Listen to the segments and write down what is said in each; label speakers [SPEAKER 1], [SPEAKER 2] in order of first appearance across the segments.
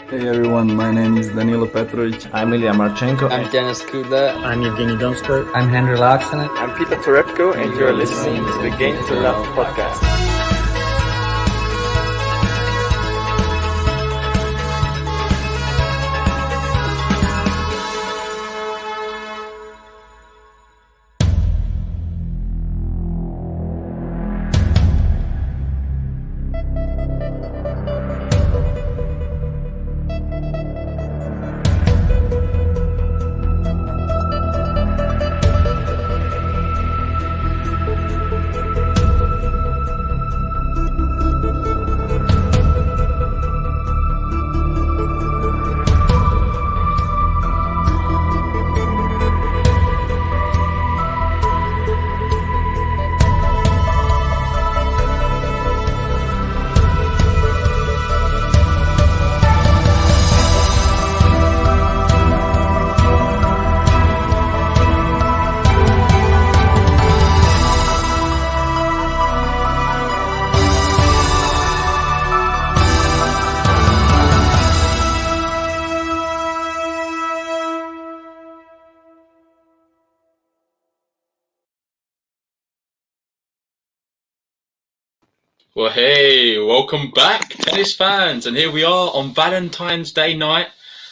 [SPEAKER 1] Hey everyone, my name is Danilo Petrovic.
[SPEAKER 2] I'm Ilya Marchenko.
[SPEAKER 3] I'm Denis Kudla.
[SPEAKER 4] I'm Evgeny Donskoy.
[SPEAKER 5] I'm Henry Laxonen.
[SPEAKER 6] I'm Peter Torebko, and you're listening to the Game to Love podcast.
[SPEAKER 7] Well, hey, welcome back, tennis fans, and here we are on Valentine's Day night,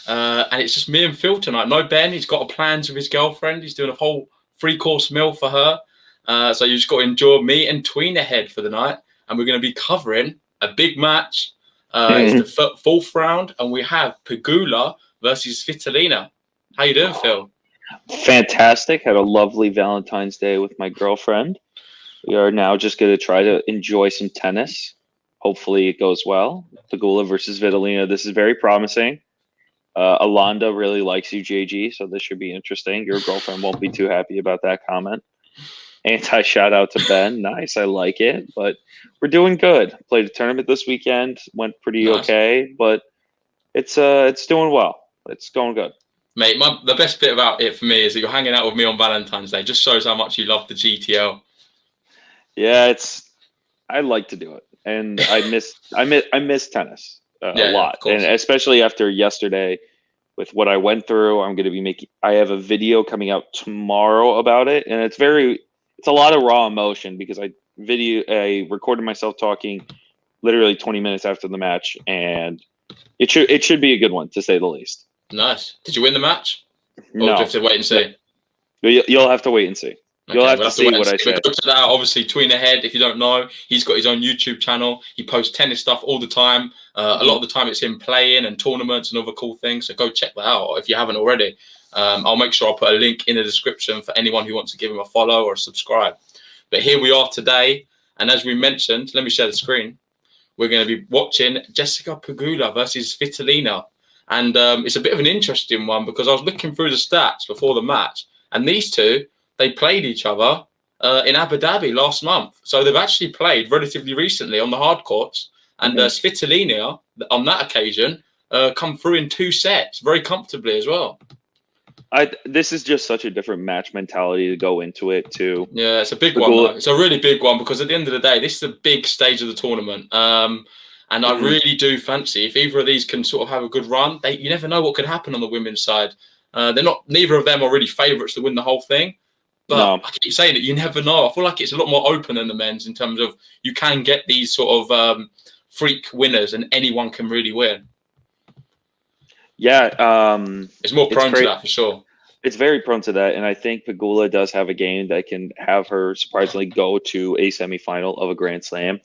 [SPEAKER 7] and it's just me and Phil tonight. No Ben, he's got plans with his girlfriend. He's doing a whole three-course meal for her, so you just got to enjoy me and Tween ahead for the night, and we're going to be covering a big match. It's the fourth round, and we have Pegula versus Svitolina. How you doing, Phil?
[SPEAKER 8] Fantastic. Had a lovely Valentine's Day with my girlfriend. We are now just going to try to enjoy some tennis. Hopefully it goes well. Pegula versus Svitolina. This is very promising. Alonda really likes you, JG, so this should be interesting. Your girlfriend won't be too happy about that comment. Anti-shout out to Ben. Nice, I like it. But we're doing good. Played a tournament this weekend. Went pretty okay, but it's doing well. It's going good.
[SPEAKER 7] Mate, the best bit about it for me is that you're hanging out with me on Valentine's Day. Just shows how much you love the GTL.
[SPEAKER 8] Yeah, I like to do it, and I miss tennis a lot, and especially after yesterday with what I went through. I'm going to be I have a video coming out tomorrow about it, and it's a lot of raw emotion because I recorded myself talking literally 20 minutes after the match, and it should be a good one to say the least.
[SPEAKER 7] Nice. Did you win the match? Or
[SPEAKER 8] No,
[SPEAKER 7] do you have to wait and see?
[SPEAKER 8] You'll have to wait and see. You'll have to see what I said.
[SPEAKER 7] Go check that out. Obviously, Tween Ahead, if you don't know, he's got his own YouTube channel. He posts tennis stuff all the time. A lot of the time it's him playing and tournaments and other cool things. So go check that out if you haven't already. I'll make sure I'll put a link in the description for anyone who wants to give him a follow or a subscribe. But here we are today. And as we mentioned, let me share the screen. We're going to be watching Jessica PEGULA versus Svitolina. And it's a bit of an interesting one because I was looking through the stats before the match. And these two, they played each other in Abu Dhabi last month. So they've actually played relatively recently on the hard courts. And Svitolina, on that occasion, come through in 2 sets very comfortably as well.
[SPEAKER 8] This is just such a different match mentality to go into it, too.
[SPEAKER 7] Yeah, it's a big one, though. It's a really big one because at the end of the day, this is a big stage of the tournament. And I really do fancy if either of these can sort of have a good run, you never know what could happen on the women's side. Neither of them are really favourites to win the whole thing. But I keep saying it, you never know. I feel like it's a lot more open than the men's in terms of you can get these sort of freak winners and anyone can really win.
[SPEAKER 8] Yeah.
[SPEAKER 7] It's more prone to that for sure.
[SPEAKER 8] It's very prone to that. And I think Pegula does have a game that can have her surprisingly go to a semifinal of a Grand Slam.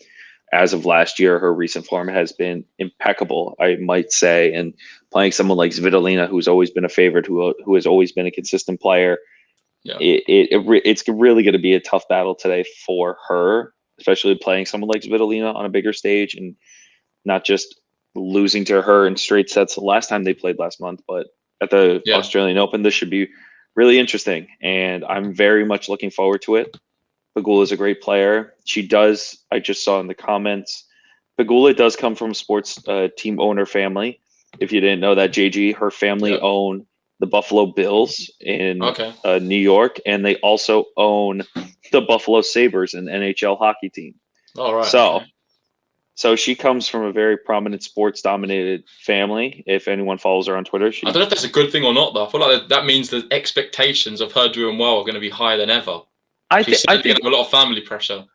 [SPEAKER 8] As of last year, her recent form has been impeccable, I might say. And playing someone like Svitolina, who's always been a favorite, who has always been a consistent player, it's really going to be a tough battle today for her, especially playing someone like Svitolina on a bigger stage and not just losing to her in straight sets the last time they played last month, but at the Australian Open. This should be really interesting, and I'm very much looking forward to it. Pegula is a great player. She does, I just saw in the comments, Pegula does come from a sports team owner family. If you didn't know that, JG, her family own the Buffalo Bills in New York, and they also own the Buffalo Sabres, an NHL hockey team.
[SPEAKER 7] All right.
[SPEAKER 8] So So she comes from a very prominent sports-dominated family. If anyone follows her on Twitter,
[SPEAKER 7] I don't know if that's a good thing or not, though. I feel like that means the expectations of her doing well are going to be higher than ever. She's
[SPEAKER 8] I
[SPEAKER 7] certainly going
[SPEAKER 8] think.
[SPEAKER 7] to have a lot of family pressure.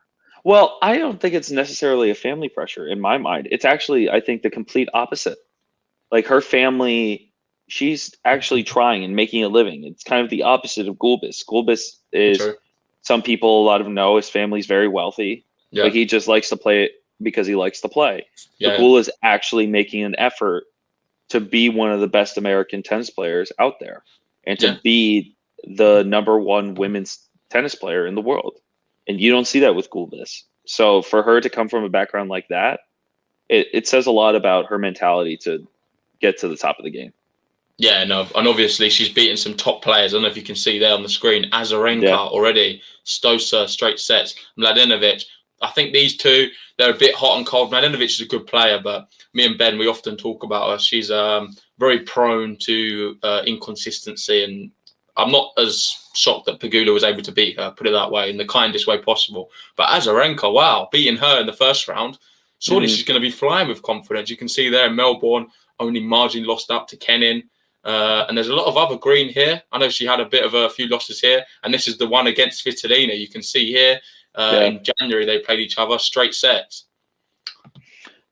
[SPEAKER 8] Well, I don't think it's necessarily a family pressure in my mind. It's actually, I think, the complete opposite. Like her family, she's actually trying and making a living. It's kind of the opposite of Gulbis. Gulbis is,
[SPEAKER 7] True.
[SPEAKER 8] some people, a lot of them know, his family's very wealthy,
[SPEAKER 7] Yeah.
[SPEAKER 8] but he just likes to play it because he likes to play.
[SPEAKER 7] Yeah.
[SPEAKER 8] Pegula is actually making an effort to be one of the best American tennis players out there and to be the #1 women's tennis player in the world. And you don't see that with Gulbis. So for her to come from a background like that, it says a lot about her mentality to get to the top of the game.
[SPEAKER 7] Yeah, no, and obviously she's beaten some top players. I don't know if you can see there on the screen. Azarenka already, Stosa, straight sets, Mladenovic. I think these two, they're a bit hot and cold. Mladenovic is a good player, but me and Ben, we often talk about her. She's very prone to inconsistency, and I'm not as shocked that Pegula was able to beat her, put it that way, in the kindest way possible. But Azarenka, wow, beating her in the first round, surely she's going to be flying with confidence. You can see there in Melbourne, only margin lost up to Kenin. And there's a lot of other green here. I know she had a bit of a few losses here. And this is the one against Svitolina. You can see here in January, they played each other straight sets.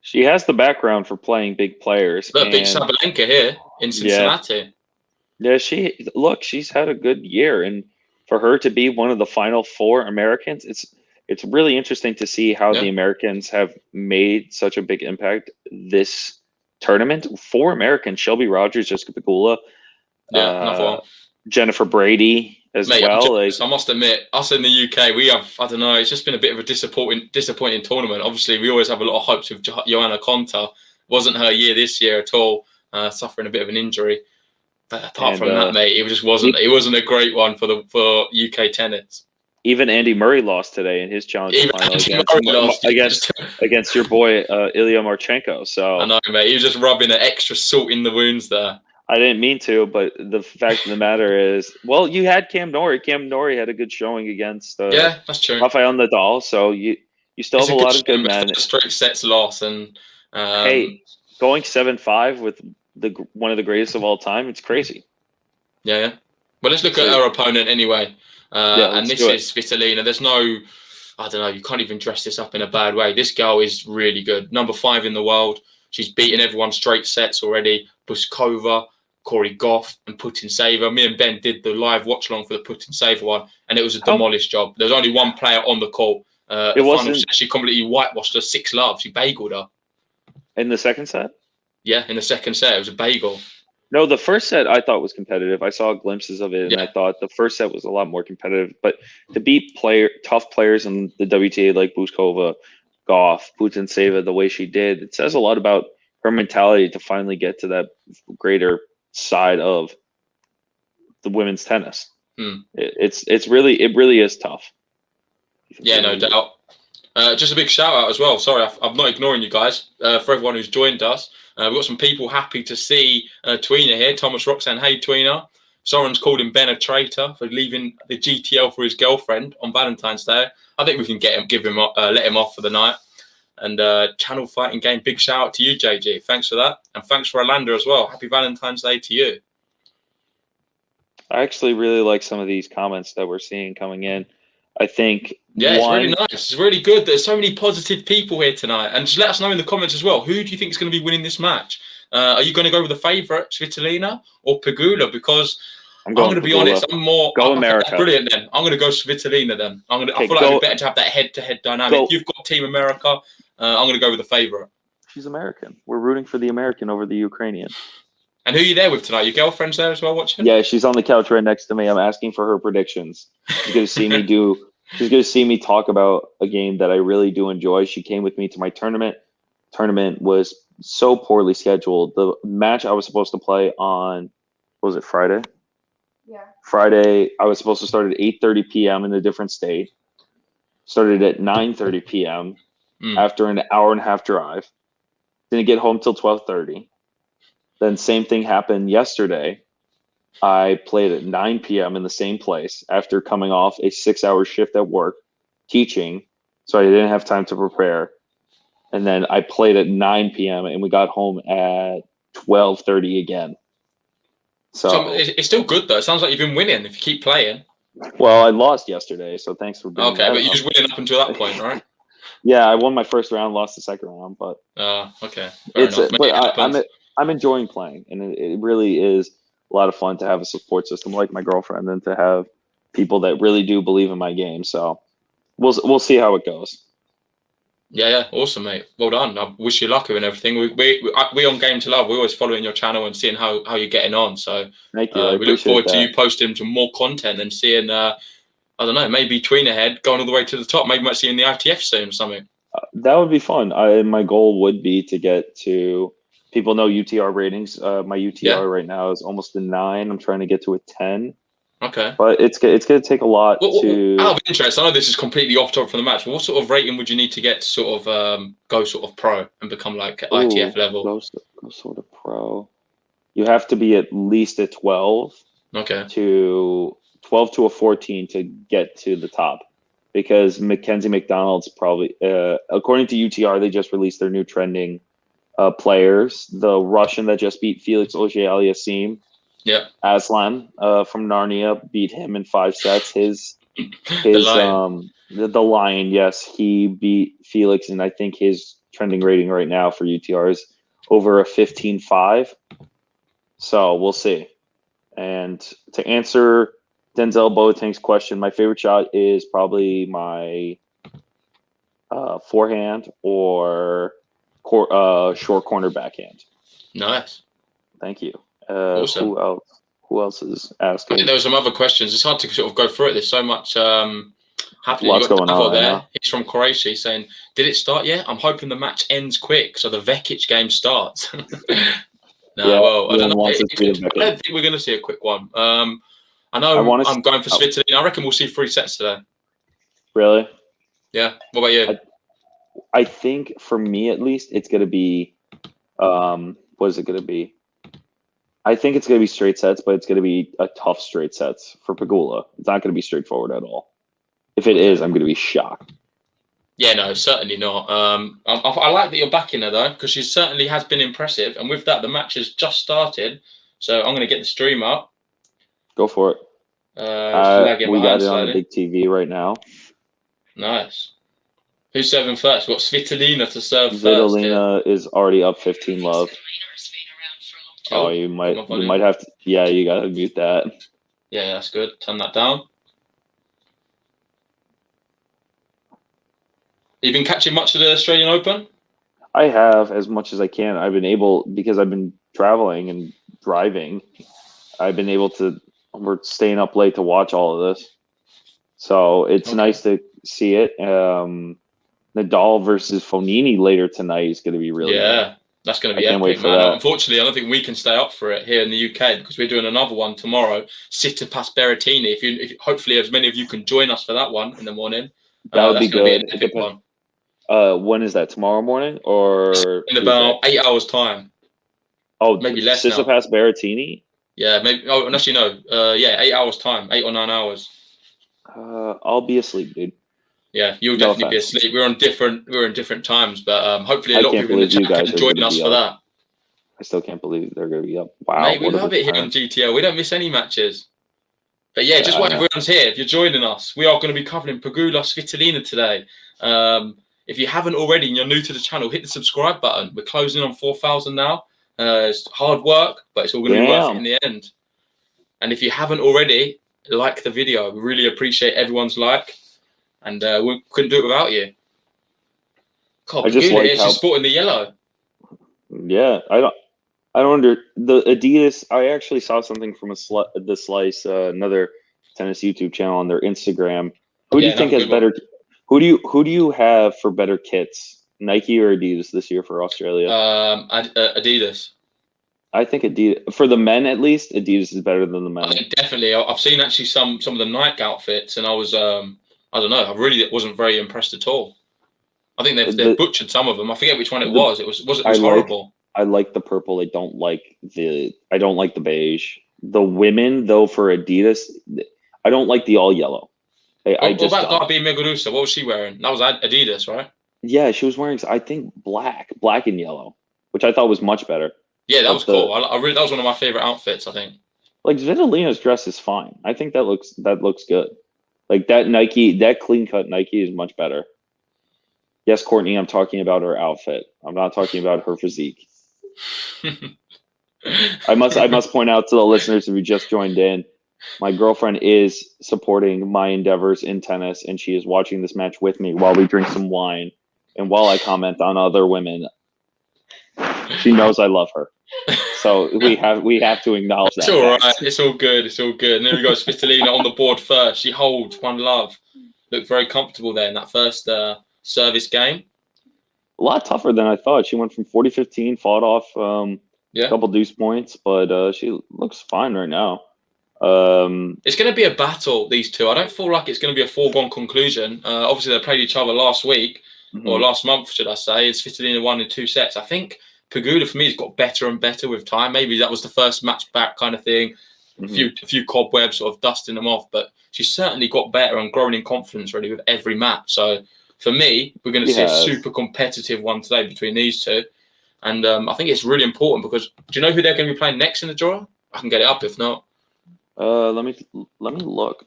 [SPEAKER 8] She has the background for playing big players.
[SPEAKER 7] Look, beat Sabalenka here in Cincinnati.
[SPEAKER 8] Yeah, she's had a good year. And for her to be one of the final 4 Americans, it's really interesting to see how the Americans have made such a big impact this tournament. 4 Americans: Shelby Rogers, Jessica Pegula, Jennifer Brady as well.
[SPEAKER 7] I must admit, us in the UK, we have, I don't know, it's just been a bit of a disappointing tournament. Obviously, we always have a lot of hopes with Johanna Konta. Wasn't her year this year at all, suffering a bit of an injury. But apart from that, mate, it just wasn't. It wasn't a great one for UK tennis.
[SPEAKER 8] Even Andy Murray lost today in his challenger final against your boy Ilya Marchenko. So
[SPEAKER 7] I know, mate. He was just rubbing an extra salt in the wounds there.
[SPEAKER 8] I didn't mean to, but the fact of the matter is, well, you had Cam Norrie. Cam Norrie had a good showing against
[SPEAKER 7] that's true.
[SPEAKER 8] Rafael Nadal. So you still have a lot of good men.
[SPEAKER 7] Straight sets loss, and
[SPEAKER 8] hey, going 7-5 with one of the greatest of all time, it's crazy.
[SPEAKER 7] Yeah. Well, let's look at our opponent anyway. And this is Svitolina. There's no, I don't know, you can't even dress this up in a bad way. This girl is really good. #5 in the world. She's beaten everyone straight sets already. Buskova, Corey Goff, and Putintseva. Me and Ben did the live watch along for the Putintseva one, and it was a demolished job. There was only one player on the court. It wasn't. She completely whitewashed her 6-love. She bageled her.
[SPEAKER 8] In the second set?
[SPEAKER 7] Yeah, in the second set. It was a bagel.
[SPEAKER 8] No, the first set I thought was competitive. I saw glimpses of it, and I thought the first set was a lot more competitive. But to beat tough players in the WTA like Buskova, Goff, Putintseva, the way she did, it says a lot about her mentality to finally get to that greater side of the women's tennis. It really is tough.
[SPEAKER 7] Yeah, no doubt. Just a big shout out as well. Sorry, I'm not ignoring you guys. For everyone who's joined us, we've got some people happy to see Tweener here. Thomas Roxanne, hey Tweener. Soren's called him Ben a traitor for leaving the GTL for his girlfriend on Valentine's Day. I think we can let him off for the night. And Channel Fighting Game, big shout out to you, JG. Thanks for that, and thanks for Orlando as well. Happy Valentine's Day to you.
[SPEAKER 8] I actually really like some of these comments that we're seeing coming in. I think
[SPEAKER 7] it's really nice. It's really good. There's so many positive people here tonight. And just let us know in the comments as well. Who do you think is going to be winning this match? Are you going to go with the favourite, Svitolina or Pegula? Because I'm going to be honest, I'm more
[SPEAKER 8] America.
[SPEAKER 7] Brilliant then. I'm going to go Svitolina then. I feel like it's better to have that head-to-head dynamic. You've got Team America. I'm going to go with the favourite.
[SPEAKER 8] She's American. We're rooting for the American over the Ukrainian.
[SPEAKER 7] And who are you there with tonight? Your girlfriend's there as well watching?
[SPEAKER 8] Yeah, she's on the couch right next to me. I'm asking for her predictions. She's going to see me she's going to see me talk about a game that I really do enjoy. She came with me to my tournament. Tournament was so poorly scheduled. The match I was supposed to play on, what was it, Friday?
[SPEAKER 2] Yeah.
[SPEAKER 8] Friday, I was supposed to start at 8:30 p.m. in a different state. Started at 9:30 p.m. After an hour and a half drive. Didn't get home till 12:30. Then same thing happened yesterday. I played at 9 p.m. in the same place after coming off a 6-hour shift at work, teaching, so I didn't have time to prepare. and then I played at 9 p.m. and we got home at 12:30 again.
[SPEAKER 7] So it's still good though. It sounds like you've been winning if you keep playing.
[SPEAKER 8] Well, I lost yesterday, so thanks for bringing
[SPEAKER 7] Okay,
[SPEAKER 8] that
[SPEAKER 7] but you're
[SPEAKER 8] up.
[SPEAKER 7] just winning up until that point, right?
[SPEAKER 8] Yeah, I won my first round, lost the second round, but
[SPEAKER 7] okay, fair enough.
[SPEAKER 8] but I'm enjoying playing, and it really is a lot of fun to have a support system like my girlfriend, and to have people that really do believe in my game. So we'll see how it goes.
[SPEAKER 7] Yeah, awesome, mate. Well done. I wish you luck with everything. We on Game to Love. We're always following your channel and seeing how you're getting on. So
[SPEAKER 8] thank you.
[SPEAKER 7] We look forward to you posting some more content and seeing. I don't know, maybe Tween ahead, going all the way to the top. Maybe might see you in the ITF soon or something.
[SPEAKER 8] That would be fun. My goal would be to get to. People know UTR ratings. My UTR right now is almost a 9. I'm trying to get to a 10.
[SPEAKER 7] Okay.
[SPEAKER 8] But it's going to take a lot to.
[SPEAKER 7] Out of interest, I know this is completely off topic from the match, but what sort of rating would you need to get to sort of go sort of pro and become like ITF level?
[SPEAKER 8] Go sort of pro. You have to be at least a 12.
[SPEAKER 7] Okay.
[SPEAKER 8] To 12 to a 14 to get to the top, because Mackenzie McDonald's probably, according to UTR, they just released their new trending players. The Russian that just beat Felix Auger-Aliassime.
[SPEAKER 7] Yeah.
[SPEAKER 8] Aslan from Narnia beat him in 5 sets. The Lion, yes, he beat Felix, and I think his trending rating right now for UTR is over a 15.5. So we'll see. And to answer Denzel Boateng's question, my favorite shot is probably my forehand or short corner backhand.
[SPEAKER 7] Nice.
[SPEAKER 8] Thank you.
[SPEAKER 7] Awesome.
[SPEAKER 8] Who else is asking?
[SPEAKER 7] I think there were some other questions. It's hard to sort of go through it. There's so much happening.
[SPEAKER 8] Lots going on
[SPEAKER 7] there.
[SPEAKER 8] now.
[SPEAKER 7] He's from Croatia. He's saying, "Did it start yet? I'm hoping the match ends quick so the Vekic game starts." Well, I don't know. I don't think we're going to see a quick one. I know I'm going for Svitolina. I reckon we'll see 3 sets today.
[SPEAKER 8] Really?
[SPEAKER 7] Yeah. What about you?
[SPEAKER 8] I think for me at least, it's going to be. What is it going to be? I think it's going to be straight sets, but it's going to be a tough straight sets for Pegula. It's not going to be straightforward at all. If it is, I'm going to be shocked.
[SPEAKER 7] Yeah, no, certainly not. I like that you're backing her though, because she certainly has been impressive. And with that, the match has just started. So I'm going to get the stream up.
[SPEAKER 8] Go for it. We got it on the big TV right now.
[SPEAKER 7] Nice. Who's serving first? Got Svitolina to serve first.
[SPEAKER 8] Svitolina is already up 15 love. Oh, you might have to. Yeah, you got to mute that.
[SPEAKER 7] Yeah, that's good. Turn that down. You been catching much of the Australian Open?
[SPEAKER 8] I have, as much as I can. I've been able, because I've been traveling and driving, I've been able to. We're staying up late to watch all of this, so it's nice to see it. Nadal versus Fognini later tonight is going to be really good.
[SPEAKER 7] That's going to be epic, man. Unfortunately, I don't think we can stay up for it here in the UK because we're doing another one tomorrow. Tsitsipas Berrettini. If hopefully as many of you can join us for that one in the morning,
[SPEAKER 8] that would be good.
[SPEAKER 7] Be an epic one.
[SPEAKER 8] When is that? Tomorrow morning or
[SPEAKER 7] in about 8 hours time?
[SPEAKER 8] Oh,
[SPEAKER 7] maybe less.
[SPEAKER 8] Tsitsipas Berrettini.
[SPEAKER 7] Yeah, maybe. Oh, unless 8 hours time, 8 or 9 hours.
[SPEAKER 8] I'll be asleep, dude.
[SPEAKER 7] Yeah, you'll definitely be asleep. We're in different times, but hopefully a lot of people in the chat can join us for that.
[SPEAKER 8] I still can't believe they're going to be up. Wow,
[SPEAKER 7] mate, we love it here on GTL. We don't miss any matches. But yeah, just while everyone's here, if you're joining us, we are going to be covering Pegula Svitolina today. If you haven't already and you're new to the channel, hit the subscribe button. We're closing on 4,000 now. It's hard work, but it's all going to be worth it in the end. And if you haven't already, like the video. We really appreciate everyone's like. And we couldn't do it without you. God, she's sporting the yellow.
[SPEAKER 8] Yeah, I don't the Adidas. I actually saw something from the Slice, another tennis YouTube channel on their Instagram. Who do you think has better? Who do you have for better kits, Nike or Adidas this year for Australia?
[SPEAKER 7] Adidas.
[SPEAKER 8] I think Adidas for the men at least. Adidas is better than the men.
[SPEAKER 7] I think definitely. I've seen actually some of the Nike outfits, and I was I don't know. I really wasn't very impressed at all. I think they've butchered some of them. I forget which one it was. It was horrible.
[SPEAKER 8] I like the purple. I don't like the beige. The women though for Adidas, I don't like the all yellow.
[SPEAKER 7] What about Gabi Muguruza? What was she wearing? That was Adidas, right?
[SPEAKER 8] Yeah, she was wearing, I think, black and yellow, which I thought was much better.
[SPEAKER 7] Yeah, that
[SPEAKER 8] But
[SPEAKER 7] was cool. I really that was one of my favorite outfits, I think.
[SPEAKER 8] like Svitolina's dress is fine. I think that looks good. Like that clean cut Nike is much better. Yes, Courtney, I'm talking about her outfit. I'm not talking about her physique. I must point out to the listeners who just joined in, my girlfriend is supporting my endeavors in tennis, and she is watching this match with me while we drink some wine and while I comment on other women. She knows I love her, so we have to acknowledge that.
[SPEAKER 7] It's all right.
[SPEAKER 8] fact.
[SPEAKER 7] It's all good. It's all good. And there we go. Svitolina on the board first. She holds one love. Looked very comfortable there in that first service game.
[SPEAKER 8] A lot tougher than I thought. She went from 40-15, fought off a couple deuce points, but she looks fine right now.
[SPEAKER 7] It's going to be a battle, these two. I don't feel like it's going to be a foregone conclusion. Obviously, they played each other last week, or last month, should I say. And Svitolina won in 2 sets. I think Pegula, for me, has got better and better with time. Maybe that was the first match back kind of thing. A few cobwebs sort of dusting them off. But she's certainly got better and grown in confidence really with every match. So for me, we're going to see a super competitive one today between these two. And I think it's really important because do you know who they're going to be playing next in the draw? I can get it up if not.
[SPEAKER 8] Let me look.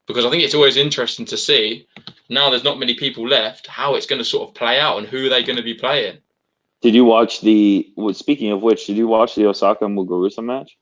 [SPEAKER 7] Because I think it's always interesting to see, now there's not many people left, how it's going to sort of play out and who they're going to be playing.
[SPEAKER 8] Did you watch speaking of which, did you watch the Osaka Muguruza match?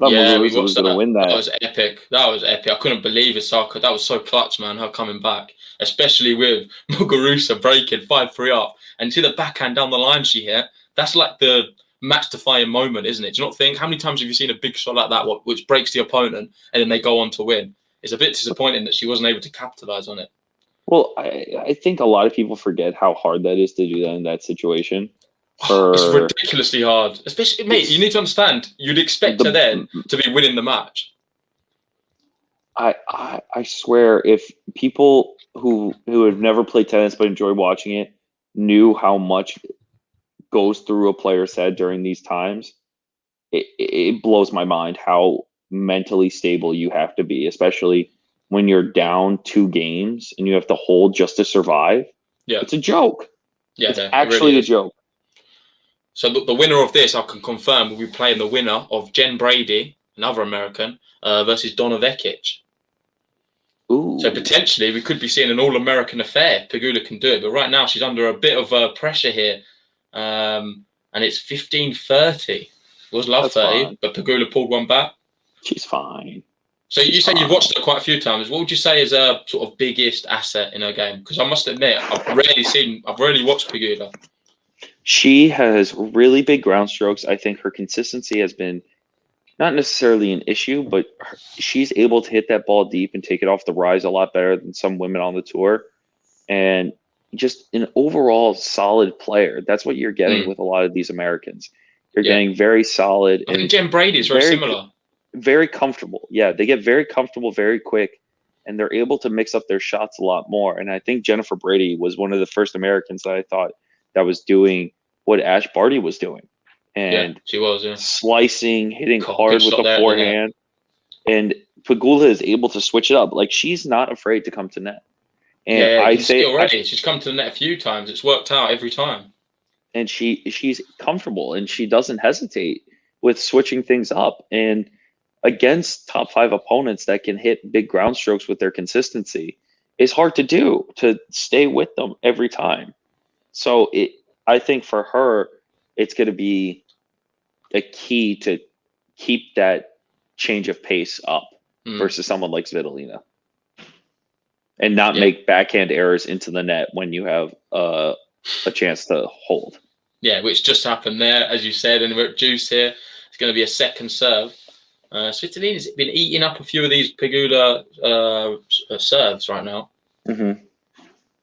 [SPEAKER 8] I thought Muguruza was going to win that.
[SPEAKER 7] That was epic. That was epic. I couldn't believe Osaka. That was so clutch, man, her coming back. Especially with Muguruza breaking 5-3 up. And see the backhand down the line she hit. That's like the match-defying moment, isn't it? Do you not think? How many times have you seen a big shot like that which breaks the opponent and then they go on to win? It's a bit disappointing that she wasn't able to capitalize on it.
[SPEAKER 8] Well, I think a lot of people forget how hard that is to do that in that situation.
[SPEAKER 7] It's ridiculously hard. Especially, mate, you need to understand, you'd expect her then to be winning the match.
[SPEAKER 8] I swear, if people who have never played tennis but enjoy watching it knew how much goes through a player's head during these times, it blows my mind how mentally stable you have to be, especially when you're down 2 games and you have to hold just to survive.
[SPEAKER 7] Yeah,
[SPEAKER 8] it's a joke.
[SPEAKER 7] Yeah,
[SPEAKER 8] it's actually really a joke.
[SPEAKER 7] So the winner of this, I can confirm, will be playing the winner of Jen Brady, another American, versus Donna Vekic.
[SPEAKER 8] Ooh.
[SPEAKER 7] So potentially we could be seeing an all-American affair. Pegula can do it, but right now she's under a bit of pressure here. And it's 15-30. It was love 30, fine. But Pegula pulled one back.
[SPEAKER 8] She's fine.
[SPEAKER 7] So you say you've watched her quite a few times. What would you say is her sort of biggest asset in her game? Because I must admit, I've rarely watched Pegula.
[SPEAKER 8] She has really big ground strokes. I think her consistency has been not necessarily an issue, but she's able to hit that ball deep and take it off the rise a lot better than some women on the tour. And just an overall solid player. That's what you're getting with a lot of these Americans. You're getting very solid.
[SPEAKER 7] I think Jen Brady is very similar.
[SPEAKER 8] Very comfortable. Yeah, they get very comfortable very quick, and they're able to mix up their shots a lot more. And I think Jennifer Brady was one of the first Americans that I thought that was doing what Ash Barty was doing. And
[SPEAKER 7] she was,
[SPEAKER 8] slicing, hitting hard with the forehand. And Pegula is able to switch it up. Like, she's not afraid to come to net. And
[SPEAKER 7] I say already, she's come to the net a few times. It's worked out every time.
[SPEAKER 8] And she's comfortable, and she doesn't hesitate with switching things up. And against top 5 opponents that can hit big ground strokes with their consistency, it's hard to do, to stay with them every time. So I think for her, it's going to be a key to keep that change of pace up versus someone like Svitolina, and not make backhand errors into the net when you have a chance to hold.
[SPEAKER 7] Yeah, which just happened there, as you said, and we're at juice here. It's going to be a second serve. Svitolina's been eating up a few of these Pegula serves right now.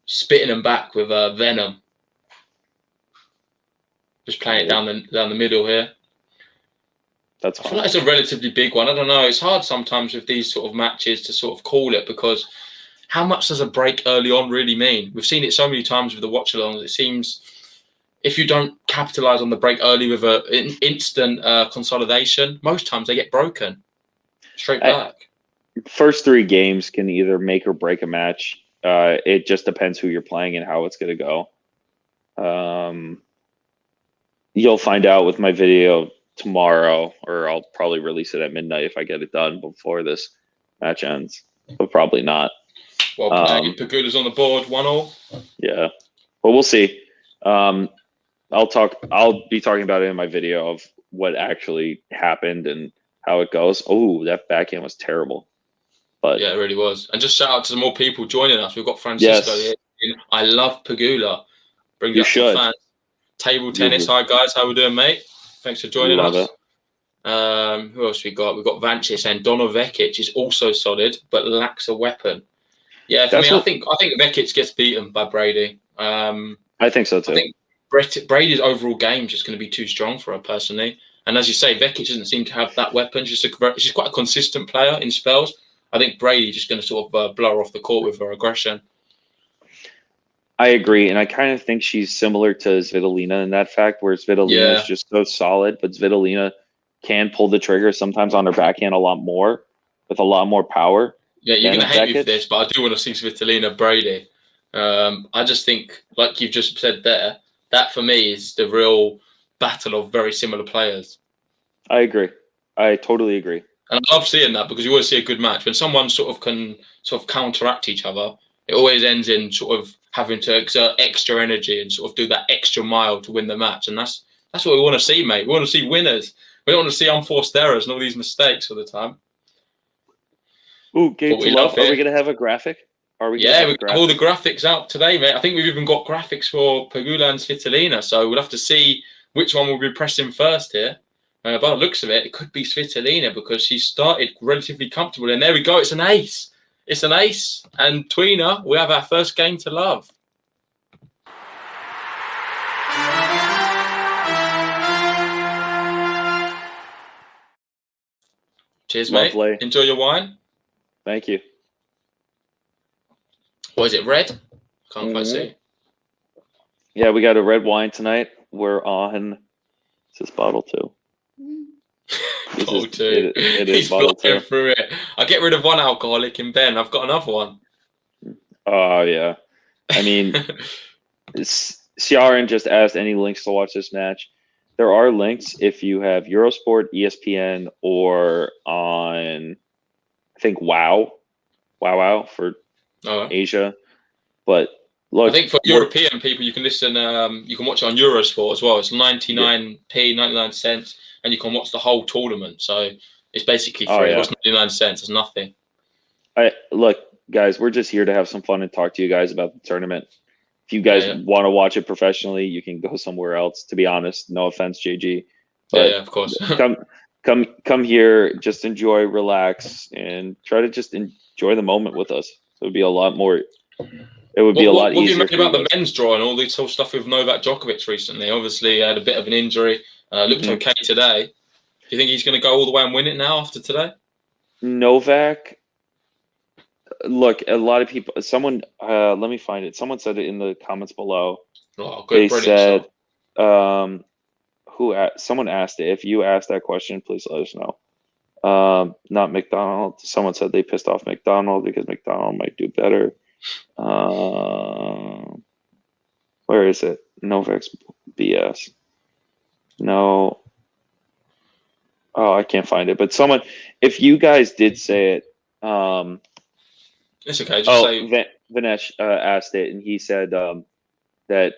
[SPEAKER 7] Spitting them back with venom. Just playing it down the middle here.
[SPEAKER 8] That's fine.
[SPEAKER 7] I feel like it's a relatively big one. I don't know. It's hard sometimes with these sort of matches to sort of call it, because how much does a break early on really mean? We've seen it so many times with the watch-alongs. It seems if you don't capitalize on the break early with an instant consolidation, most times they get broken straight back.
[SPEAKER 8] First 3 games can either make or break a match. It just depends who you're playing and how it's going to go. You'll find out with my video tomorrow, or I'll probably release it at midnight if I get it done before this match ends, but probably not.
[SPEAKER 7] Well played. Pegula's on the board, 1-1.
[SPEAKER 8] Yeah, but we'll see. I'll be talking about it in my video of what actually happened and how it goes. Oh, that backhand was terrible. But
[SPEAKER 7] yeah, it really was. And just shout out to some more people joining us. We've got Francisco here. I love Pegula. Bring
[SPEAKER 8] You
[SPEAKER 7] up
[SPEAKER 8] should.
[SPEAKER 7] some fans. Table tennis. Hi guys, how we doing, mate? Thanks for joining
[SPEAKER 8] Love
[SPEAKER 7] us.
[SPEAKER 8] it.
[SPEAKER 7] Who else we got? We've got Vanci saying Donovekic is also solid, but lacks a weapon. Yeah, for me, I think Vekic gets beaten by Brady.
[SPEAKER 8] I think so too.
[SPEAKER 7] I think Brady's overall game is just going to be too strong for her personally. And as you say, Vekic doesn't seem to have that weapon. She's quite a consistent player in spells. I think Brady's just going to sort of blow her off the court with her aggression.
[SPEAKER 8] I agree, and I kind of think she's similar to Svitolina in that fact, where Svitolina is just so solid, but Svitolina can pull the trigger sometimes on her backhand a lot more, with a lot more power.
[SPEAKER 7] Yeah, you're going to hate me for this, but I do want to see Svitolina Brady. I just think, like you've just said there, that for me is the real battle of very similar players.
[SPEAKER 8] I agree. I totally agree.
[SPEAKER 7] And I love seeing that because you always see a good match. When someone sort of can sort of counteract each other, it always ends in sort of having to exert extra energy and sort of do that extra mile to win the match. And that's what we want to see, mate. We want to see winners. We don't want to see unforced errors and all these mistakes all the time.
[SPEAKER 8] Ooh, Gates Love. Are we going to have a graphic?
[SPEAKER 7] Yeah, we got all the graphics out today, mate. I think we've even got graphics for Pegula and Svitolina. So we'll have to see which one we'll be pressing first here. By the looks of it, it could be Svitolina because she started relatively comfortable. And there we go. It's an ace. It's an ace. And Tweener, we have our first game to love. Cheers,
[SPEAKER 8] Lovely.
[SPEAKER 7] mate. Enjoy your wine.
[SPEAKER 8] Thank you.
[SPEAKER 7] What is it, red? Can't quite see.
[SPEAKER 8] Yeah, we got a red wine tonight. We're on, is this bottle 2?
[SPEAKER 7] Bottle 2.
[SPEAKER 8] It is
[SPEAKER 7] He's
[SPEAKER 8] bottle 2.
[SPEAKER 7] Through it. I get rid of one alcoholic in Ben. I've got another one.
[SPEAKER 8] Oh, yeah. I mean, Ciaran just asked any links to watch this match. There are links if you have Eurosport, ESPN, or on, I think, Wow for Asia. But look,
[SPEAKER 7] I think for European people, you can listen. You can watch it on Eurosport as well. It's 99 cents, and you can watch the whole tournament. So it's basically free. It's 99 cents. It's nothing.
[SPEAKER 8] Look, guys, we're just here to have some fun and talk to you guys about the tournament. If you guys want to watch it professionally, you can go somewhere else. To be honest, no offense, JG. But
[SPEAKER 7] of course.
[SPEAKER 8] come here, just enjoy, relax, and try to just enjoy the moment with us. It would be a lot more. It would be a lot easier. What do you
[SPEAKER 7] make about the men's draw and all this whole stuff with Novak Djokovic recently? Obviously, he had a bit of an injury. Looked okay today. Do you think he's going to go all the way and win it now after today?
[SPEAKER 8] Novak. Look, a lot of people. Someone. Let me find it. Someone said it in the comments below.
[SPEAKER 7] Oh, good.
[SPEAKER 8] They said, someone asked it. If you asked that question, please let us know. Not McDonald. Someone said they pissed off McDonald because McDonald might do better. Where is it? Novak's BS. No. Oh, I can't find it. But someone, if you guys did say it,
[SPEAKER 7] it's okay. Just say.
[SPEAKER 8] Vinesh asked it, and he said that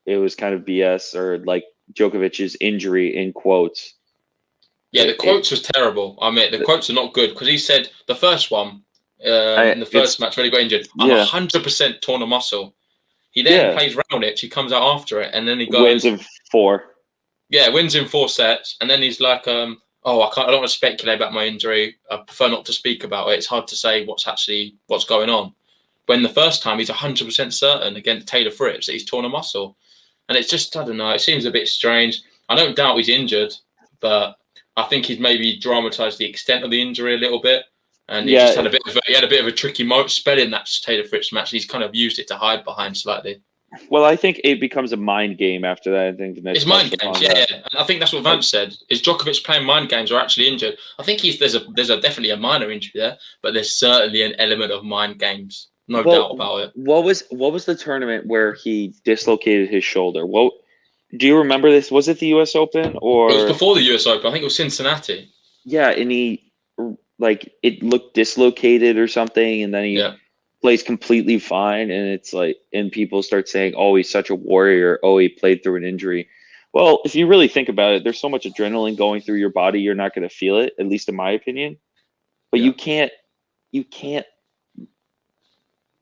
[SPEAKER 8] it was kind of BS, or like Djokovic's injury in quotes.
[SPEAKER 7] Yeah, the quotes was terrible. I mean, the quotes are not good because he said the first one in the first match when he got injured, I'm 100% torn a muscle. He then plays round it. He comes out after it, and then he goes
[SPEAKER 8] wins in 4.
[SPEAKER 7] Yeah, wins in 4 sets, and then he's like, I don't want to speculate about my injury. I prefer not to speak about it. It's hard to say what's going on. When the first time he's 100% certain against Taylor Fritz that he's torn a muscle, and it's just, I don't know. It seems a bit strange. I don't doubt he's injured, but I think he's maybe dramatised the extent of the injury a little bit, and he just had a bit of a tricky spell in that Taylor Fritz match. And he's kind of used it to hide behind slightly.
[SPEAKER 8] Well, I think it becomes a mind game after that. I think
[SPEAKER 7] it's mind games, yeah. And I think that's what Vance said. Is Djokovic playing mind games or actually injured? I think there's definitely a minor injury there, but there's certainly an element of mind games No doubt about it.
[SPEAKER 8] What was the tournament where he dislocated his shoulder? What do you remember this? Was it the US Open or
[SPEAKER 7] It was before the US Open. I think it was Cincinnati.
[SPEAKER 8] yeah, and he like it looked dislocated or something, and then he plays completely fine, and it's like, and people start saying, "Oh, he's such a warrior. Oh, he played through an injury." Well, if you really think about it, there's so much adrenaline going through your body, you're not going to feel it, at least in my opinion. But you can't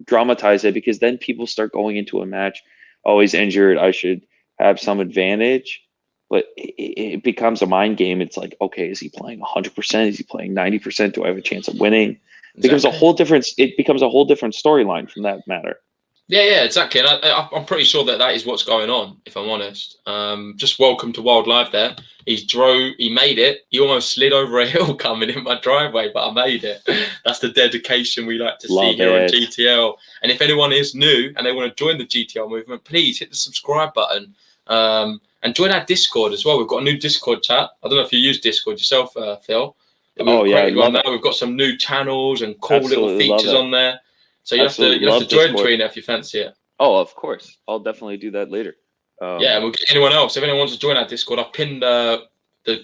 [SPEAKER 8] dramatize it, because then people start going into a match, "Oh, he's injured. I should have some advantage." But it becomes a mind game. It's like, okay, is he playing 100%? Is he playing 90%? Do I have a chance of winning? It becomes a whole different storyline from that matter.
[SPEAKER 7] Yeah, exactly. And I'm pretty sure that is what's going on, if I'm honest. Just welcome to Wild Live there. He made it. He almost slid over a hill coming in my driveway, but I made it. That's the dedication we like to see here on GTL. And if anyone is new and they want to join the GTL movement, please hit the subscribe button. And join our Discord as well. We've got a new Discord chat. I don't know if you use Discord yourself, Phil. We've got some new channels and cool little features on there. So you have to join Trina if you fancy it.
[SPEAKER 8] Oh, of course. I'll definitely do that later.
[SPEAKER 7] Yeah, and we'll get anyone else. If anyone wants to join our Discord, I've pinned the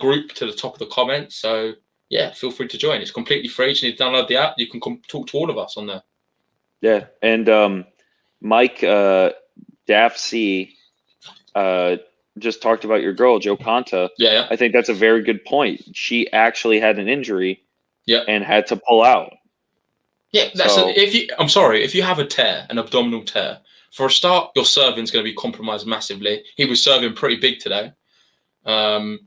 [SPEAKER 7] group to the top of the comments. So yeah, feel free to join. It's completely free. You need to download the app. You can talk to all of us on there.
[SPEAKER 8] Yeah, and Mike Daff-C just talked about your girl, Jo Konta.
[SPEAKER 7] Yeah.
[SPEAKER 8] I think that's a very good point. She actually had an injury and had to pull out.
[SPEAKER 7] Yeah, if you have a tear, an abdominal tear, for a start, your serving's going to be compromised massively. He was serving pretty big today. And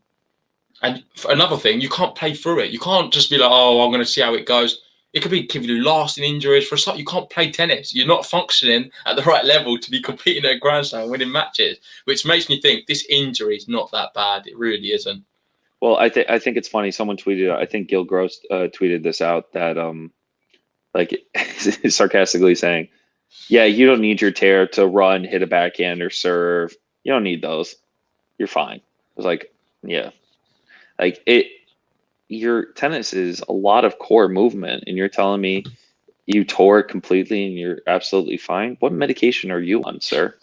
[SPEAKER 7] for another thing, you can't play through it. You can't just be like, oh, I'm going to see how it goes. It could be giving you lasting injuries. For a start, you can't play tennis. You're not functioning at the right level to be competing at a Grand Slam and winning matches, which makes me think this injury is not that bad. It really isn't.
[SPEAKER 8] Well, I think it's funny. Someone tweeted, I think Gil Gross tweeted this out, that like sarcastically saying, yeah, you don't need your tear to run, hit a backhand or serve. You don't need those. You're fine. I was like, yeah, like your tennis is a lot of core movement, and you're telling me you tore it completely and you're absolutely fine. What medication are you on, sir?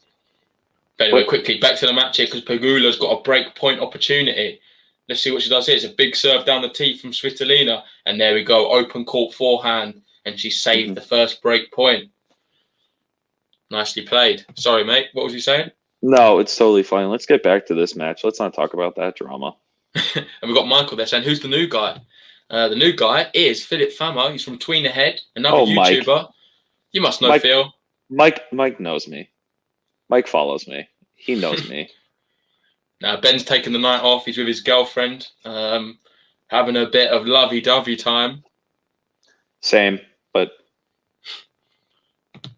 [SPEAKER 7] Anyway, quickly back to the match here, because Pegula's got a break point opportunity. Let's see what she does here. It's a big serve down the tee from SVITOLINA, and there we go, open court forehand, and she saved the first break point. Nicely played. Sorry, mate. What was you saying?
[SPEAKER 8] No, it's totally fine. Let's get back to this match. Let's not talk about that drama.
[SPEAKER 7] And we've got Michael there saying, who's the new guy? The new guy is Philip Fama. He's from Tween Ahead, another YouTuber.
[SPEAKER 8] Mike.
[SPEAKER 7] You must know
[SPEAKER 8] Mike,
[SPEAKER 7] Phil.
[SPEAKER 8] Mike knows me. Mike follows me. He knows me.
[SPEAKER 7] Now, Ben's taking the night off. He's with his girlfriend, having a bit of lovey-dovey time.
[SPEAKER 8] Same, but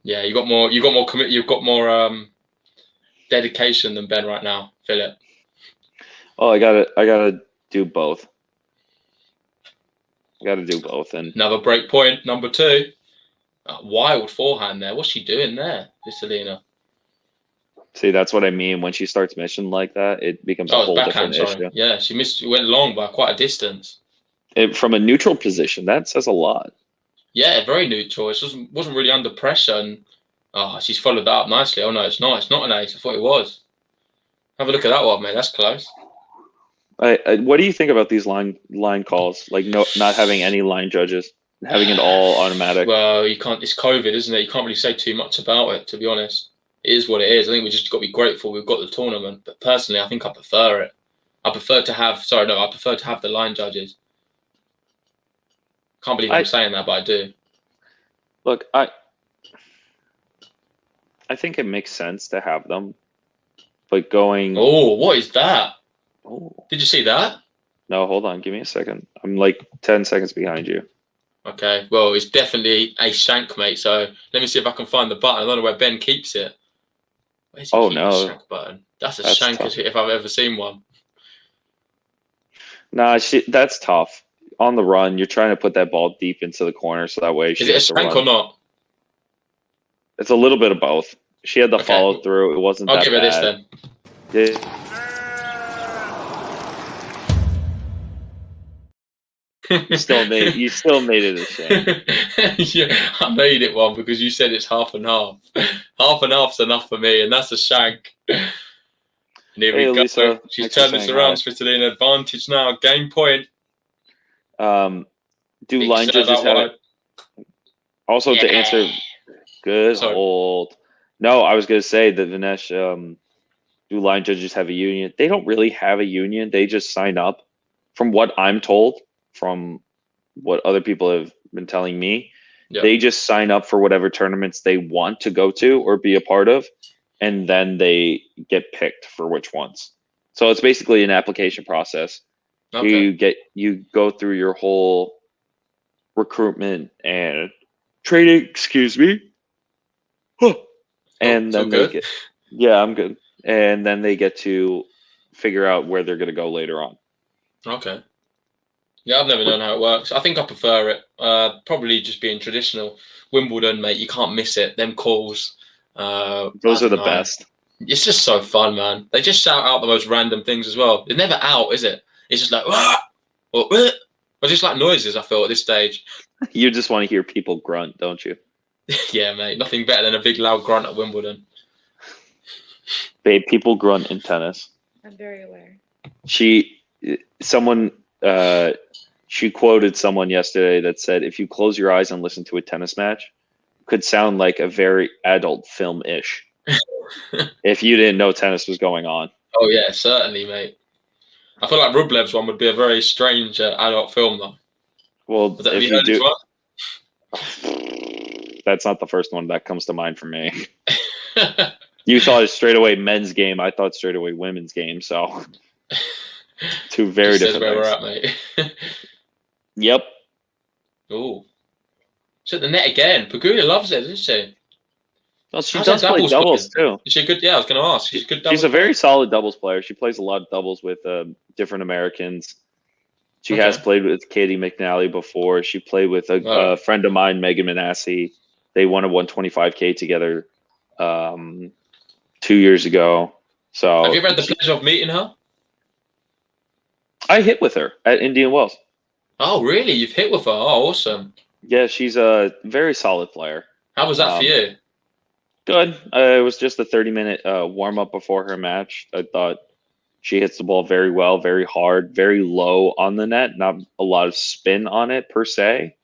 [SPEAKER 7] yeah, you've got more dedication than Ben right now, Philip.
[SPEAKER 8] Oh, I gotta do both. I gotta do both. And
[SPEAKER 7] another break point, number 2. Wild forehand there. What's she doing there, Elina?
[SPEAKER 8] See, that's what I mean. When she starts missing like that, it becomes a whole different issue.
[SPEAKER 7] Yeah, she went long by quite a distance.
[SPEAKER 8] From a neutral position, that says a lot.
[SPEAKER 7] Yeah, very neutral. It wasn't really under pressure, and she's followed that up nicely. Oh no, it's not. It's not an ace. I thought it was. Have a look at that one, mate. That's close.
[SPEAKER 8] What do you think about these line calls? Like not having any line judges, having it all automatic.
[SPEAKER 7] Well, you can't. It's COVID, isn't it? You can't really say too much about it, to be honest. It is what it is. I think we just got to be grateful we've got the tournament. But personally, I think I prefer it. I prefer to have the line judges. Can't believe I'm saying that, but I do.
[SPEAKER 8] Look, I think it makes sense to have them, but going.
[SPEAKER 7] Oh, what is that?
[SPEAKER 8] Oh.
[SPEAKER 7] Did you see that?
[SPEAKER 8] No, hold on. Give me a second. I'm like 10 seconds behind you.
[SPEAKER 7] Okay. Well, it's definitely a shank, mate. So let me see if I can find the button. I don't know where Ben keeps it. Where's he keep the shank button? That's shank tough. If I've ever seen one.
[SPEAKER 8] Nah, that's tough. On the run, you're trying to put that ball deep into the corner, so that way she
[SPEAKER 7] is it a shank or not?
[SPEAKER 8] It's a little bit of both. She had the follow through. It wasn't.
[SPEAKER 7] I'll give her this then.
[SPEAKER 8] Yeah. You still made it a shame.
[SPEAKER 7] Yeah, I made it one because you said it's half and half. Half and half's enough for me, and that's a shank. And here
[SPEAKER 8] Hey,
[SPEAKER 7] we go.
[SPEAKER 8] Elisa,
[SPEAKER 7] She's
[SPEAKER 8] thanks for
[SPEAKER 7] turned this
[SPEAKER 8] saying
[SPEAKER 7] around.
[SPEAKER 8] hi.
[SPEAKER 7] Svitolina advantage now. Game point.
[SPEAKER 8] Do
[SPEAKER 7] Big
[SPEAKER 8] line
[SPEAKER 7] serve
[SPEAKER 8] judges
[SPEAKER 7] out
[SPEAKER 8] have
[SPEAKER 7] wide.
[SPEAKER 8] also to
[SPEAKER 7] Yeah.
[SPEAKER 8] answer? Good
[SPEAKER 7] Sorry.
[SPEAKER 8] hold. No, I was gonna say that Vinesh. Do line judges have a union? They don't really have a union. They just sign up. From what I'm told, from what other people have been telling me,
[SPEAKER 7] Yeah.
[SPEAKER 8] they just sign up for whatever tournaments they want to go to or be a part of, and then they get picked for which ones. So it's basically an application process.
[SPEAKER 7] Okay.
[SPEAKER 8] You go through your whole recruitment and training. Excuse me. And
[SPEAKER 7] so
[SPEAKER 8] then they
[SPEAKER 7] good.
[SPEAKER 8] get. Yeah, I'm good. And then they get to figure out where they're going to go later on.
[SPEAKER 7] Okay. Yeah, I've never known how it works. I think I prefer it. Probably just being traditional. Wimbledon, mate, you can't miss it. Them calls.
[SPEAKER 8] Those are the best.
[SPEAKER 7] It's just so fun, man. They just shout out the most random things as well. It's never out, is it? It's just like, "Wah!" or just like noises, I feel, at this stage.
[SPEAKER 8] You just want to hear people grunt, don't you?
[SPEAKER 7] Yeah, mate. Nothing better than a big loud grunt at Wimbledon.
[SPEAKER 8] Babe, people grunt in tennis.
[SPEAKER 2] I'm very aware.
[SPEAKER 8] She quoted someone yesterday that said, if you close your eyes and listen to a tennis match, it could sound like a very adult film-ish. If you didn't know tennis was going on.
[SPEAKER 7] Oh, yeah, certainly, mate. I feel like Rublev's one would be a very strange adult film, though.
[SPEAKER 8] Well,
[SPEAKER 7] Have you heard this one?
[SPEAKER 8] That's not the first one that comes to mind for me. You thought it straight away men's game. I thought straight away women's game. So two very different
[SPEAKER 7] where
[SPEAKER 8] things.
[SPEAKER 7] we're at, mate.
[SPEAKER 8] Yep.
[SPEAKER 7] Oh, it's at the net again. Pegula loves it, doesn't she?
[SPEAKER 8] Well, she
[SPEAKER 7] How's
[SPEAKER 8] does
[SPEAKER 7] her
[SPEAKER 8] play
[SPEAKER 7] doubles
[SPEAKER 8] doubles
[SPEAKER 7] playing?
[SPEAKER 8] too.
[SPEAKER 7] Is she good? Yeah, I was going to ask. She's a good doubles.
[SPEAKER 8] She's a very solid doubles player. She plays a lot of doubles with different Americans. She has played with Katie McNally before. She played with a friend of mine, Megan Manassi. They won a 125K together 2 years ago. So
[SPEAKER 7] have you ever had the pleasure of meeting her?
[SPEAKER 8] I hit with her at Indian Wells.
[SPEAKER 7] Oh, really? You've hit with her? Oh, awesome.
[SPEAKER 8] Yeah, she's a very solid player.
[SPEAKER 7] How was that for you?
[SPEAKER 8] Good. It was just a 30-minute warm-up before her match. I thought she hits the ball very well, very hard, very low on the net. Not a lot of spin on it per se.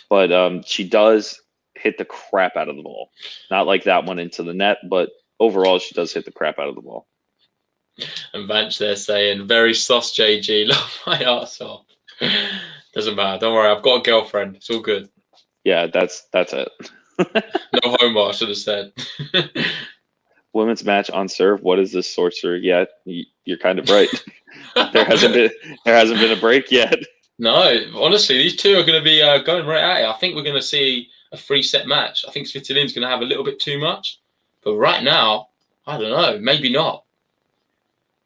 [SPEAKER 8] But she does hit the crap out of the ball. Not like that one into the net, but overall she does hit the crap out of the ball.
[SPEAKER 7] And Vance there saying, very sus JG, love my arse off. Doesn't matter. Don't worry. I've got a girlfriend. It's all good.
[SPEAKER 8] Yeah, that's it.
[SPEAKER 7] No homo, I should have said.
[SPEAKER 8] Women's match on serve. What is this sorcerer? Yeah, you're kind of right. There hasn't been a break yet.
[SPEAKER 7] No, honestly, these two are going to be going right at it. I think we're going to see a 3-set match. I think Svitolina's going to have a little bit too much. But right now, I don't know. Maybe not.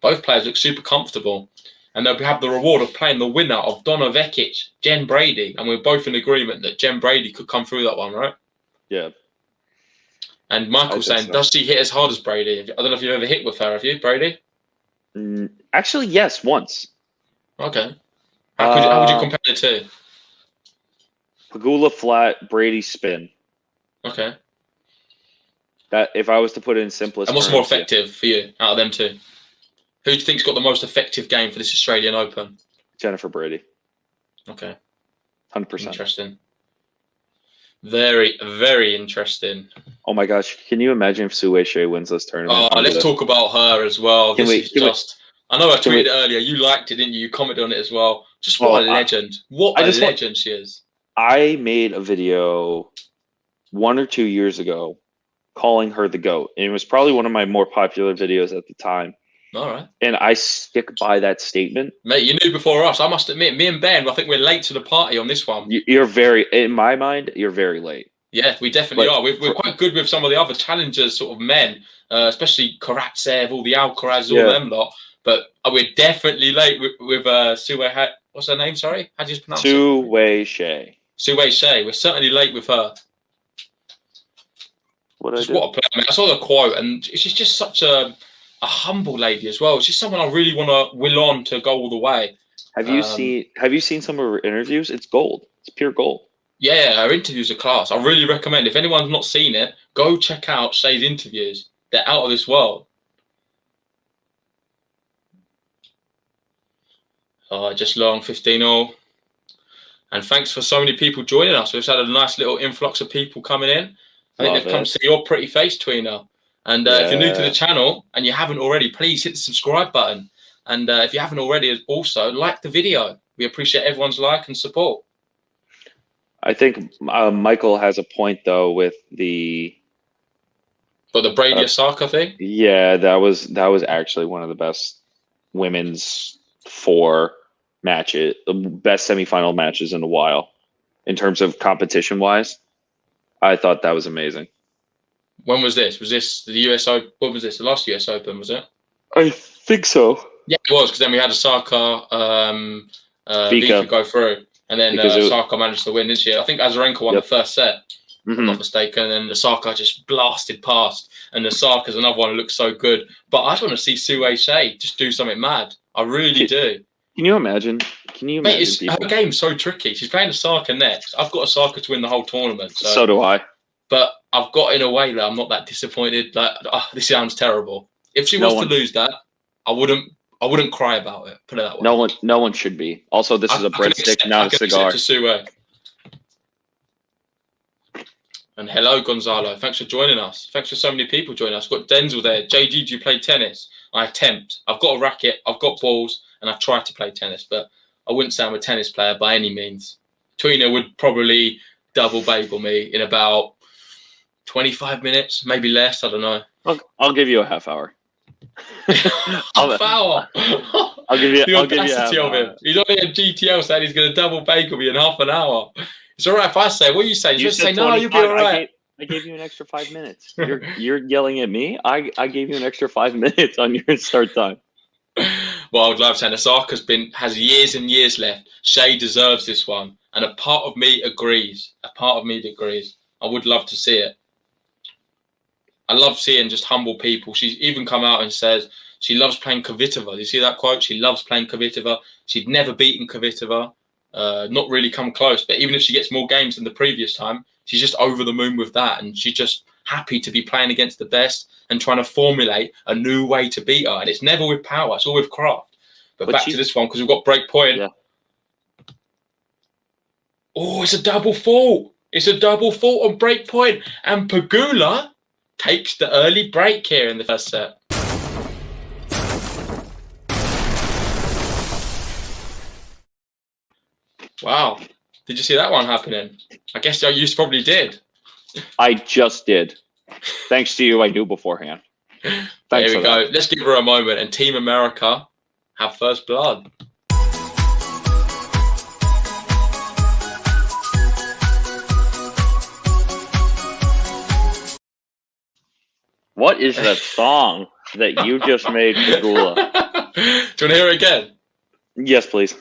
[SPEAKER 7] Both players look super comfortable. And they'll have the reward of playing the winner of Donna Vekic, Jen Brady. And we're both in agreement that Jen Brady could come through that one, right?
[SPEAKER 8] Yeah.
[SPEAKER 7] And Michael's saying, does she hit as hard as Brady? I don't know if you've ever hit with her, have you, Brady?
[SPEAKER 8] Actually, yes, once.
[SPEAKER 7] Okay. How would you compare the two?
[SPEAKER 8] Pegula flat, Brady spin.
[SPEAKER 7] Okay.
[SPEAKER 8] That if I was to put it in simplest
[SPEAKER 7] And what's
[SPEAKER 8] terms,
[SPEAKER 7] more effective for you out of them two? Who do you think's got the most effective game for this Australian Open?
[SPEAKER 8] Jennifer Brady.
[SPEAKER 7] Okay.
[SPEAKER 8] 100%.
[SPEAKER 7] Interesting. Very, very interesting.
[SPEAKER 8] Oh my gosh, can you imagine if Su-wei wins this tournament?
[SPEAKER 7] Oh, let's talk about her as well. I know I tweeted earlier. You liked it, didn't you? You commented on it as well. Just what a legend. What a legend she is.
[SPEAKER 8] I made a video 1 or 2 years ago calling her the GOAT. And it was probably one of my more popular videos at the time.
[SPEAKER 7] All right.
[SPEAKER 8] And I stick by that statement.
[SPEAKER 7] Mate, you knew before us. I must admit, me and Ben, I think we're late to the party on this one.
[SPEAKER 8] You're very, in my mind, you're very late.
[SPEAKER 7] Yeah, we definitely are. We're quite good with some of the other challengers, sort of men, especially Karatsev, all the Alcaraz, all them lot. But we're definitely late with Su-wei. What's her name? Sorry, how do you pronounce it?
[SPEAKER 8] Su-wei Hsieh.
[SPEAKER 7] Su-wei Hsieh. We're certainly late with her. What a player, man. I saw the quote, and she's just such a humble lady as well. She's someone I really want to will on to go all the way.
[SPEAKER 8] Have you seen some of her interviews? It's gold. It's pure gold.
[SPEAKER 7] Yeah, her interviews are class. I really recommend. If anyone's not seen it, go check out Hsieh's interviews. They're out of this world. Just long 15-all. And thanks for so many people joining us. We've had a nice little influx of people coming in. I think they've come to see your pretty face, Tweener. And if you're new to the channel and you haven't already, please hit the subscribe button. And if you haven't already, also like the video. We appreciate everyone's like and support.
[SPEAKER 8] I think Michael has a point though with the.
[SPEAKER 7] But the Brady Osaka thing.
[SPEAKER 8] Yeah, that was actually one of the best women's 4 matches, the best semifinal matches in a while, in terms of competition wise. I thought that was amazing.
[SPEAKER 7] When was this? Was this the US Open? What was this? The last US Open, was it?
[SPEAKER 8] I think so.
[SPEAKER 7] Yeah, it was, because then we had Osaka, Vika go through, and then Osaka managed to win, didn't she? I think Azarenka won the first set, if I'm not mistaken, and then Osaka just blasted past, and Osaka's another one who looks so good. But I just want to see Su-wei Hsieh just do something mad. I really do.
[SPEAKER 8] Can you imagine?
[SPEAKER 7] Mate, her game's so tricky. She's playing Osaka next. I've got Osaka to win the whole tournament.
[SPEAKER 8] So do I.
[SPEAKER 7] But I've got, in a way, that I'm not that disappointed. Like, this sounds terrible. If she was to lose that, I wouldn't cry about it. Put it that way.
[SPEAKER 8] No one should be. Also, this is a breadstick, not a cigar.
[SPEAKER 7] To Su-wei. And hello, Gonzalo. Thanks for joining us. Thanks for so many people joining us. We've got Denzel there. JG, do you play tennis? I attempt. I've got a racket. I've got balls, and I try to play tennis, but I wouldn't say I'm a tennis player by any means. Tweener would probably double bagel me in about 25 minutes, maybe less. I don't know.
[SPEAKER 8] I'll give you a half hour.
[SPEAKER 7] Half hour.
[SPEAKER 8] I'll give you.
[SPEAKER 7] The audacity of him. He's only a GTL saying he's going to double bagel me in half an hour. It's all right if I say. What are you saying? You just say no. You'll be all right.
[SPEAKER 8] I gave you an extra 5 minutes. You're yelling at me. I gave you an extra 5 minutes on your start time.
[SPEAKER 7] Well, I'd love to. Osaka's has years and years left. Hsieh deserves this one, and a part of me agrees. I would love to see it. I love seeing just humble people. She's even come out and says she loves playing Kvitova. You see that quote? She loves playing Kvitova. She'd never beaten Kvitova. Not really come close. But even if she gets more games than the previous time, she's just over the moon with that. And she's just happy to be playing against the best and trying to formulate a new way to beat her. And it's never with power. It's all with craft. But back to this one, because we've got break point. Yeah. Oh, it's a double fault. It's a double fault on break point. And Pegula takes the early break here in the first set. Wow. Did you see that one happening? I guess you probably did.
[SPEAKER 8] I just did. Thanks to you, I knew beforehand. There
[SPEAKER 7] we go. Let's give her a moment. And Team America have first blood.
[SPEAKER 8] What is that song that you just made, Pegula?
[SPEAKER 7] Do you want to hear it again?
[SPEAKER 8] Yes, please.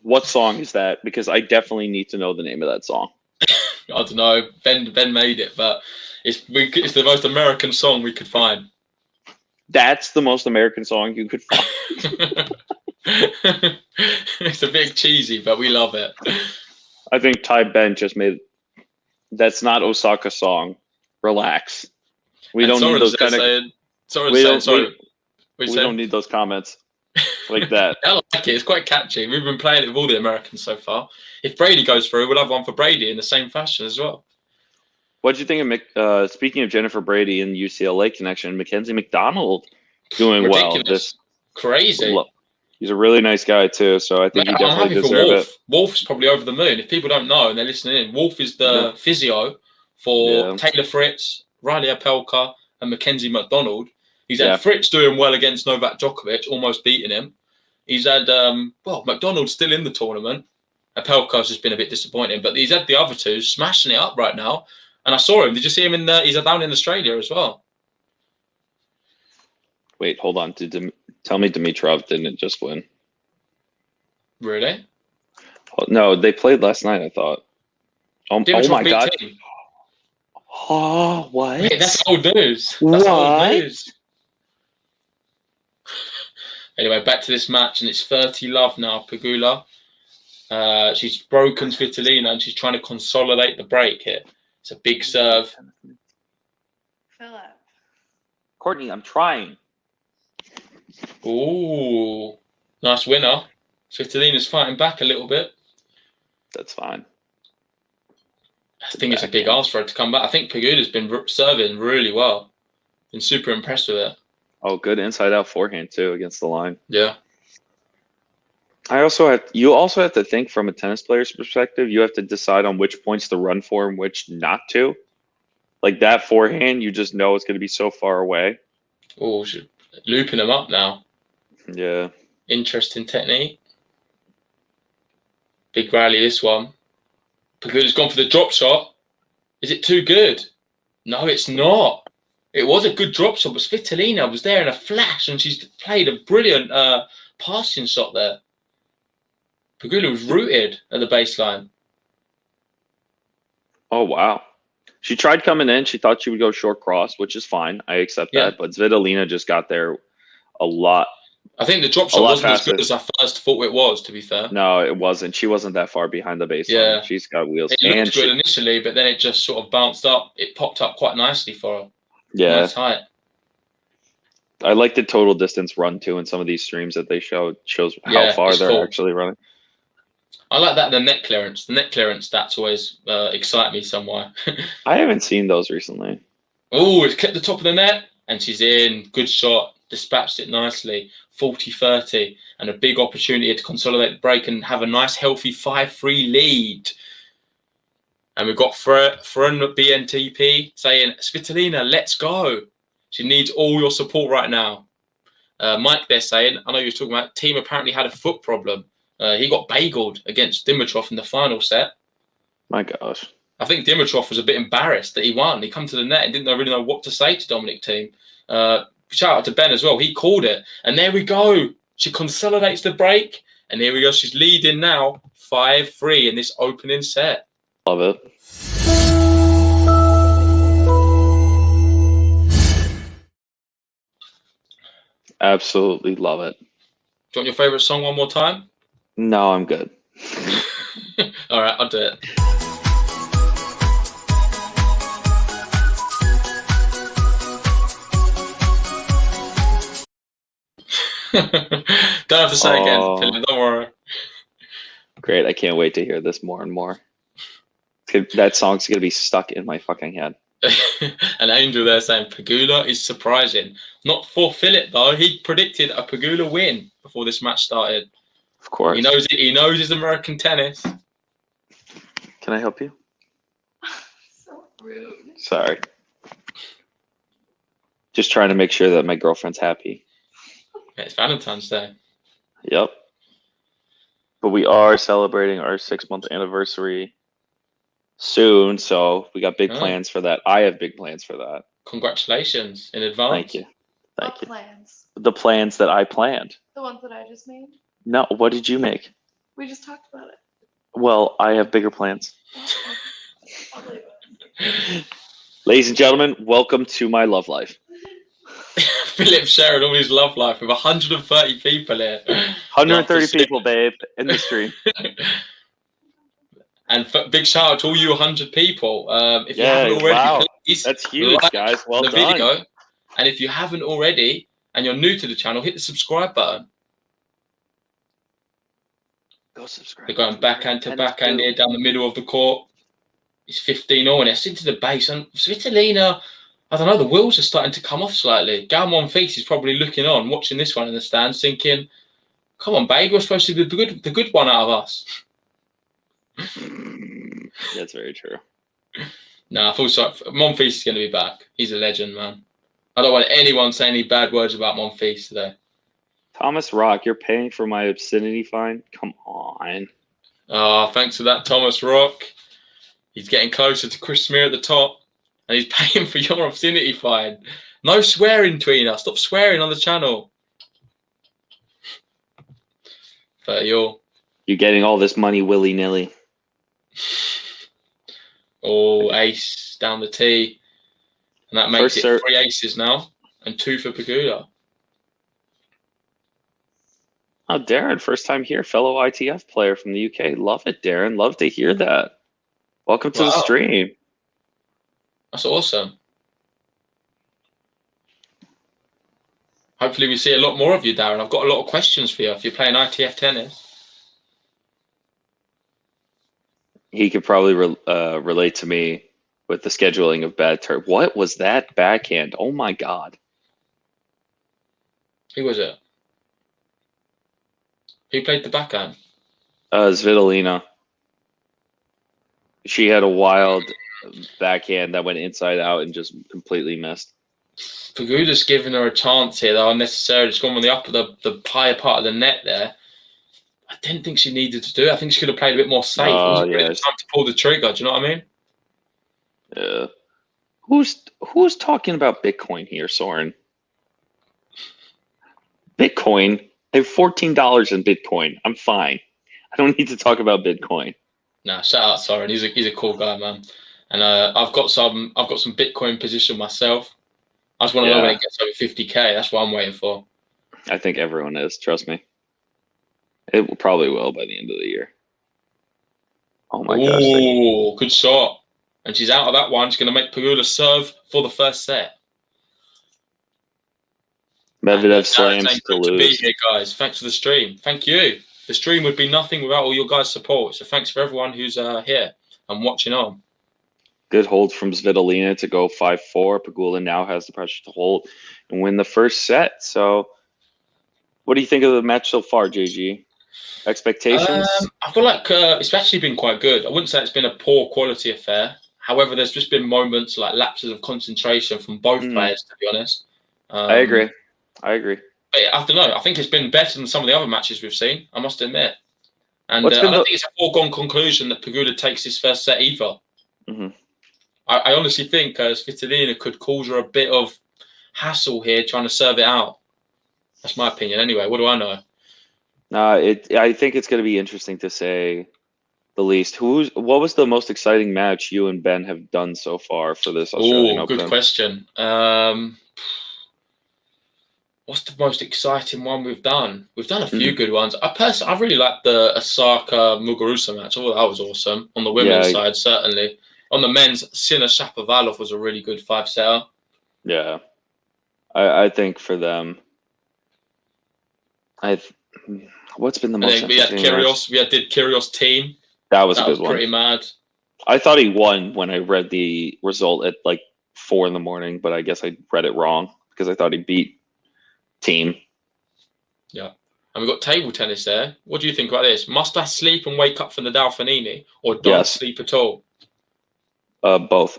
[SPEAKER 8] What song is that? Because I definitely need to know the name of that song.
[SPEAKER 7] I don't know. Ben made it, but it's the most American song we could find.
[SPEAKER 8] That's the most American song you could find.
[SPEAKER 7] It's a bit cheesy, but we love it.
[SPEAKER 8] I think Ty Ben just made. That's not Osaka song. Relax. We don't need those kind of. We don't need those comments like that.
[SPEAKER 7] I like it. It's quite catchy. We've been playing it with all the Americans so far. If Brady goes through, we'll have one for Brady in the same fashion as well.
[SPEAKER 8] What do you think of speaking of Jennifer Brady and UCLA connection? Mackenzie McDonald doing well. This
[SPEAKER 7] crazy.
[SPEAKER 8] He's a really nice guy too, so I think he definitely deserves it.
[SPEAKER 7] Wolf's probably over the moon. If people don't know and they're listening in, Wolf is the physio for Taylor Fritz, Riley Apelka, and Mackenzie McDonald. He's had Fritz doing well against Novak Djokovic, almost beating him. He's had McDonald's still in the tournament. Apelka's just been a bit disappointing, but he's had the other two smashing it up right now. And I saw him. Did you see him he's down in Australia as well?
[SPEAKER 8] Wait, hold on. Tell me Dimitrov didn't just win.
[SPEAKER 7] Really?
[SPEAKER 8] Oh, no, they played last night, I thought. Oh my God. Oh, what?
[SPEAKER 7] Mate, that's old news.
[SPEAKER 8] What?
[SPEAKER 7] That's old news. Anyway, back to this match, and it's 30-love now, Pegula. She's broken Svitolina, and she's trying to consolidate the break here. It's a big serve.
[SPEAKER 2] Philip.
[SPEAKER 8] Courtney, I'm trying.
[SPEAKER 7] Ooh, nice winner. Svitolina's fighting back a little bit.
[SPEAKER 8] That's fine.
[SPEAKER 7] I think it's a big ask for her to come back. I think Pegula's been serving really well. Been super impressed with it.
[SPEAKER 8] Oh, good inside-out forehand, too, against the line.
[SPEAKER 7] Yeah.
[SPEAKER 8] You also have to think from a tennis player's perspective. You have to decide on which points to run for and which not to. Like that forehand, you just know it's going to be so far away.
[SPEAKER 7] Oh, she's looping them up now.
[SPEAKER 8] Yeah.
[SPEAKER 7] Interesting technique. Big rally, this one. Pegula's gone for the drop shot. Is it too good? No, it's not. It was a good drop shot, but Svitolina was there in a flash, and she's played a brilliant passing shot there. Pegula was rooted at the baseline.
[SPEAKER 8] Oh, wow. She tried coming in. She thought she would go short cross, which is fine. I accept that. But Svitolina just got there a lot.
[SPEAKER 7] I think the drop shot wasn't as good as I first thought it was, to be fair.
[SPEAKER 8] No, it wasn't. She wasn't that far behind the baseline.
[SPEAKER 7] Yeah.
[SPEAKER 8] She's got wheels.
[SPEAKER 7] It looked good initially, but then it just sort of bounced up. It popped up quite nicely for her.
[SPEAKER 8] Yeah.
[SPEAKER 7] Nice height.
[SPEAKER 8] I like the total distance run, too, in some of these streams that they shows how far they're actually running.
[SPEAKER 7] I like that, the net clearance. The net clearance stats always excite me somewhere.
[SPEAKER 8] I haven't seen those recently.
[SPEAKER 7] Oh, it's clipped the top of the net, and she's in. Good shot. Dispatched it nicely. 40-30, and a big opportunity to consolidate the break and have a nice, healthy 5-3 lead. And we've got Fran BNTP saying, Svitolina, let's go. She needs all your support right now. Mike there saying, I know you were talking about, team apparently had a foot problem. He got bageled against Dimitrov in the final set.
[SPEAKER 8] My gosh.
[SPEAKER 7] I think Dimitrov was a bit embarrassed that he won. He come to the net and didn't really know what to say to Dominic Thiem. Shout out to Ben as well. He called it. And there we go. She consolidates the break. And here we go. She's leading now 5-3 in this opening set.
[SPEAKER 8] Love it. Absolutely love it.
[SPEAKER 7] Do you want your favourite song one more time?
[SPEAKER 8] No, I'm good.
[SPEAKER 7] All right, I'll do it. Don't have to say again, Philip, don't worry.
[SPEAKER 8] Great, I can't wait to hear this more and more. That song's going to be stuck in my fucking head.
[SPEAKER 7] An angel there saying Pegula is surprising. Not for Philip, though. He predicted a Pegula win before this match started.
[SPEAKER 8] Of course.
[SPEAKER 7] He knows it. He knows his American tennis.
[SPEAKER 8] Can I help you?
[SPEAKER 2] So rude.
[SPEAKER 8] Sorry. Just trying to make sure that my girlfriend's happy.
[SPEAKER 7] Yeah, it's Valentine's Day.
[SPEAKER 8] Yep. But we are celebrating our 6-month anniversary soon, so we got big plans for that. I have big plans for that.
[SPEAKER 7] Congratulations in advance.
[SPEAKER 8] Thank you. Thank you.
[SPEAKER 2] Plans?
[SPEAKER 8] The plans that I planned.
[SPEAKER 2] The ones that I just made?
[SPEAKER 8] No, what did you make?
[SPEAKER 2] We just talked about it.
[SPEAKER 8] Well, I have bigger plans.
[SPEAKER 2] I'll believe it.
[SPEAKER 8] Ladies and gentlemen, welcome to my love life.
[SPEAKER 7] Philip sharing all his love life with 130 people here.
[SPEAKER 8] 130 people, babe, in the stream.
[SPEAKER 7] And big shout out to all you 100 people. If you haven't already, please,
[SPEAKER 8] that's huge, guys. Well done.
[SPEAKER 7] Video. And if you haven't already, and you're new to the channel, hit the subscribe button.
[SPEAKER 8] Go subscribe.
[SPEAKER 7] They're going backhand to backhand here down the middle of the court. It's 15-0, and it's into the base. And Svitolina, I don't know, the wheels are starting to come off slightly. Gal Monfils is probably looking on, watching this one in the stands, thinking, come on, babe, we're supposed to be the good one out of us.
[SPEAKER 8] That's very true.
[SPEAKER 7] Nah, I feel sorry. Monfils is going to be back. He's a legend, man. I don't want anyone saying any bad words about Monfils today.
[SPEAKER 8] Thomas Rock, you're paying for my obscenity fine? Come on.
[SPEAKER 7] Oh, thanks for that, Thomas Rock. He's getting closer to Chris Smear at the top, and he's paying for your obscenity fine. No swearing, Tweener. Stop swearing on the channel. But you're
[SPEAKER 8] getting all this money willy-nilly.
[SPEAKER 7] Oh, ace down the tee. And that makes
[SPEAKER 8] First
[SPEAKER 7] it
[SPEAKER 8] serve.
[SPEAKER 7] 3 aces now and 2 for Pegula.
[SPEAKER 8] Oh, Darren, first time here, fellow ITF player from the UK. Love it, Darren. Love to hear that. Welcome to the
[SPEAKER 7] Wow.
[SPEAKER 8] stream.
[SPEAKER 7] That's awesome. Hopefully we see a lot more of you, Darren. I've got a lot of questions for you if you're playing ITF tennis.
[SPEAKER 8] He could probably relate to me with the scheduling of bad turf. What was that backhand? Oh my God.
[SPEAKER 7] Who was it? Who played the backhand?
[SPEAKER 8] Svitolina. She had a wild backhand that went inside out and just completely missed.
[SPEAKER 7] Pegula's giving her a chance here, though unnecessarily. She's gone on the higher part of the net there. I didn't think she needed to do it. I think she could have played a bit more safe. It wasn't really the time to pull the trigger. Do you know what I mean?
[SPEAKER 8] Yeah. Who's talking about Bitcoin here, Soren? Bitcoin. I have $14 in Bitcoin. I'm fine. I don't need to talk about Bitcoin.
[SPEAKER 7] Nah, shout out Soren. He's a cool guy, man. And I've got some Bitcoin position myself. I just want to know when it gets over 50K. That's what I'm waiting for.
[SPEAKER 8] I think everyone is. Trust me. It probably will by the end of the year. Oh my gosh.
[SPEAKER 7] Ooh, good shot. And she's out of that one. She's going to make Pegula serve for the first set.
[SPEAKER 8] Medvedev slams to lose.
[SPEAKER 7] Be here, guys. Thanks for the stream. Thank you. The stream would be nothing without all your guys' support. So thanks for everyone who's here and watching on.
[SPEAKER 8] Good hold from Svitolina to go 5-4. Pegula now has the pressure to hold and win the first set. So what do you think of the match so far, JG? Expectations?
[SPEAKER 7] I feel like it's actually been quite good. I wouldn't say it's been a poor quality affair. However, there's just been moments like lapses of concentration from both players, to be honest.
[SPEAKER 8] I agree.
[SPEAKER 7] But I don't know. I think it's been better than some of the other matches we've seen, I must admit. And I don't think it's a foregone conclusion that Pegula takes his first set either.
[SPEAKER 8] Mm-hmm.
[SPEAKER 7] I honestly think Svitolina could cause her a bit of hassle here trying to serve it out. That's my opinion anyway. What do I know?
[SPEAKER 8] I think it's going to be interesting to say the least. What was the most exciting match you and Ben have done so far for this Australian Open?
[SPEAKER 7] Good question. What's the most exciting one we've done? We've done a few good ones. I really liked the Osaka Muguruza match. I thought that was awesome. On the women's side, certainly. On the men's, Sinner Shapovalov was a really good 5-setter. Yeah.
[SPEAKER 8] I think for them, what's been the most
[SPEAKER 7] we had Kyrgios. We did Kyrgios team.
[SPEAKER 8] That was a good one.
[SPEAKER 7] Pretty mad.
[SPEAKER 8] I thought he won when I read the result at like 4 a.m, but I guess I read it wrong because I thought he beat team. Yeah.
[SPEAKER 7] And we've got table tennis there. What do you think about this? Must I sleep and wake up for Nadal Fanini or don't sleep at all?
[SPEAKER 8] Both.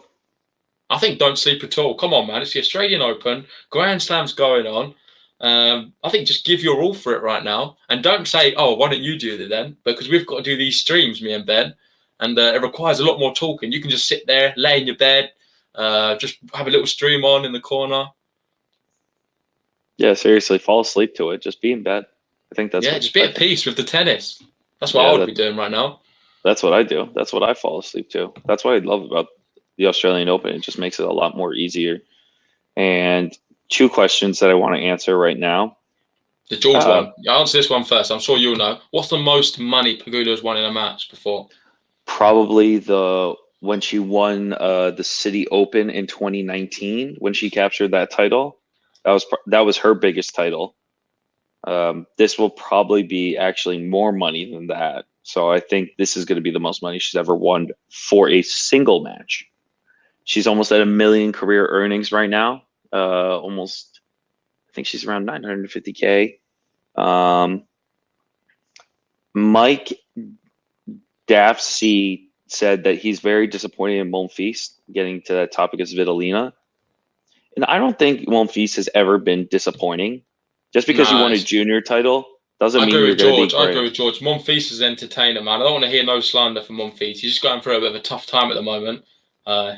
[SPEAKER 7] I think don't sleep at all. Come on, man. It's the Australian Open. Grand Slam's going on. I think just give your all for it right now. And don't say, oh, why don't you do it then? Because we've got to do these streams, me and Ben. And it requires a lot more talking. You can just sit there, lay in your bed, just have a little stream on in the corner.
[SPEAKER 8] Yeah, seriously, fall asleep to it. Just be in bed. I think that's
[SPEAKER 7] just be at peace with the tennis. That's what I would be doing right now.
[SPEAKER 8] That's what I do. That's what I fall asleep to. That's what I love about the Australian Open. It just makes it a lot more easier. And 2 questions that I want to answer right now.
[SPEAKER 7] The George one. I'll answer this one first. I'm sure you'll know. What's the most money Pegula's won in a match before?
[SPEAKER 8] Probably when she won the City Open in 2019 when she captured that title. That was her biggest title. This will probably be actually more money than that. So I think this is going to be the most money she's ever won for a single match. She's almost at $1 million career earnings right now. Almost, I think she's around 950K. Mike Daffsey said that he's very disappointed in Monfils, getting to that topic of Svitolina. And I don't think Monfils has ever been disappointing. Just because you won a junior title doesn't mean you're going to be great.
[SPEAKER 7] I agree with George. Monfils is an entertainer, man. I don't want to hear no slander from Monfils. He's just going through a bit of a tough time at the moment.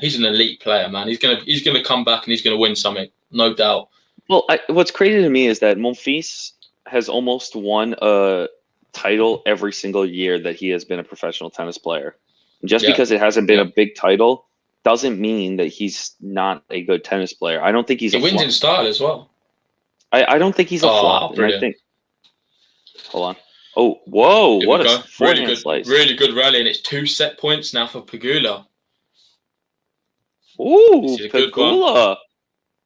[SPEAKER 7] He's an elite player, man. He's gonna come back and he's gonna win something, no doubt.
[SPEAKER 8] Well, what's crazy to me is that Monfils has almost won a title every single year that he has been a professional tennis player. Just
[SPEAKER 7] Yeah.
[SPEAKER 8] because it hasn't been
[SPEAKER 7] Yeah.
[SPEAKER 8] a big title doesn't mean that he's not a good tennis player. I don't think he's
[SPEAKER 7] He
[SPEAKER 8] a
[SPEAKER 7] wins
[SPEAKER 8] flop.
[SPEAKER 7] in style as well.
[SPEAKER 8] I don't think he's a flop. And I
[SPEAKER 7] Brilliant.
[SPEAKER 8] think, hold on. Oh, whoa!
[SPEAKER 7] Here
[SPEAKER 8] What
[SPEAKER 7] we
[SPEAKER 8] a
[SPEAKER 7] go.
[SPEAKER 8] forehand slice!
[SPEAKER 7] Really good rally, and it's 2 set points now for Pegula.
[SPEAKER 8] Ooh,
[SPEAKER 7] This is a good one.
[SPEAKER 8] Pegula.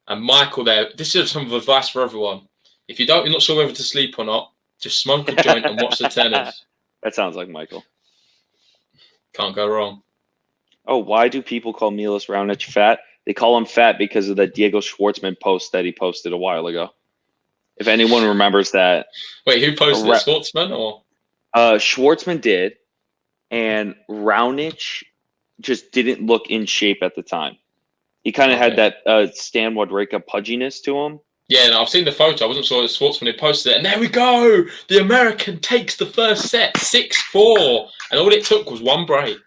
[SPEAKER 7] And Michael there. This is some advice for everyone. If you're not sure whether to sleep or not, just smoke a joint and watch the tennis.
[SPEAKER 8] That sounds like Michael.
[SPEAKER 7] Can't go wrong.
[SPEAKER 8] Oh, why do people call Milos Raonic fat? They call him fat because of that Diego Schwartzman post that he posted a while ago. If anyone remembers that.
[SPEAKER 7] Wait, who posted it? Sportsman or?
[SPEAKER 8] Schwartzman did, and Raonic just didn't look in shape at the time. He kind of had that Stan Wawrinka pudginess to him.
[SPEAKER 7] Yeah, no, I've seen the photo. I wasn't sure it was Sportsman who posted it. And there we go. The American takes the first set, 6-4. And all it took was 1 break.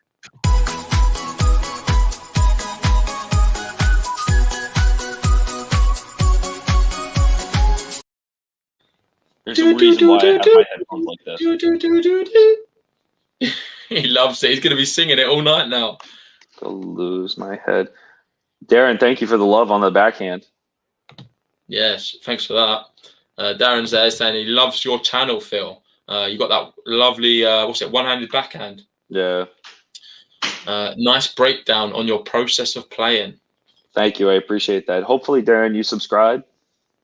[SPEAKER 8] There's a reason why I have my headphones like this.
[SPEAKER 7] He loves it. He's going to be singing it all night now.
[SPEAKER 8] Go lose my head. Darren, thank you for the love on the backhand.
[SPEAKER 7] Yes, thanks for that. Darren's there saying he loves your channel, Phil. You got that lovely, one-handed backhand.
[SPEAKER 8] Yeah.
[SPEAKER 7] Nice breakdown on your process of playing.
[SPEAKER 8] Thank you. I appreciate that. Hopefully, Darren, you subscribe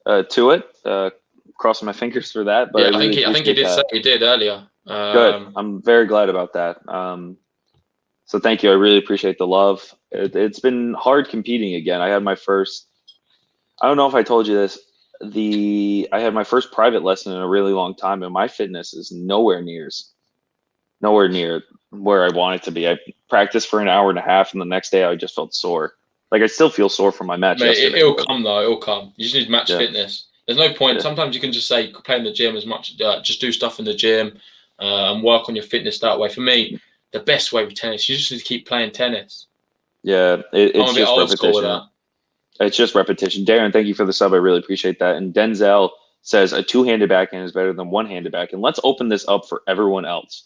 [SPEAKER 8] to it. Crossing my fingers for that. But
[SPEAKER 7] yeah, I think he did say he did earlier.
[SPEAKER 8] Good. I'm very glad about that. So thank you. I really appreciate the love. It's been hard competing again. I had my first, I don't know if I told you this, I had my first private lesson in a really long time, and my fitness is nowhere near where I want it to be. I practiced for an hour and a half, and the next day I just felt sore. Like I still feel sore from my match yesterday.
[SPEAKER 7] It'll come though. It'll come. You just need match fitness. There's no point. Sometimes you can just say play in the gym as much. Just do stuff in the gym and work on your fitness that way. For me, the best way with tennis, you just need to keep playing tennis.
[SPEAKER 8] Yeah, it's just
[SPEAKER 7] old school with
[SPEAKER 8] repetition.
[SPEAKER 7] that.
[SPEAKER 8] It's just repetition. Darren, thank you for the sub. I really appreciate that. And Denzel says a two-handed backhand is better than one-handed backhand. Let's open this up for everyone else.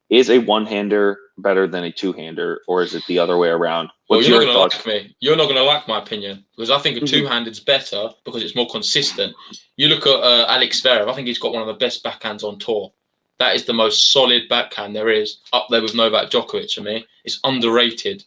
[SPEAKER 8] Is a one-hander better than a two-hander, or is it the other way around?
[SPEAKER 7] Well, you're not going to like me. You're not going to like my opinion because I think a two-handed is better because it's more consistent. You look at Alex Zverev. I think he's got one of the best backhands on tour. That is the most solid backhand there is, up there with Novak Djokovic for me. It's underrated.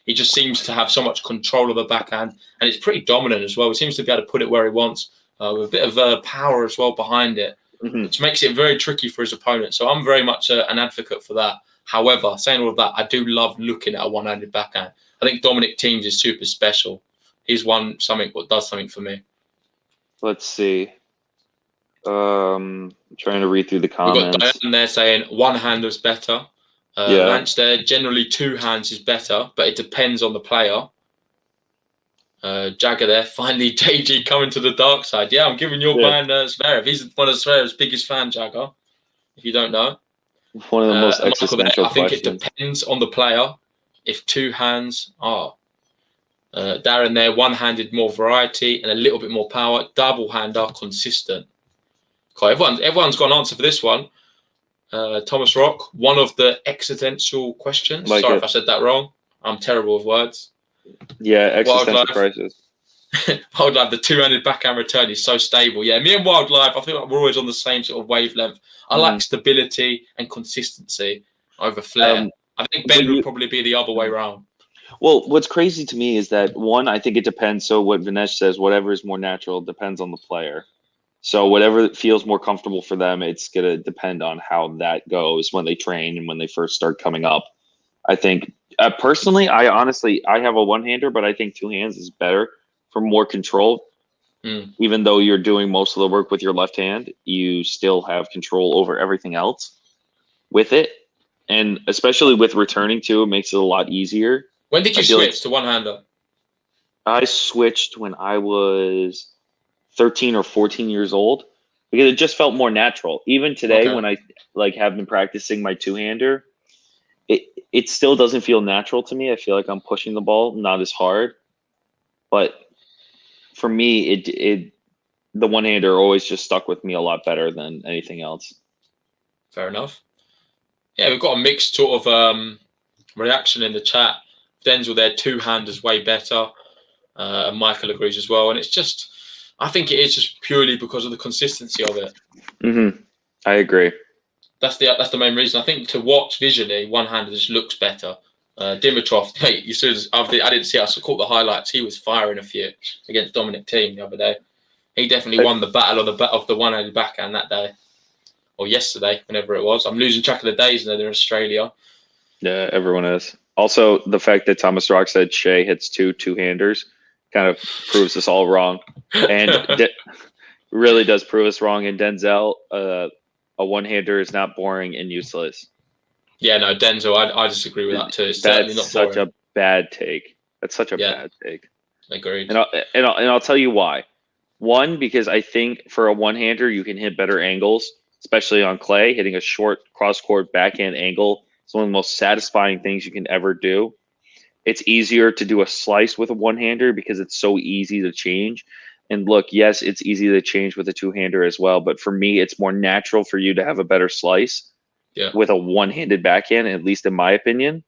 [SPEAKER 7] He just seems to have so much control of the backhand, and it's pretty dominant as well. He seems to be able to put it where he wants with a bit of power as well behind it, which makes it very tricky for his opponent. So I'm very much an advocate for that. However, saying all of that, I do love looking at a one-handed backhand. I think Dominic Thiem is super special. He's does something for me.
[SPEAKER 8] Let's see. Trying to read through the comments.
[SPEAKER 7] We've got Diane there saying one-hander is better. Lance there, generally two hands is better, but it depends on the player. Jagger there, finally JG coming to the dark side. Yeah, I'm giving your man Zverev. He's one of Zverev's biggest fans, Jagger, if you don't know.
[SPEAKER 8] One of the most existential
[SPEAKER 7] I think
[SPEAKER 8] questions.
[SPEAKER 7] it depends on the player. If two hands are. Darren there, one-handed more variety and a little bit more power. Double-hander, consistent. Okay, everyone's got an answer for this one. Thomas Rock, one of the existential questions. Sorry if I said that wrong. I'm terrible with words.
[SPEAKER 8] Yeah, existential crisis.
[SPEAKER 7] Wildlife, the two-handed backhand return is so stable. Yeah, me and Wildlife, I feel like we're always on the same sort of wavelength. I like stability and consistency over flair. I think Ben would probably be the other way around.
[SPEAKER 8] Well, what's crazy to me is that, one, I think it depends. So what Vinesh says, whatever is more natural depends on the player. So whatever feels more comfortable for them, it's going to depend on how that goes when they train and when they first start coming up. I think personally, I have a one-hander, but I think two hands is better for more control. Even though you're doing most of the work with your left hand, you still have control over everything else with it. And especially with returning too, it makes it a lot easier.
[SPEAKER 7] When did you switch to one-hander?
[SPEAKER 8] I switched when I was 13 or 14 years old because it just felt more natural. Even today, when I have been practicing my two-hander, it still doesn't feel natural to me. I feel like I'm pushing the ball not as hard, but for me, the one-hander always just stuck with me a lot better than anything else.
[SPEAKER 7] Fair enough. Yeah, we've got a mixed sort of reaction in the chat. Denzel, their two-hand is way better. And Michael agrees as well. And it's just, I think it is just purely because of the consistency of it.
[SPEAKER 8] Mm-hmm. I agree.
[SPEAKER 7] That's the main reason. I think to watch visually, one-handed just looks better. Dimitrov, mate, you saw, I didn't see it. I caught the highlights. He was firing a few against Dominic Thiem the other day. He definitely won the battle of the one-handed backhand that day. Or yesterday, whenever it was. I'm losing track of the days now. They're in Australia.
[SPEAKER 8] Yeah, everyone is. Also, the fact that Thomas Rock said Hsieh hits two-handers kind of proves us all wrong. And really does prove us wrong. And Denzel, a one-hander is not boring and useless.
[SPEAKER 7] Yeah, no, Denzel, I disagree with that too. It's certainly not boring.
[SPEAKER 8] Such a bad take. That's such a bad take.
[SPEAKER 7] Agreed.
[SPEAKER 8] And I'll tell you why. One, because I think for a one-hander, you can hit better angles, especially on clay. Hitting a short cross-court backhand angle is one of the most satisfying things you can ever do. It's easier to do a slice with a one-hander because it's so easy to change. And look, yes, it's easy to change with a two-hander as well. But for me, it's more natural for you to have a better slice with a one-handed backhand, at least in my opinion.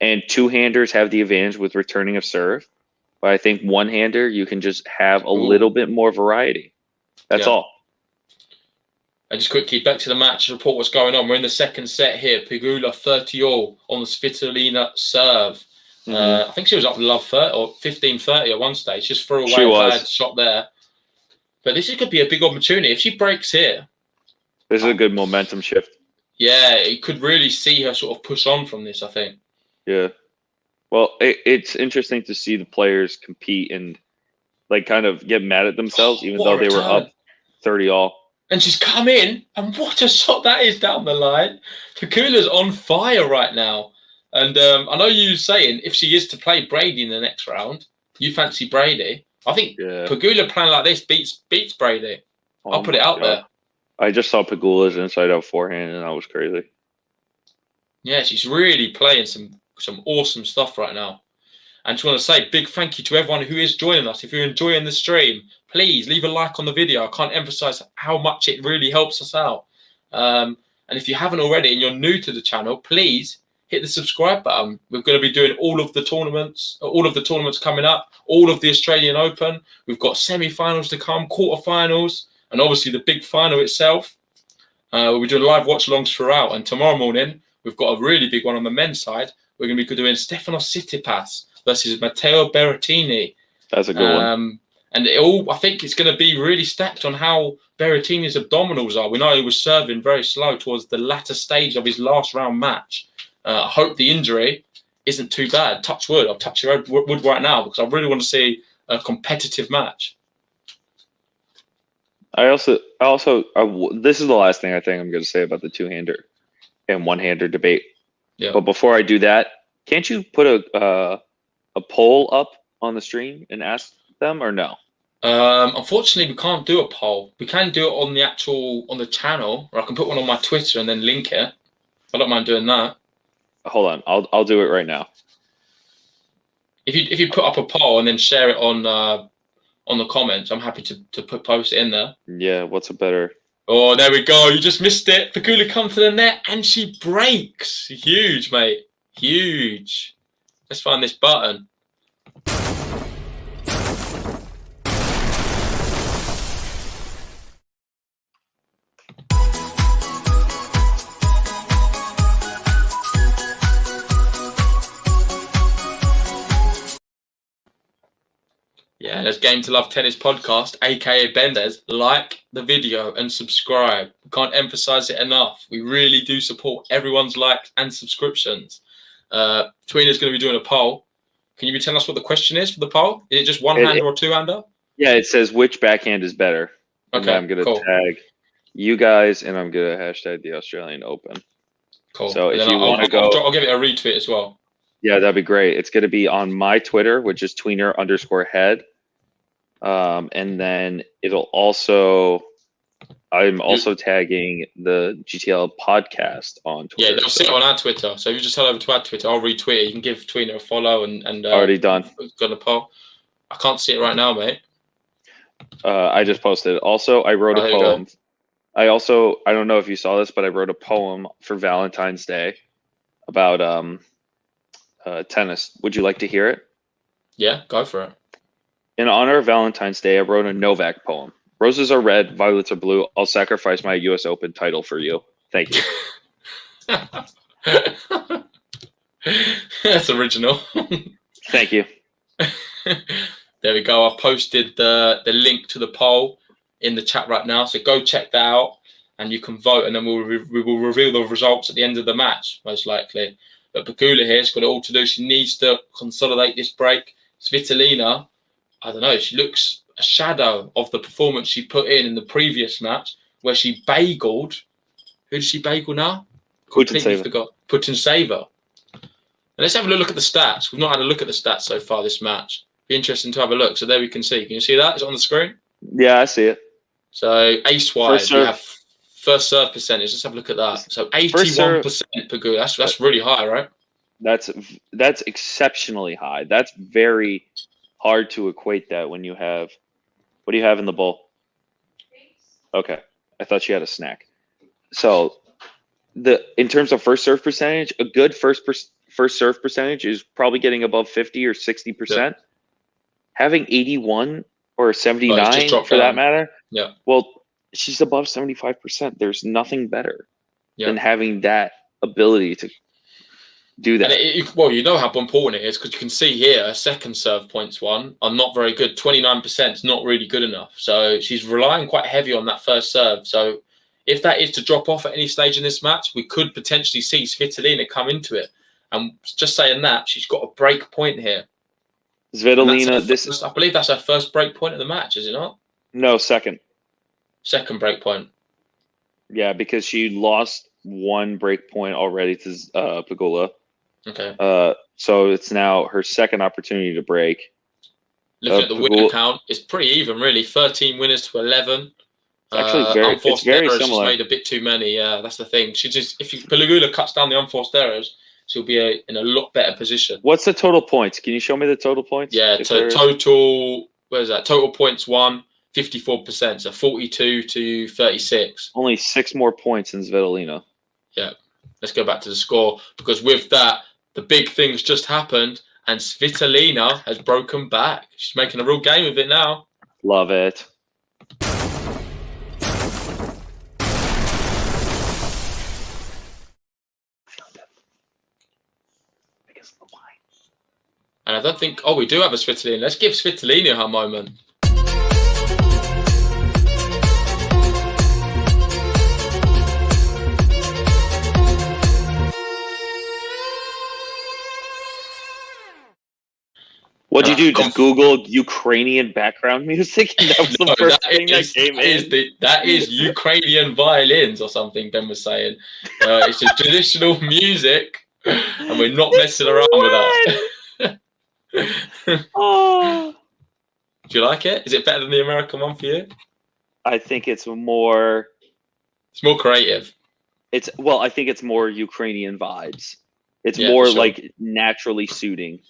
[SPEAKER 8] And two-handers have the advantage with returning of serve. But I think one-hander, you can just have a little bit more variety. That's all.
[SPEAKER 7] And just quickly, back to the match, report what's going on. We're in the second set here. Pegula 30-all on the Svitolina serve. I think she was up love 30 or 15-30 at one stage. Just threw away a bad shot there. But this could be a big opportunity. If she breaks here.
[SPEAKER 8] This is a good momentum shift.
[SPEAKER 7] Yeah, it could really see her sort of push on from this, I think.
[SPEAKER 8] Yeah. Well, it's interesting to see the players compete and like kind of get mad at themselves, even though they were up 30-all.
[SPEAKER 7] And she's come in, and what a shot that is down the line. Pegula's on fire right now. And I know you saying if she is to play Brady in the next round, you fancy Brady. I think Pegula playing like this beats Brady. I'll put it out there.
[SPEAKER 8] I just saw Pegula's inside-out forehand, and that was crazy.
[SPEAKER 7] Yeah, she's really playing some awesome stuff right now. And I just want to say big thank you to everyone who is joining us. If you're enjoying the stream, please leave a like on the video. I can't emphasize how much it really helps us out. And if you haven't already and you're new to the channel, please hit the subscribe button. We're going to be doing all of the tournaments coming up, all of the Australian Open. We've got semi-finals to come, quarterfinals, and obviously the big final itself. We'll be doing live watch-alongs throughout. And tomorrow morning, we've got a really big one on the men's side. We're going to be doing Stefanos Tsitsipas versus Matteo Berrettini.
[SPEAKER 8] That's a good one.
[SPEAKER 7] And I think it's going to be really stacked on how Berrettini's abdominals are. We know he was serving very slow towards the latter stage of his last round match. I hope the injury isn't too bad. Touch wood. I'll touch your wood right now because I really want to see a competitive match.
[SPEAKER 8] This is the last thing I think I'm going to say about the two-hander and one-hander debate. Yeah. But before I do that, can't you put a poll up on the stream and ask them or no?
[SPEAKER 7] Unfortunately, we can't do a poll. We can do it on the channel, or I can put one on my Twitter and then link it. I don't mind doing that.
[SPEAKER 8] Hold on, I'll do it right now.
[SPEAKER 7] If you put up a poll and then share it on the comments, I'm happy to post it in there.
[SPEAKER 8] Yeah, what's a better?
[SPEAKER 7] Oh, there we go. You just missed it. Pegula comes to the net and she breaks. Huge, mate. Huge. Let's find this button. Yeah, there's Game to Love Tennis podcast, aka Benders. Like the video and subscribe. We can't emphasize it enough. We really do support everyone's likes and subscriptions. Tweena's going to be doing a poll. Can you tell us what the question is for the poll? Is it just one-hander or two-hander?
[SPEAKER 8] Yeah, it says which backhand is better.
[SPEAKER 7] Okay,
[SPEAKER 8] and I'm going to tag you guys, and I'm going to hashtag the Australian Open.
[SPEAKER 7] Cool.
[SPEAKER 8] So if you want to go,
[SPEAKER 7] I'll give it a retweet as well.
[SPEAKER 8] Yeah, that'd be great. It's going to be on my Twitter, which is tweener_head. And then it'll also, I'm also tagging the GTL podcast on Twitter.
[SPEAKER 7] Yeah, they'll see it on our Twitter. So if you just head over to our Twitter, I'll retweet it. You can give Tweener a follow and
[SPEAKER 8] already done.
[SPEAKER 7] Got a poll. I can't see it right now, mate.
[SPEAKER 8] I just posted it. Also, I wrote a poem. I don't know if you saw this, but I wrote a poem for Valentine's Day about tennis. Would you like to hear it?
[SPEAKER 7] Yeah, go for it.
[SPEAKER 8] In honor of Valentine's Day, I wrote a Novak poem. Roses are red, violets are blue. I'll sacrifice my U.S. Open title for you. Thank you.
[SPEAKER 7] That's original.
[SPEAKER 8] Thank you.
[SPEAKER 7] There we go. I've posted the link to the poll in the chat right now, so go check that out and you can vote, and then we will reveal the results at the end of the match, most likely. But Pegula here has got it all to do. She needs to consolidate this break. Svitolina, I don't know, she looks a shadow of the performance she put in the previous match where she bageled. Who did she bagel now? Completely forgot. Putintseva. Let's have a look at the stats. We've not had a look at the stats so far this match. Be interesting to have a look. So there we can see. Can you see that? Is it on the screen?
[SPEAKER 8] Yeah, I see it.
[SPEAKER 7] So ace-wise, we have first serve percentage. Let's have a look at that. So 81% Pegula. That's really high, right?
[SPEAKER 8] That's exceptionally high. That's very hard to equate that when you have. What do you have in the bowl? Okay, I thought she had a snack. So in terms of first serve percentage, a good first serve percentage is probably getting above 50 or 60%. Yeah. Having 81 or 79 for that matter.
[SPEAKER 7] Yeah.
[SPEAKER 8] Well, she's above 75%. There's nothing better than having that ability to do that.
[SPEAKER 7] And well, you know how important it is because you can see here her second serve points are not very good. 29% is not really good enough. So she's relying quite heavy on that first serve. So if that is to drop off at any stage in this match, we could potentially see Svitolina come into it. And just saying that, she's got a break point here.
[SPEAKER 8] Svitolina,
[SPEAKER 7] I believe that's her first break point of the match, is it not?
[SPEAKER 8] No, second.
[SPEAKER 7] Second break point.
[SPEAKER 8] Yeah, because she lost one break point already to Pegula.
[SPEAKER 7] Okay.
[SPEAKER 8] So it's now her second opportunity to break.
[SPEAKER 7] Looking at the winner count, it's pretty even, really. 13 winners to 11.
[SPEAKER 8] It's actually
[SPEAKER 7] unforced
[SPEAKER 8] very
[SPEAKER 7] errors,
[SPEAKER 8] similar.
[SPEAKER 7] She's made a bit too many. Yeah, that's the thing. If Pegula cuts down the unforced errors, she'll be in a lot better position.
[SPEAKER 8] What's the total points? Can you show me the total points?
[SPEAKER 7] Yeah, total. Where's that? Total points 54%, so 42 to 36.
[SPEAKER 8] Only 6 more points than Svitolina.
[SPEAKER 7] Yeah, let's go back to the score because with that, the big things just happened, and Svitolina has broken back. She's making a real game of it now.
[SPEAKER 8] Love it.
[SPEAKER 7] And I don't think... Oh, we do have a Svitolina. Let's give Svitolina her moment.
[SPEAKER 8] What'd you do? Just Google Ukrainian background music? And that was the first thing that came in.
[SPEAKER 7] That is Ukrainian violins or something, Ben was saying. It's a traditional music, and we're not messing around with that.
[SPEAKER 8] Oh.
[SPEAKER 7] Do you like it? Is it better than the American one for you?
[SPEAKER 8] I think it's more...
[SPEAKER 7] It's more creative.
[SPEAKER 8] I think it's more Ukrainian vibes. It's more like naturally suiting.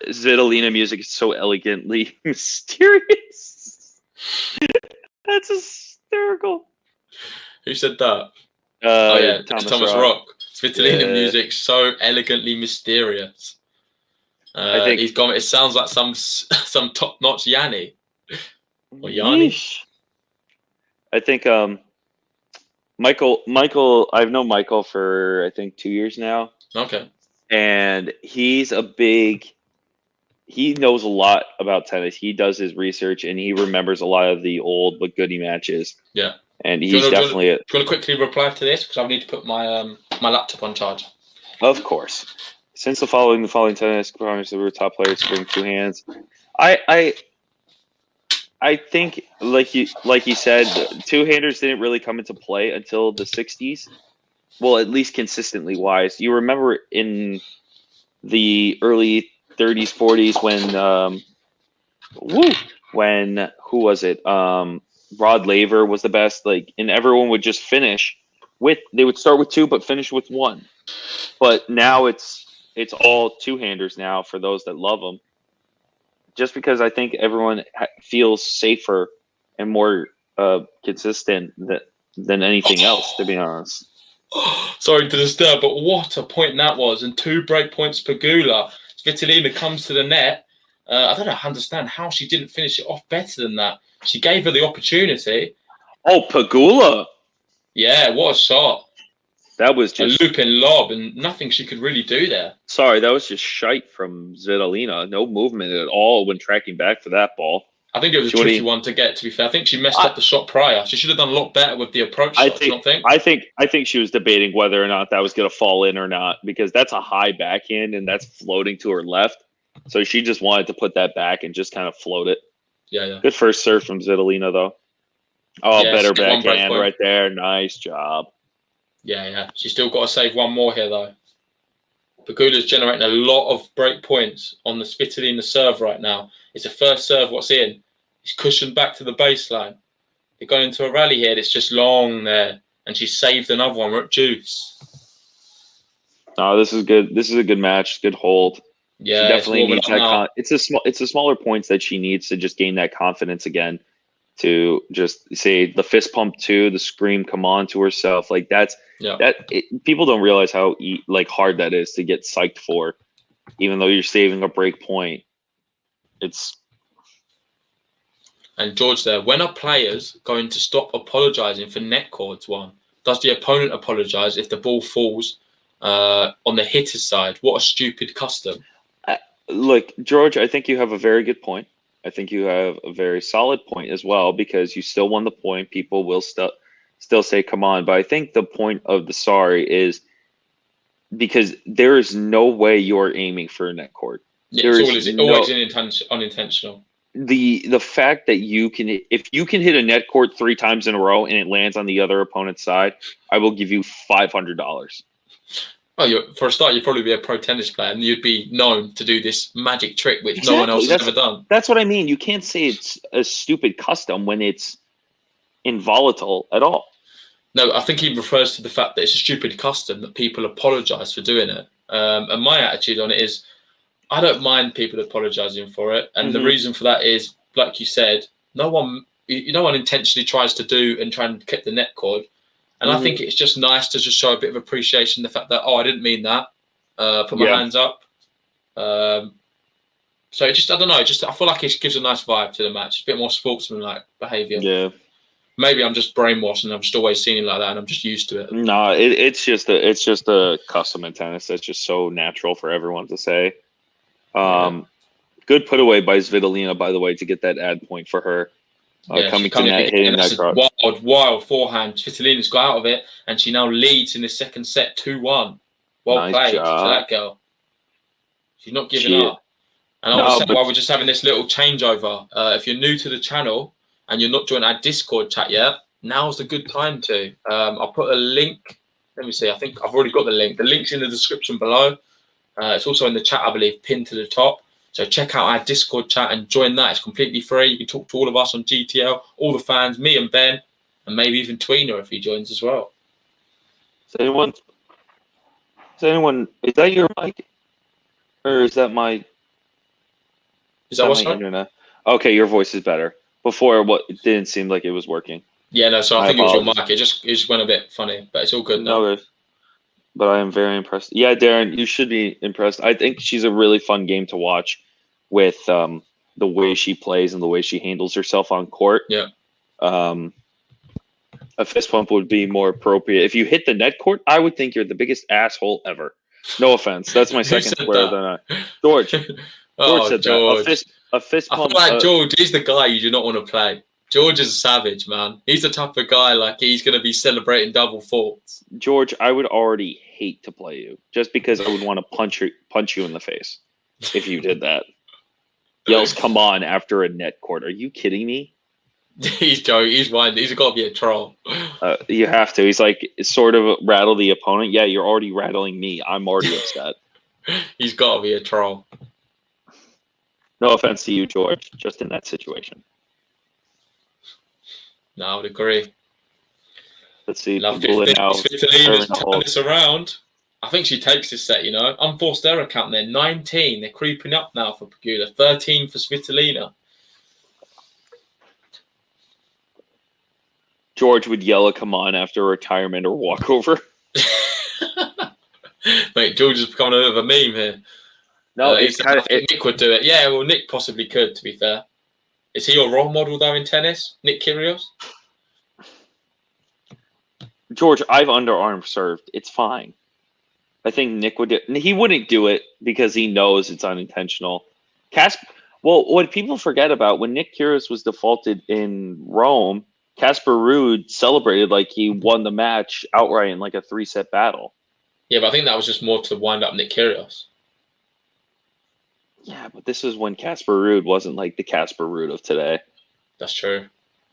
[SPEAKER 8] Svitolina music is so elegantly mysterious. That's hysterical.
[SPEAKER 7] Who said that? Oh yeah, Thomas Rock. Svitolina music so elegantly mysterious. I think he's gone. It sounds like some top-notch Yanni or Yanni.
[SPEAKER 8] I think Michael. I've known Michael for I think 2 years now.
[SPEAKER 7] Okay.
[SPEAKER 8] And he knows a lot about tennis. He does his research and he remembers a lot of the old but goody matches.
[SPEAKER 7] Yeah.
[SPEAKER 8] And he's definitely...
[SPEAKER 7] Do you want to quickly reply to this? Because I need to put my my laptop on charge.
[SPEAKER 8] Of course. Since the following tennis partners that were top players to bring 2 hands. I think, like you said, 2-handers didn't really come into play until the 60s. Well, at least consistently wise. You remember in the early 30s, 40s when who was it? Rod Laver was the best, and everyone would just finish they would start with 2 but finish with 1. But now it's all 2-handers now for those that love them. Just because I think everyone feels safer and more consistent than anything else, to be honest.
[SPEAKER 7] Sorry to disturb, but what a point that was. And 2 break points Pegula. Svitolina comes to the net. I don't know, understand how she didn't finish it off better than that. She gave her the opportunity.
[SPEAKER 8] Oh, Pegula.
[SPEAKER 7] Yeah, what a shot.
[SPEAKER 8] That was just
[SPEAKER 7] a looping lob, and nothing she could really do there.
[SPEAKER 8] Sorry, that was just shite from Svitolina. No movement at all when tracking back for that ball.
[SPEAKER 7] I think it was a tricky one to get, to be fair. I think she messed up the shot prior. She should have done a lot better with the approach shots, don't think?
[SPEAKER 8] I think she was debating whether or not that was going to fall in or not, because that's a high backhand and that's floating to her left. So she just wanted to put that back and just kind of float it.
[SPEAKER 7] Yeah.
[SPEAKER 8] Good first serve from Svitolina, though. Oh, better backhand right there. Nice job.
[SPEAKER 7] Yeah. She's still got to save one more here, though. Pegula's generating a lot of break points on the Svitolina serve right now. It's a first serve. What's in? It's cushioned back to the baseline. They're going into a rally here. It's just long there, and she saved another one. We're at juice.
[SPEAKER 8] Oh, this is good. This is a good match. Good hold.
[SPEAKER 7] Yeah,
[SPEAKER 8] she definitely needs that. It's the smaller points that she needs to just gain that confidence again. To just say the fist pump to the scream, come on to herself. Like people don't realize how hard that is to get psyched for, even though you're saving a break point.
[SPEAKER 7] And George there, when are players going to stop apologising for net cords? Does the opponent apologise if the ball falls on the hitter's side? What a stupid custom.
[SPEAKER 8] Look, George, I think you have a very good point. I think you have a very solid point as well, because you still won the point. People will still say, come on. But I think the point of the sorry is because there is no way you're aiming for a net cord.
[SPEAKER 7] Yeah, it's always unintentional.
[SPEAKER 8] The fact that if you can hit a net cord 3 times in a row and it lands on the other opponent's side, I will give you $500.
[SPEAKER 7] Oh, for a start, you'd probably be a pro tennis player, and you'd be known to do this magic trick which no one else has ever done.
[SPEAKER 8] That's what I mean. You can't say it's a stupid custom when it's involatile at all.
[SPEAKER 7] No, I think he refers to the fact that it's a stupid custom that people apologise for doing it. And my attitude on it is, I don't mind people apologising for it, and the reason for that is, like you said, no one intentionally tries to do and try and clip the net cord. And I think it's just nice to just show a bit of appreciation, the fact that, I didn't mean that. Put my hands up. So I don't know. I feel like it gives a nice vibe to the match. A bit more sportsman-like behaviour.
[SPEAKER 8] Yeah.
[SPEAKER 7] Maybe I'm just brainwashed and I've just always seen it like that and I'm just used to it.
[SPEAKER 8] No, it's just a custom in tennis that's just so natural for everyone to say. Good put away by Svitolina, by the way, to get that ad point for her. Coming to net, hitting that cross.
[SPEAKER 7] Wild forehand. Svitolina's got out of it, and she now leads in the second set 2-1. Well played to that girl. She's not giving up. And while we're just having this little changeover, if you're new to the channel and you're not joining our Discord chat yet, now's the good time to. I'll put a link. Let me see. I think I've already got the link. The link's in the description below. It's also in the chat, I believe, pinned to the top. So check out our Discord chat and join that. It's completely free. You can talk to all of us on GTL, all the fans, me and Ben, and maybe even Tweener if he joins as well.
[SPEAKER 8] Is that your mic? Or is that my...
[SPEAKER 7] Is that what's
[SPEAKER 8] internet? Okay, your voice is better. Before, it didn't seem like it was working.
[SPEAKER 7] Yeah, no, so I think it was your mic. It just went a bit funny, but it's all good now.
[SPEAKER 8] No, but I am very impressed. Yeah, Darren, you should be impressed. I think she's a really fun game to watch with the way she plays and the way she handles herself on court.
[SPEAKER 7] Yeah.
[SPEAKER 8] A fist pump would be more appropriate. If you hit the net court, I would think you're the biggest asshole ever. No offense. That's my second swear. George. George said
[SPEAKER 7] George.
[SPEAKER 8] that. A fist pump.
[SPEAKER 7] I feel like George is the guy you do not want to play. George is a savage, man. He's the type of guy like he's going to be celebrating double faults.
[SPEAKER 8] George, I would already hate to play you just because I would want to punch you in the face if you did that. Yells, come on, after a net court. Are you kidding me?
[SPEAKER 7] He's joking. He's got to be a troll.
[SPEAKER 8] You have to. He's like, sort of rattle the opponent. Yeah, you're already rattling me. I'm already upset.
[SPEAKER 7] He's got to be a troll.
[SPEAKER 8] No offense to you, George, just in that situation.
[SPEAKER 7] No, I would agree.
[SPEAKER 8] Let's see.
[SPEAKER 7] Svitolina's turning this around. I think she takes this set, Unforced error count there. 19. They're creeping up now for Pegula. 13 for Svitolina.
[SPEAKER 8] George would yell a come on after retirement or walkover.
[SPEAKER 7] Mate, George is becoming a bit of a meme here.
[SPEAKER 8] No, it's kind of.
[SPEAKER 7] Nick would do it. Yeah, well, Nick possibly could, to be fair. Is he your role model, though, in tennis? Nick Kyrgios?
[SPEAKER 8] George, I've underarm served. It's fine. I think Nick would do it. He wouldn't do it because he knows it's unintentional. Well, what people forget about, when Nick Kyrgios was defaulted in Rome, Casper Ruud celebrated like he won the match outright in like a 3-set battle.
[SPEAKER 7] Yeah, but I think that was just more to wind up Nick Kyrgios.
[SPEAKER 8] Yeah, but this is when Casper Ruud wasn't like the Casper Ruud of today.
[SPEAKER 7] That's true.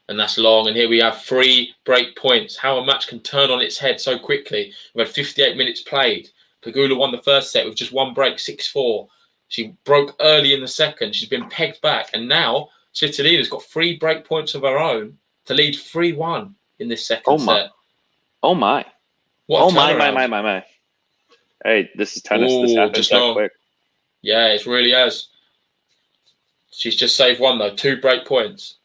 [SPEAKER 7] And that's long. And here we have 3 break points. How a match can turn on its head so quickly. We've had 58 minutes played. Pegula won the first set with just 1 break, 6-4. She broke early in the second. She's been pegged back. And now Svitolina's got 3 break points of her own to lead 3-1 in this second set.
[SPEAKER 8] Oh, my.
[SPEAKER 7] What
[SPEAKER 8] my. Hey, this is tennis. This happens that quick.
[SPEAKER 7] Yeah, it really has. She's just saved 1, though. 2 break points.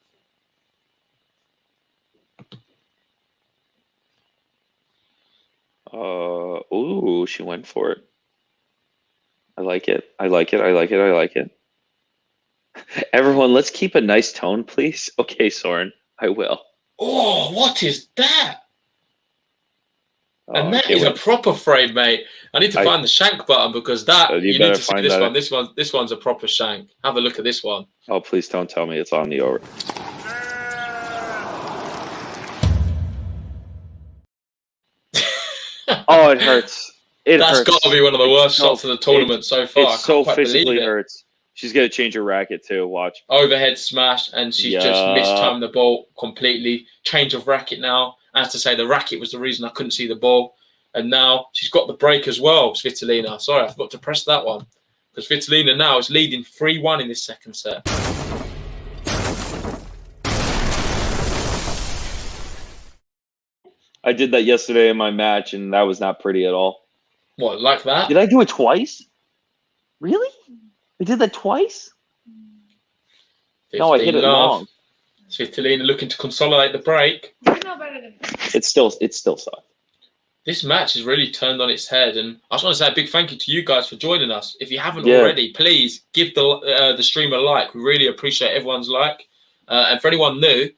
[SPEAKER 8] Ooh, she went for it. I like it. I like it. I like it. I like it. Everyone, let's keep a nice tone, please. Okay, Soren, I will.
[SPEAKER 7] Oh, what is that? And that is a proper frame, mate. I need to find the shank button because you need to see this one. This one's a proper shank. Have a look at this one.
[SPEAKER 8] Oh, please don't tell me it's on the over. Oh, it hurts.
[SPEAKER 7] That's got to be one of the worst shots of the tournament so far.
[SPEAKER 8] It so physically hurts. She's going to change her racket too. Watch.
[SPEAKER 7] Overhead smash, and she's just mistimed the ball completely. Change of racket now. I have to say the racket was the reason I couldn't see the ball. And now she's got the break as well, Svitolina. Sorry, I forgot to press that one. Because Svitolina now is leading 3-1 in this second set.
[SPEAKER 8] I did that yesterday in my match, and that was not pretty at all.
[SPEAKER 7] What, like that?
[SPEAKER 8] Did I do it twice? Really? I did that twice? No, I hit it long.
[SPEAKER 7] Svitolina looking to consolidate the break.
[SPEAKER 8] It's still soft.
[SPEAKER 7] This match has really turned on its head, and I just want to say a big thank you to you guys for joining us. If you haven't already, please give the stream a like. We really appreciate everyone's like. And for anyone new,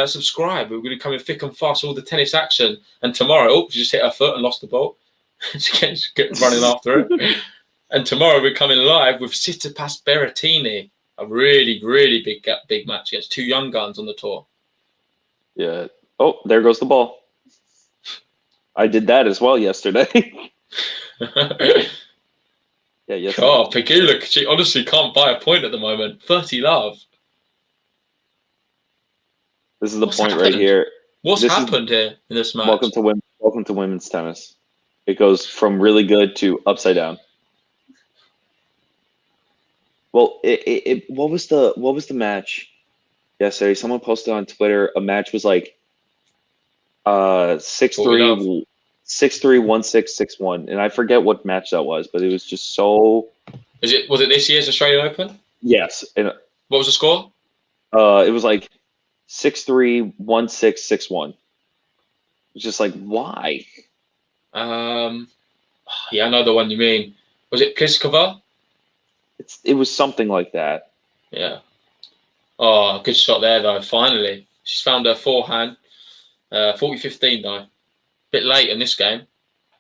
[SPEAKER 7] subscribe. We're going to come in thick and fast, all the tennis action. And tomorrow, she just hit her foot and lost the ball. She's running after it. And tomorrow we're coming live with Tsitsipas Berrettini. A really, really big match against 2 young guns on the tour. Yeah.
[SPEAKER 8] Oh, there goes the ball. I did that as well yesterday.
[SPEAKER 7] Yeah, oh, Pegula, she honestly can't buy a point at the moment. 30 love.
[SPEAKER 8] This is the point right here.
[SPEAKER 7] What's happened here in this match?
[SPEAKER 8] Welcome to women's tennis. It goes from really good to upside down. Well, what was the match yesterday? Someone posted on Twitter. A match was like 6-3, 6-3, 1-6, 6-1, and I forget what match that was, but it was just so.
[SPEAKER 7] Was it this year's Australian Open?
[SPEAKER 8] Yes. And
[SPEAKER 7] what was the score?
[SPEAKER 8] It was like 6-3, 1-6, 6-1. It's just like, why?
[SPEAKER 7] Yeah, I know the one you mean. Was it Pliskova?
[SPEAKER 8] It was something like that.
[SPEAKER 7] Yeah. Oh, good shot there though. Finally, she's found her forehand. 40-15 though. Bit late in this game.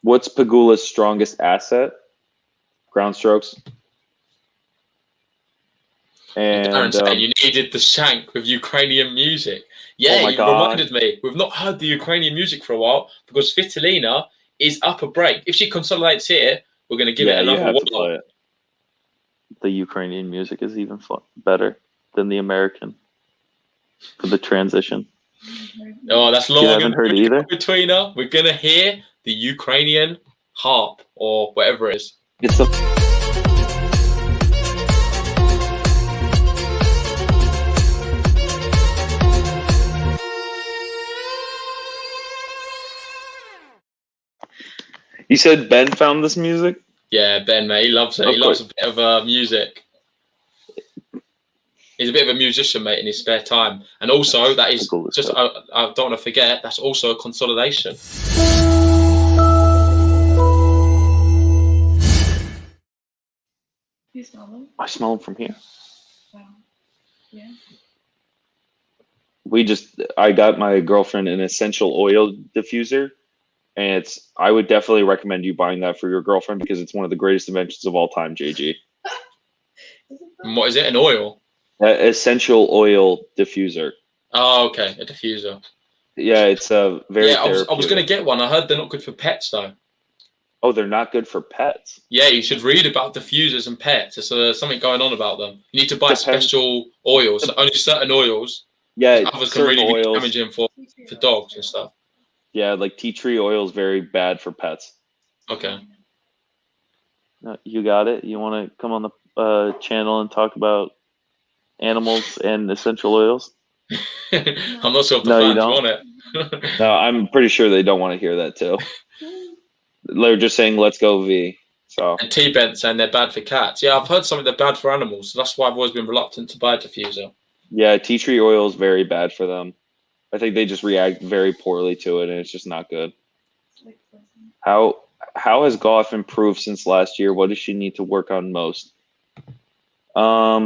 [SPEAKER 8] What's Pegula's strongest asset? Ground strokes. And
[SPEAKER 7] Darren saying you needed the shank with Ukrainian music. Yeah, you reminded me. We've not heard the Ukrainian music for a while because Svitolina is up a break. If she consolidates here, we're going to give it another one.
[SPEAKER 8] The Ukrainian music is even better than the American for the transition.
[SPEAKER 7] Oh, that's long.
[SPEAKER 8] You haven't heard either?
[SPEAKER 7] Between her, we're going to hear the Ukrainian harp or whatever it is.
[SPEAKER 8] It's the. You said Ben found this music?
[SPEAKER 7] Yeah, Ben, mate, he loves it. He loves a bit of music. He's a bit of a musician, mate, in his spare time. And also, that is just, I don't want to forget, that's also a consolidation.
[SPEAKER 2] You smell them?
[SPEAKER 8] I smell them from here.
[SPEAKER 2] Wow. Yeah.
[SPEAKER 8] I got my girlfriend an essential oil diffuser, and I would definitely recommend you buying that for your girlfriend because it's one of the greatest inventions of all time, JG.
[SPEAKER 7] And what is it? An oil?
[SPEAKER 8] Essential oil diffuser.
[SPEAKER 7] Oh, okay, a diffuser.
[SPEAKER 8] Yeah, it's a very
[SPEAKER 7] Yeah, I was going to
[SPEAKER 8] therapeutic.
[SPEAKER 7] get one. I heard they're not good for pets though.
[SPEAKER 8] Oh, they're not good for pets.
[SPEAKER 7] Yeah, you should read about diffusers and pets. There's something going on about them. You need to buy
[SPEAKER 8] Depends.
[SPEAKER 7] special oils. So only certain oils.
[SPEAKER 8] Yeah,
[SPEAKER 7] Others can
[SPEAKER 8] certain
[SPEAKER 7] really be
[SPEAKER 8] oils.
[SPEAKER 7] damaging for dogs and stuff.
[SPEAKER 8] Yeah, like tea tree oil is very bad for pets.
[SPEAKER 7] Okay.
[SPEAKER 8] You got it. You want to come on the channel and talk about animals and essential oils?
[SPEAKER 7] I'm not sure if the
[SPEAKER 8] No, you
[SPEAKER 7] fans
[SPEAKER 8] don't?
[SPEAKER 7] want it.
[SPEAKER 8] No, I'm pretty sure they don't want to hear that too. They're just saying, "Let's go V." So
[SPEAKER 7] And T-Bent saying they're bad for cats. Yeah, I've heard something they're bad for animals. So that's why I've always been reluctant to buy a diffuser.
[SPEAKER 8] yeah, tea tree oil is very bad for them. I think they just react very poorly to it, and it's just not good. How has Goff improved since last year? What does she need to work on most?
[SPEAKER 7] I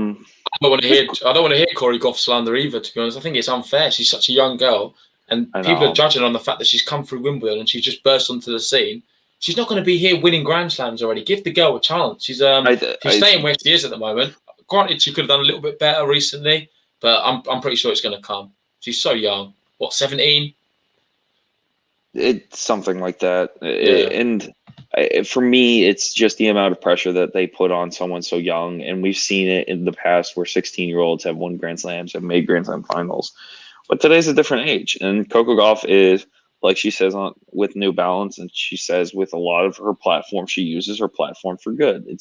[SPEAKER 7] don't want to hear Corey Goff slander either. To be honest, I think it's unfair. She's such a young girl, and
[SPEAKER 8] I
[SPEAKER 7] people
[SPEAKER 8] know.
[SPEAKER 7] are judging on the fact that she's come through Wimbledon and she's just burst onto the scene. She's not going to be here winning Grand Slams already. Give the girl a chance. She's staying where she is at the moment. Granted, she could have done a little bit better recently, but I'm pretty sure it's going to come. She's so young. What, 17?
[SPEAKER 8] It's something like that.
[SPEAKER 7] Yeah.
[SPEAKER 8] And for me, it's just the amount of pressure that they put on someone so young. And we've seen it in the past where 16-year-olds have won Grand Slams, have made Grand Slam finals. But today's a different age. And Coco Gauff is, like she says with New Balance, and she says with a lot of her platform, she uses her platform for good.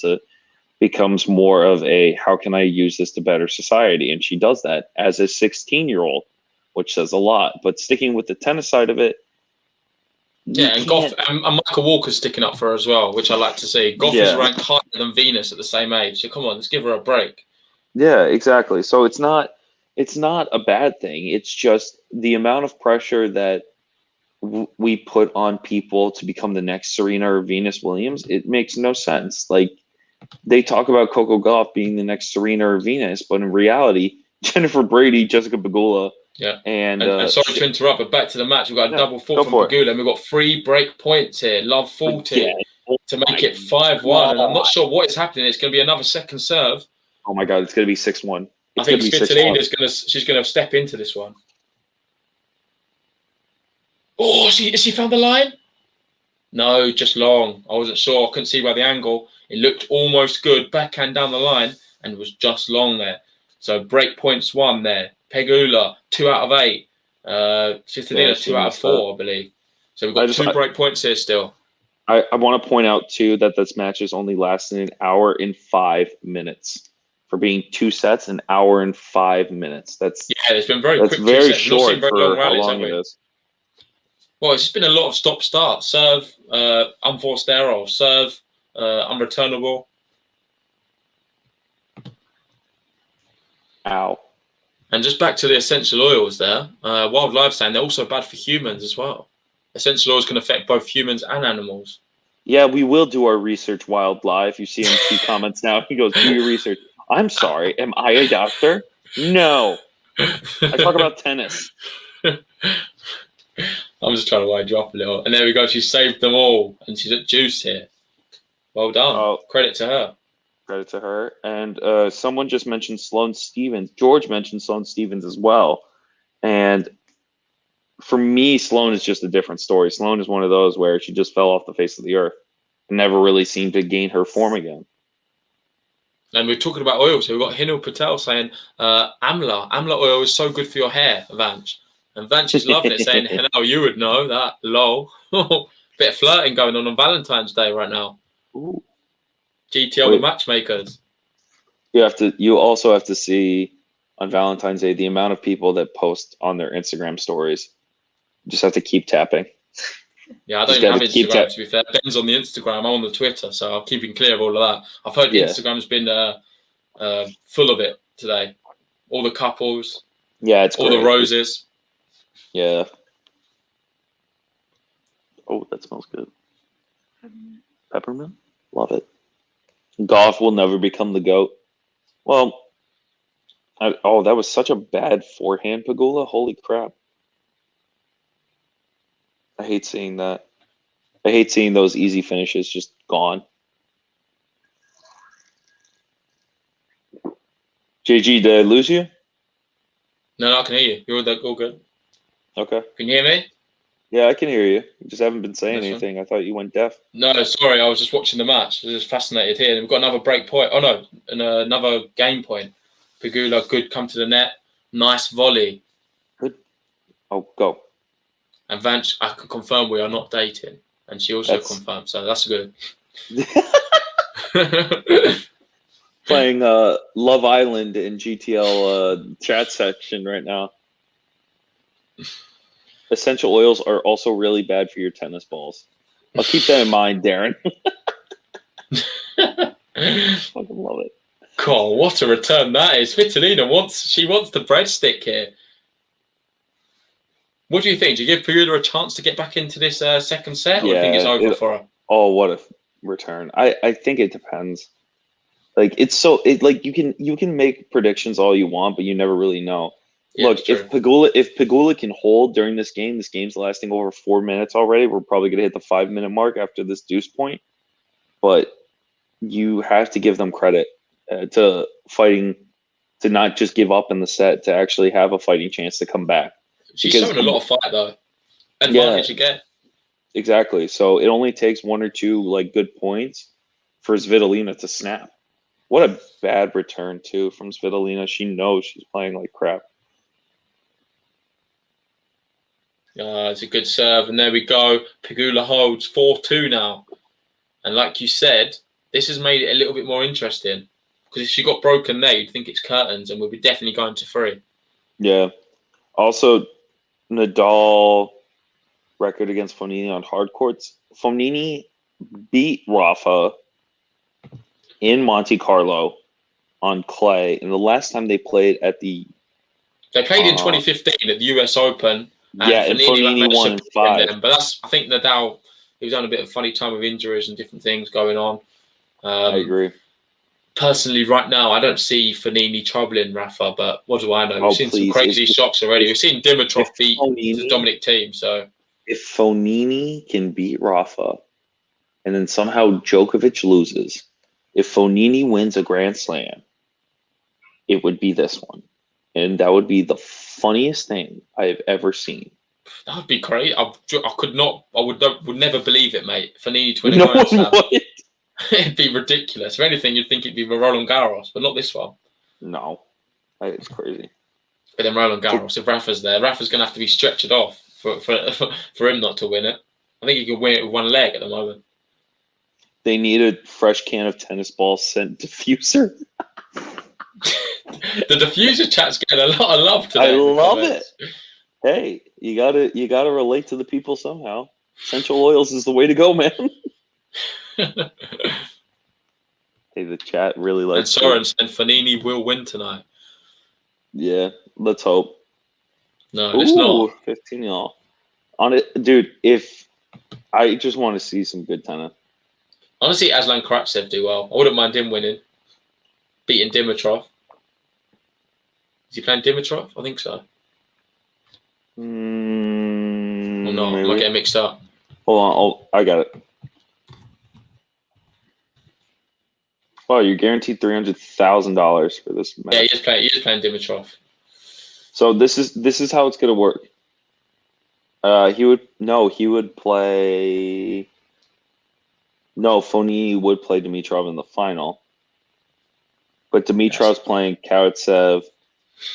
[SPEAKER 8] Becomes more of a, how can I use this to better society? And she does that as a 16-year-old, which says a lot. But sticking with the tennis side of it,
[SPEAKER 7] yeah, and Goff and Michael Walker's sticking up for her as well, which I like to see. Goff is ranked higher than Venus at the same age, so come on, let's give her a break.
[SPEAKER 8] Yeah, exactly. So it's not a bad thing. It's just the amount of pressure that we put on people to become the next Serena or Venus Williams. It makes no sense. Like, they talk about Coco Gauff being the next Serena or Venus, but in reality, Jennifer Brady, Jessica Pegula, and
[SPEAKER 7] sorry to interrupt, but back to the match. We've got a double fault from Pegula, and we've got 3 break points here. Love 40 to make it 5-1, and I'm not sure what is happening. It's going to be another second serve.
[SPEAKER 8] Oh my God, it's going to be 6-1.
[SPEAKER 7] I think Svitolina she's going to step into this one. Oh, has she found the line? No, just long. I wasn't sure. I couldn't see by the angle. It looked almost good. Backhand down the line and was just long there. So break points 1 there. Pegula, 2 out of 8. Svitolina, 2 out of 4, I believe. So we've got 2 break points here still.
[SPEAKER 8] I want to point out, too, that this match has only lasted an hour and 5 minutes. For being 2 sets, an hour and 5 minutes. It's been very quick. That's very short for how long it is.
[SPEAKER 7] Well, it's just been a lot of stop-start. Serve, unforced error. Serve, unreturnable.
[SPEAKER 8] Ow.
[SPEAKER 7] And just back to the essential oils there. Wild Live saying they're also bad for humans as well. Essential oils can affect both humans and animals.
[SPEAKER 8] Yeah, we will do our research, Wild Live. You see him in the comments now. He goes, do your research. I'm sorry. Am I a doctor? No. I talk about tennis.
[SPEAKER 7] I'm just trying to wind you up a little. And there we go. She saved them all. And she's at juice here. Well done. Oh, credit to her.
[SPEAKER 8] Credit to her. And someone just mentioned Sloane Stephens. George mentioned Sloane Stephens as well. And for me, Sloane is just a different story. Sloane is one of those where she just fell off the face of the earth and never really seemed to gain her form again.
[SPEAKER 7] And we're talking about oils. So we've got Hinal Patel saying, Amla oil is so good for your hair, Vanch. And Vanch is loving it, saying, hello, you would know that. Lol. Bit of flirting going on Valentine's Day right now.
[SPEAKER 8] Ooh.
[SPEAKER 7] GTL the matchmakers.
[SPEAKER 8] You also have to see on Valentine's Day the amount of people that post on their Instagram stories. You just have to keep tapping.
[SPEAKER 7] Yeah, I don't even have Instagram, to be fair. Ben's on the Instagram, I'm on the Twitter, so I'm keeping clear of all of that. I've heard Instagram's been full of it today. All the couples.
[SPEAKER 8] Yeah, it's
[SPEAKER 7] all
[SPEAKER 8] great.
[SPEAKER 7] The roses.
[SPEAKER 8] Yeah. Oh, that smells good. Peppermint? Love it. Goff will never become the GOAT. Well, that was such a bad forehand, Pegula. Holy crap. I hate seeing that. I hate seeing those easy finishes just gone. JG, did I lose you?
[SPEAKER 7] No, I can hear you. You're all good.
[SPEAKER 8] Okay.
[SPEAKER 7] Can you hear me?
[SPEAKER 8] Yeah, I can hear you. You just haven't been saying
[SPEAKER 7] That's fine.
[SPEAKER 8] anything. I thought you went deaf.
[SPEAKER 7] No, sorry. I was just watching the match. I was just fascinated here. We've got another break point. Oh, no. And another game point. Pegula, good, come to the net. Nice volley.
[SPEAKER 8] Good. Oh, go.
[SPEAKER 7] And Vance, I can confirm we are not dating. And she also confirmed. So that's good.
[SPEAKER 8] Playing Love Island in GTL chat section right now. Essential oils are also really bad for your tennis balls. I'll keep that in mind, Darren. Fucking love it.
[SPEAKER 7] God, what a return that is. Svitolina wants the breadstick here. What do you think? Do you give Pegula a chance to get back into this second set, or do you think it's over for her?
[SPEAKER 8] Oh, what a return! I think it depends. Like you can make predictions all you want, but you never really know.
[SPEAKER 7] Yeah,
[SPEAKER 8] look, if Pegula can hold during this game's lasting over 4 minutes already. We're probably gonna hit the 5-minute mark after this deuce point. But you have to give them credit to fighting, to not just give up in the set, to actually have a fighting chance to come back.
[SPEAKER 7] She's showing a lot of fight though. Advantage again.
[SPEAKER 8] Exactly. So it only takes 1 or 2 like good points for Svitolina to snap. What a bad return too from Svitolina. She knows she's playing like crap.
[SPEAKER 7] It's a good serve, and there we go. Pegula holds 4-2 now, and like you said, this has made it a little bit more interesting because if she got broken there, you'd think it's curtains, and we'll be definitely going to 3.
[SPEAKER 8] Yeah. Also, Nadal record against Fognini on hard courts. Fognini beat Rafa in Monte Carlo on clay, and the last time they played at the
[SPEAKER 7] They played in 2015 at the US Open.
[SPEAKER 8] And Fognini won in 5.
[SPEAKER 7] But I think Nadal, he was on a bit of a funny time with injuries and different things going on.
[SPEAKER 8] I agree.
[SPEAKER 7] Personally, right now, I don't see Fognini troubling Rafa, but what do I know? We've seen some crazy shocks already. We've seen Dimitrov beat the Dominic team. So
[SPEAKER 8] if Fognini can beat Rafa, and then somehow Djokovic loses, if Fognini wins a Grand Slam, it would be this one. And that would be the funniest thing I've ever seen.
[SPEAKER 7] That would be great. I would never believe it, mate. Fognini to win a Grand Slam. It'd be ridiculous. If anything, you'd think it'd be Roland Garros, but not this one.
[SPEAKER 8] No. It's crazy.
[SPEAKER 7] But then Roland Garros, if Rafa's there, Rafa's going to have to be stretched off for him not to win it. I think he can win it with 1 leg at the moment.
[SPEAKER 8] They need a fresh can of tennis ball scent diffuser.
[SPEAKER 7] The diffuser chat's getting a lot of love today.
[SPEAKER 8] I love it. Hey, you gotta relate to the people somehow. Essential oils is the way to go, man. Hey, the chat really likes.
[SPEAKER 7] And Soren said Fognini will win tonight.
[SPEAKER 8] Yeah, let's hope.
[SPEAKER 7] No, it's not.
[SPEAKER 8] 15 y'all. On it, dude. If I just want to see some good tennis.
[SPEAKER 7] Honestly, Aslan Karatsev do well. I wouldn't mind him winning, beating Dimitrov. Is he playing Dimitrov? I think so. Or not? Maybe. I might get mixed up.
[SPEAKER 8] Hold on. I got it. Oh, you're guaranteed $300,000 for this match.
[SPEAKER 7] Yeah, he is playing Dimitrov.
[SPEAKER 8] So this is how it's gonna work. He would play. No, Fognini would play Dimitrov in the final, but Dimitrov's playing Karatsev,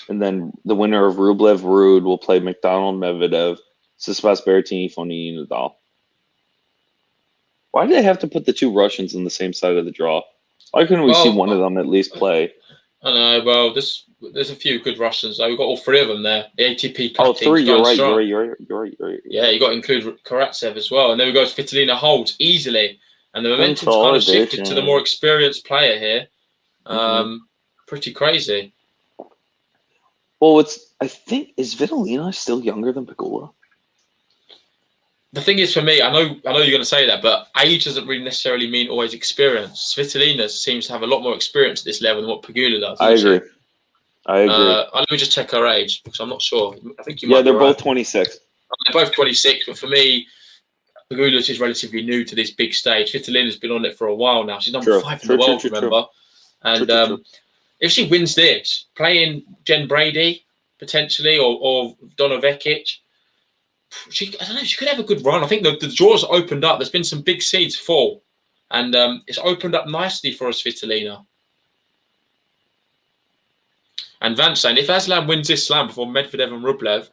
[SPEAKER 8] and then the winner of Rublev-Ruud will play McDonald-Medvedev, Tsitsipas, Berrettini, Fognini, Nadal. Why do they have to put the 2 Russians on the same side of the draw? Why couldn't we see one of them at least play?
[SPEAKER 7] I know. Well, there's a few good Russians. We've got all 3 of them there. The ATP Cup
[SPEAKER 8] 3. You're right.
[SPEAKER 7] Yeah, you got to include Karatsev as well. And then we go to Svitolina holds easily. And the momentum's kind of shifted to the more experienced player here. Pretty crazy.
[SPEAKER 8] Well, I think, is Svitolina still younger than Pegula?
[SPEAKER 7] the thing is, for me, I know you're going to say that, but age doesn't really necessarily mean always experience. Svitolina seems to have a lot more experience at this level than what Pegula does.
[SPEAKER 8] I agree. I agree.
[SPEAKER 7] Let me just check her age because I'm not sure. I think you might.
[SPEAKER 8] Yeah, they're
[SPEAKER 7] be
[SPEAKER 8] both
[SPEAKER 7] right.
[SPEAKER 8] 26.
[SPEAKER 7] They're both 26, but for me, Pegula's is relatively new to this big stage. Svitolina's been on it for a while now. She's number 5 in the world, remember? And if she wins this, playing Jen Brady potentially or Donna Vekic, I don't know. She could have a good run. I think the draw's opened up. There's been some big seeds fall, and it's opened up nicely for Svitolina. And Vance saying, if Aslan wins this slam before Medvedev and Rublev,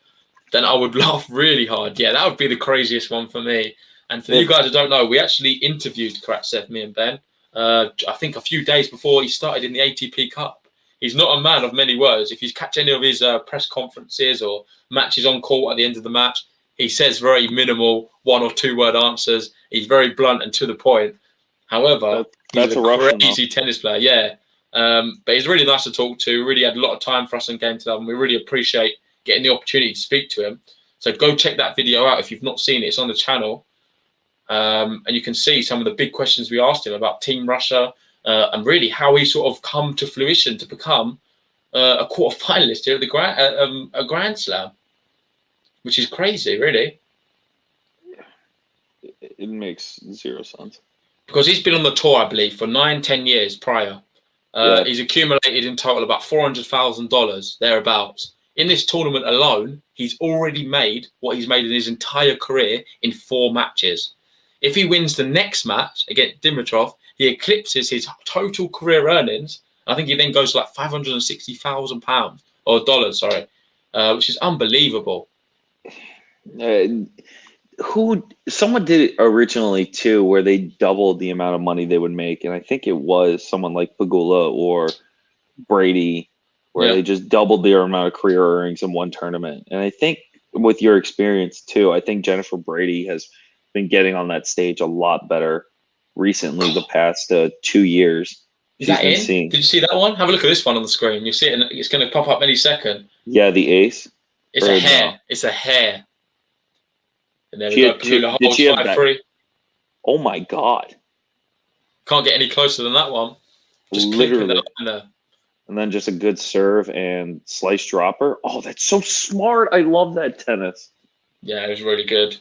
[SPEAKER 7] then I would laugh really hard. Yeah, that would be the craziest one for me. And for you guys who don't know, we actually interviewed Karatsev, me and Ben, I think a few days before he started in the ATP Cup. He's not a man of many words. If you catch any of his press conferences or matches on court at the end of the match, he says very minimal 1 or 2 word answers. He's very blunt and to the point. However, he's a crazy tennis player. Yeah. But he's really nice to talk to. Really had a lot of time for us in Game to Love, and we really appreciate getting the opportunity to speak to him. So go check that video out if you've not seen it. It's on the channel. And you can see some of the big questions we asked him about Team Russia and really how he sort of come to fruition to become a quarter-finalist here at the a Grand Slam, which is crazy, really.
[SPEAKER 8] It makes zero sense.
[SPEAKER 7] Because he's been on the tour, I believe, for 9-10 years prior. He's accumulated in total about $400,000 thereabouts. In this tournament alone, he's already made what he's made in his entire career in 4 matches. If he wins the next match against Dimitrov, he eclipses his total career earnings. I think he then goes to like £560,000 or dollars, sorry, which is unbelievable.
[SPEAKER 8] Someone did it originally too, where they doubled the amount of money they would make, and I think it was someone like Pegula or Brady, where they just doubled their amount of career earnings in one tournament. And I think with your experience too, I think Jennifer Brady has been getting on that stage a lot better recently, the past 2 years.
[SPEAKER 7] Is that in? Did you see that one? Have a look at this one on the screen. You see it, and it's going to pop up any second.
[SPEAKER 8] Yeah, the ace.
[SPEAKER 7] It's a hair. No? It's a hair. And there we go.
[SPEAKER 8] Did she have 5-3. Oh my God!
[SPEAKER 7] Can't get any closer than that one. Just
[SPEAKER 8] literally. And then just a good serve and slice dropper. Oh, that's so smart! I love that tennis.
[SPEAKER 7] Yeah, it was really good.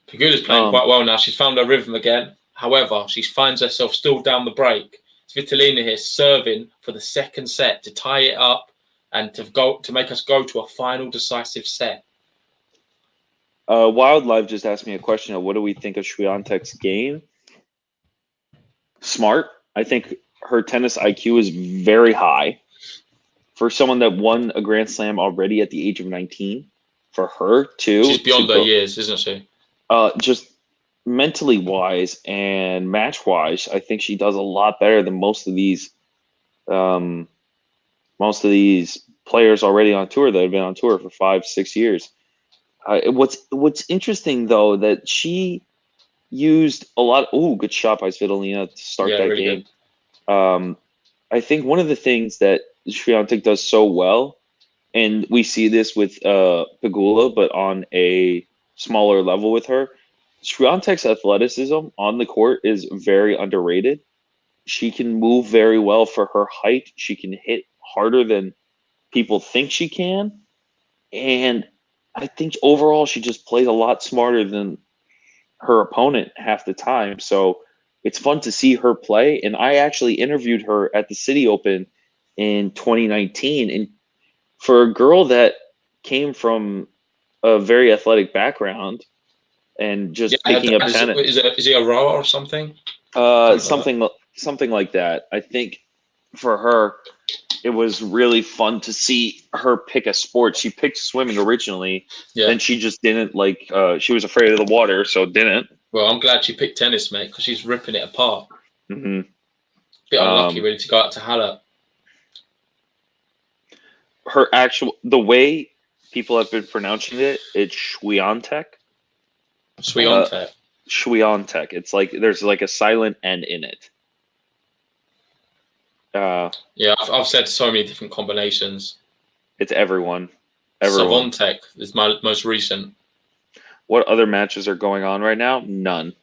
[SPEAKER 7] Pegula's playing quite well now. She's found her rhythm again. However, she finds herself still down the break. Svitolina here serving for the second set to tie it up and to make us go to a final decisive set.
[SPEAKER 8] Wildlife just asked me a question of what do we think of Swiatek's game? Smart. I think her tennis IQ is very high. For someone that won a Grand Slam already at the age of 19, for her too.
[SPEAKER 7] She's beyond her years, isn't she?
[SPEAKER 8] Just mentally wise and match wise, I think she does a lot better than most of these players already on tour that have been on tour for 5-6 years. What's interesting though, that she used a lot. Oh, good shot by Svitolina to start that really game. I think one of the things that Swiatek does so well, and we see this with Pegula, but on a smaller level with her, Swiatek's athleticism on the court is very underrated. She can move very well for her height. She can hit harder than people think she can. And I think overall she just plays a lot smarter than her opponent half the time. So it's fun to see her play. And I actually interviewed her at the City Open in 2019. And for a girl that came from a very athletic background and just picking up tennis.
[SPEAKER 7] Is he a rower or something?
[SPEAKER 8] Something like that. I think for her, it was really fun to see her pick a sport. She picked swimming originally, and she just didn't like. She was afraid of the water, so didn't.
[SPEAKER 7] Well, I'm glad she picked tennis, mate, because she's ripping it apart.
[SPEAKER 8] Mm-hmm.
[SPEAKER 7] Bit unlucky, really, to go out to Halle.
[SPEAKER 8] The way people have been pronouncing it, it's Swiatek. Swiatek. It's like there's like a silent N in it.
[SPEAKER 7] Yeah, I've said so many different combinations.
[SPEAKER 8] It's everyone.
[SPEAKER 7] Savontek is my most recent.
[SPEAKER 8] what other matches are going on right now? None.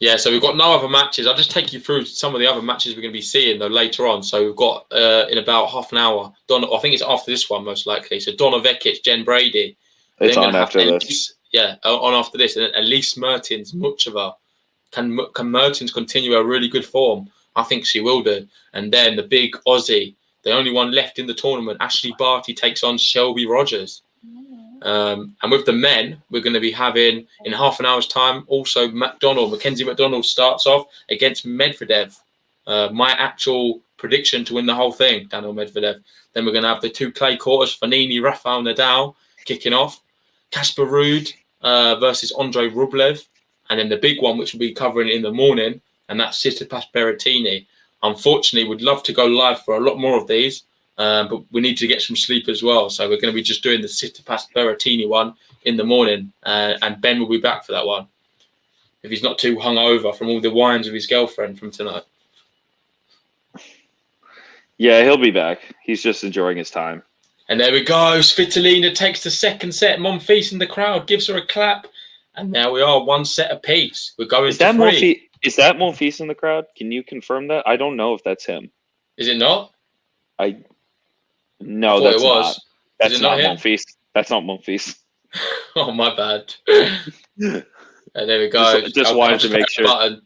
[SPEAKER 7] Yeah, so we've got no other matches. I'll just take you through some of the other matches we're going to be seeing though later on. So we've got in about half an hour. I think it's after this one most likely. So Donna Vekic, Jen Brady.
[SPEAKER 8] It's on after this.
[SPEAKER 7] On after this, and then Elise Mertens, Muchova. Can Mertens continue a really good form? I think she will do. And then the big Aussie, the only one left in the tournament, Ashley Barty takes on Shelby Rogers. And with the men, we're going to be having, in half an hour's time, also Mackenzie McDonald starts off against Medvedev. My actual prediction to win the whole thing, Daniel Medvedev. Then we're going to have the two clay quarters, Fanini, Rafael Nadal, kicking off. Casper Ruud versus Andrei Rublev. And then the big one, which we'll be covering in the morning, and that's Tsitsipas Berrettini. Unfortunately, we'd love to go live for a lot more of these. But we need to get some sleep as well. So we're going to be just doing the Tsitsipas Berrettini one in the morning. And Ben will be back for that one, if he's not too hungover from all the wines of his girlfriend from tonight.
[SPEAKER 8] Yeah, he'll be back. He's just enjoying his time.
[SPEAKER 7] And there we go. Svitolina takes the second set. Monfils in the crowd gives her a clap. And there we are, one set apiece. We're going to three.
[SPEAKER 8] Is that Monfils in the crowd? Can you confirm that? I don't know if that's him.
[SPEAKER 7] Is it not?
[SPEAKER 8] No, that's not. That's not
[SPEAKER 7] him?
[SPEAKER 8] Monfils. That's not Monfils.
[SPEAKER 7] Oh, my bad. And there we go.
[SPEAKER 8] Just wanted to make sure.
[SPEAKER 7] Button.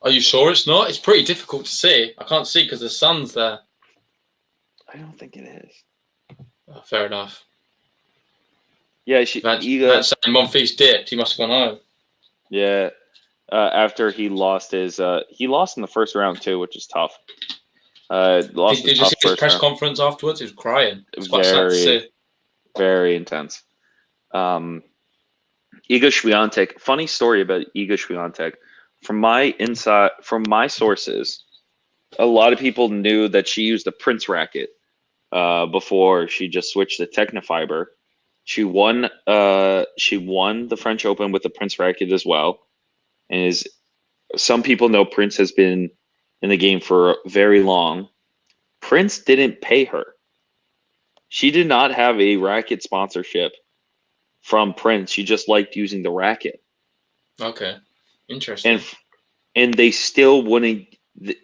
[SPEAKER 7] Are you sure it's not? It's pretty difficult to see. I can't see because the sun's there.
[SPEAKER 8] I don't think it is.
[SPEAKER 7] Oh, fair enough.
[SPEAKER 8] Yeah,
[SPEAKER 7] That's saying Monfils dipped. He must have gone home.
[SPEAKER 8] Yeah, after he lost his, he lost in the first round too, which is tough.
[SPEAKER 7] Did you see his press conference afterwards? He was crying. It's quite sad to see.
[SPEAKER 8] Very intense. Iga Swiatek. Funny story about Iga Swiatek. From my sources, a lot of people knew that she used the Prince racket before she just switched to Technofiber. She won the French Open with the Prince racket as well. And some people know Prince has been in the game for very long. Prince didn't pay her. She did not have a racket sponsorship from Prince. She just liked using the racket.
[SPEAKER 7] Okay. Interesting.
[SPEAKER 8] And they still wouldn't.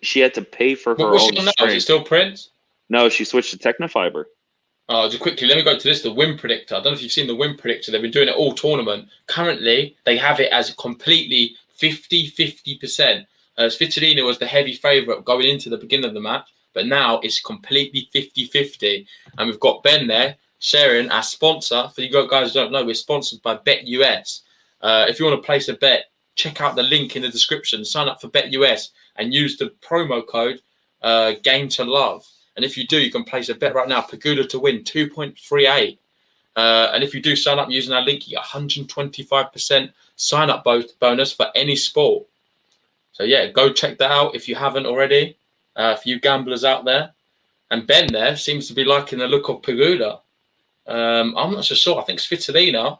[SPEAKER 8] She had to pay for her own
[SPEAKER 7] string. Is it still Prince?
[SPEAKER 8] No, she switched to Technofiber.
[SPEAKER 7] Oh, just quickly, let me go to this, the win predictor. I don't know if you've seen the win predictor. They've been doing it all tournament. Currently, they have it as completely 50-50%. Svitolina was the heavy favourite going into the beginning of the match, but now it's completely 50-50. And we've got Ben there sharing our sponsor. For you guys who don't know, we're sponsored by BetUS. If you want to place a bet, check out the link in the description. Sign up for BetUS and use the promo code Game to Love. And if you do, you can place a bet right now. Pegula to win 2.38. And if you do sign up using our link, you get 125% sign up bonus for any sport. So yeah, go check that out if you haven't already. For you gamblers out there. And Ben there seems to be liking the look of Pegula. I'm not so sure. I think Svitolina.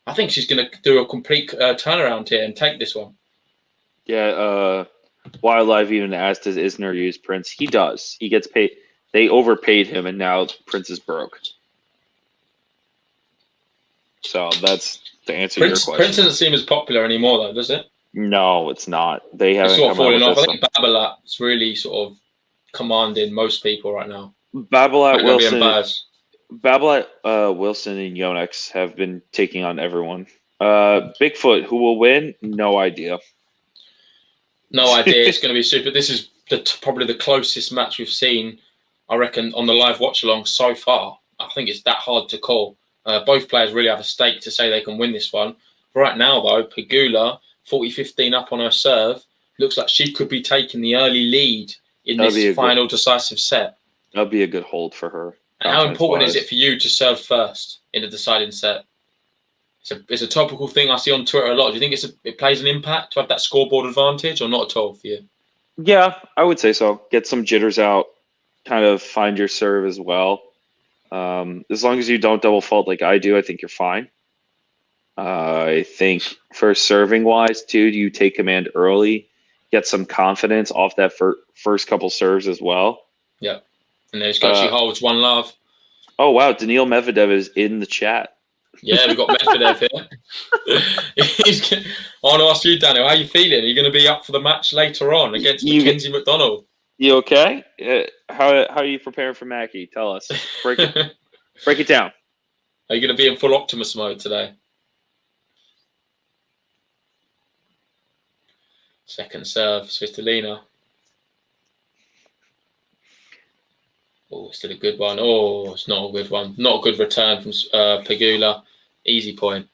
[SPEAKER 7] I think she's going to do a complete turnaround here and take this one.
[SPEAKER 8] Yeah, Wildlife even asked, does Isner use Prince? He does. He gets paid. They overpaid him, and now Prince is broke. So that's to answer your question.
[SPEAKER 7] Prince doesn't seem as popular anymore, though, does it?
[SPEAKER 8] No, it's not. They haven't
[SPEAKER 7] sort of
[SPEAKER 8] come
[SPEAKER 7] falling
[SPEAKER 8] out
[SPEAKER 7] off.
[SPEAKER 8] with
[SPEAKER 7] I think Babolat's really sort of commanding most people right now.
[SPEAKER 8] Babolat, Wilson, and Yonex have been taking on everyone. Bigfoot, who will win? No idea.
[SPEAKER 7] No idea. It's going to be super. This is probably the closest match we've seen, I reckon, on the live watch along so far. I think it's that hard to call. Both players really have a stake to say they can win this one. Right now, though, Pegula, 40-15 up on her serve. Looks like she could be taking the early lead in this final decisive set.
[SPEAKER 8] That'll be a good hold for her.
[SPEAKER 7] And how important is it for you to serve first in the deciding set? It's a topical thing I see on Twitter a lot. Do you think it plays an impact to have that scoreboard advantage, or not at all for you?
[SPEAKER 8] Yeah, I would say so. Get some jitters out, kind of find your serve as well. As long as you don't double fault like I do, I think you're fine. I think for serving wise, too, you take command early, get some confidence off that first couple serves as well.
[SPEAKER 7] Yeah. And then he's got, she holds one love.
[SPEAKER 8] Oh, wow. Daniil Medvedev is in the chat.
[SPEAKER 7] Yeah, we've got Medvedev here. I want to ask you, Daniel, how you feeling? Are you going to be up for the match later on against Mackenzie McDonald?
[SPEAKER 8] You okay? How are you preparing for Mackie? Tell us. Break it down.
[SPEAKER 7] Are you going to be in full Optimus mode today? Second serve, Svitolina. Oh, still a good one. Oh, it's not a good one. Not a good return from Pegula. Easy point.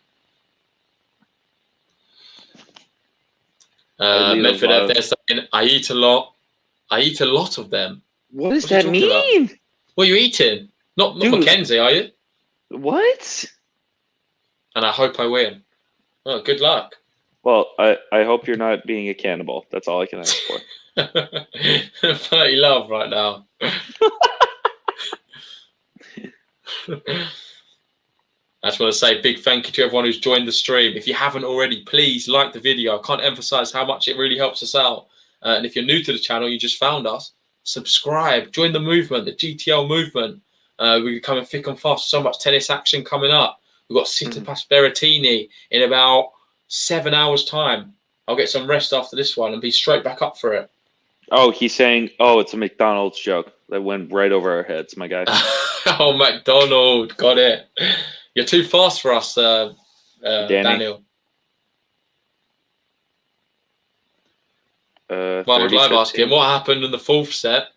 [SPEAKER 7] Medvedev, they're saying, I eat a lot. I eat a lot of them.
[SPEAKER 8] What does that mean?
[SPEAKER 7] About? What are you eating? Not Mackenzie, are you?
[SPEAKER 8] What? And
[SPEAKER 7] I hope I win. Oh, good luck.
[SPEAKER 8] Well, I hope you're not being a cannibal. That's all I can ask for.
[SPEAKER 7] 30 love right now. I just want to say a big thank you to everyone who's joined the stream. If you haven't already, please like the video. I can't emphasize how much it really helps us out. And if you're new to the channel, you just found us, subscribe, join the movement, the GTL movement. We're coming thick and fast. So much tennis action coming up. We've got Tsitsipas Berrettini in about 7 hours' time. I'll get some rest after this one and be straight back up for it.
[SPEAKER 8] Oh, he's saying, oh, it's a McDonald's joke that went right over our heads, my guy.
[SPEAKER 7] Oh, McDonald. Got it. You're too fast for us, Daniel. Well, I'd like to ask him what happened in the fourth set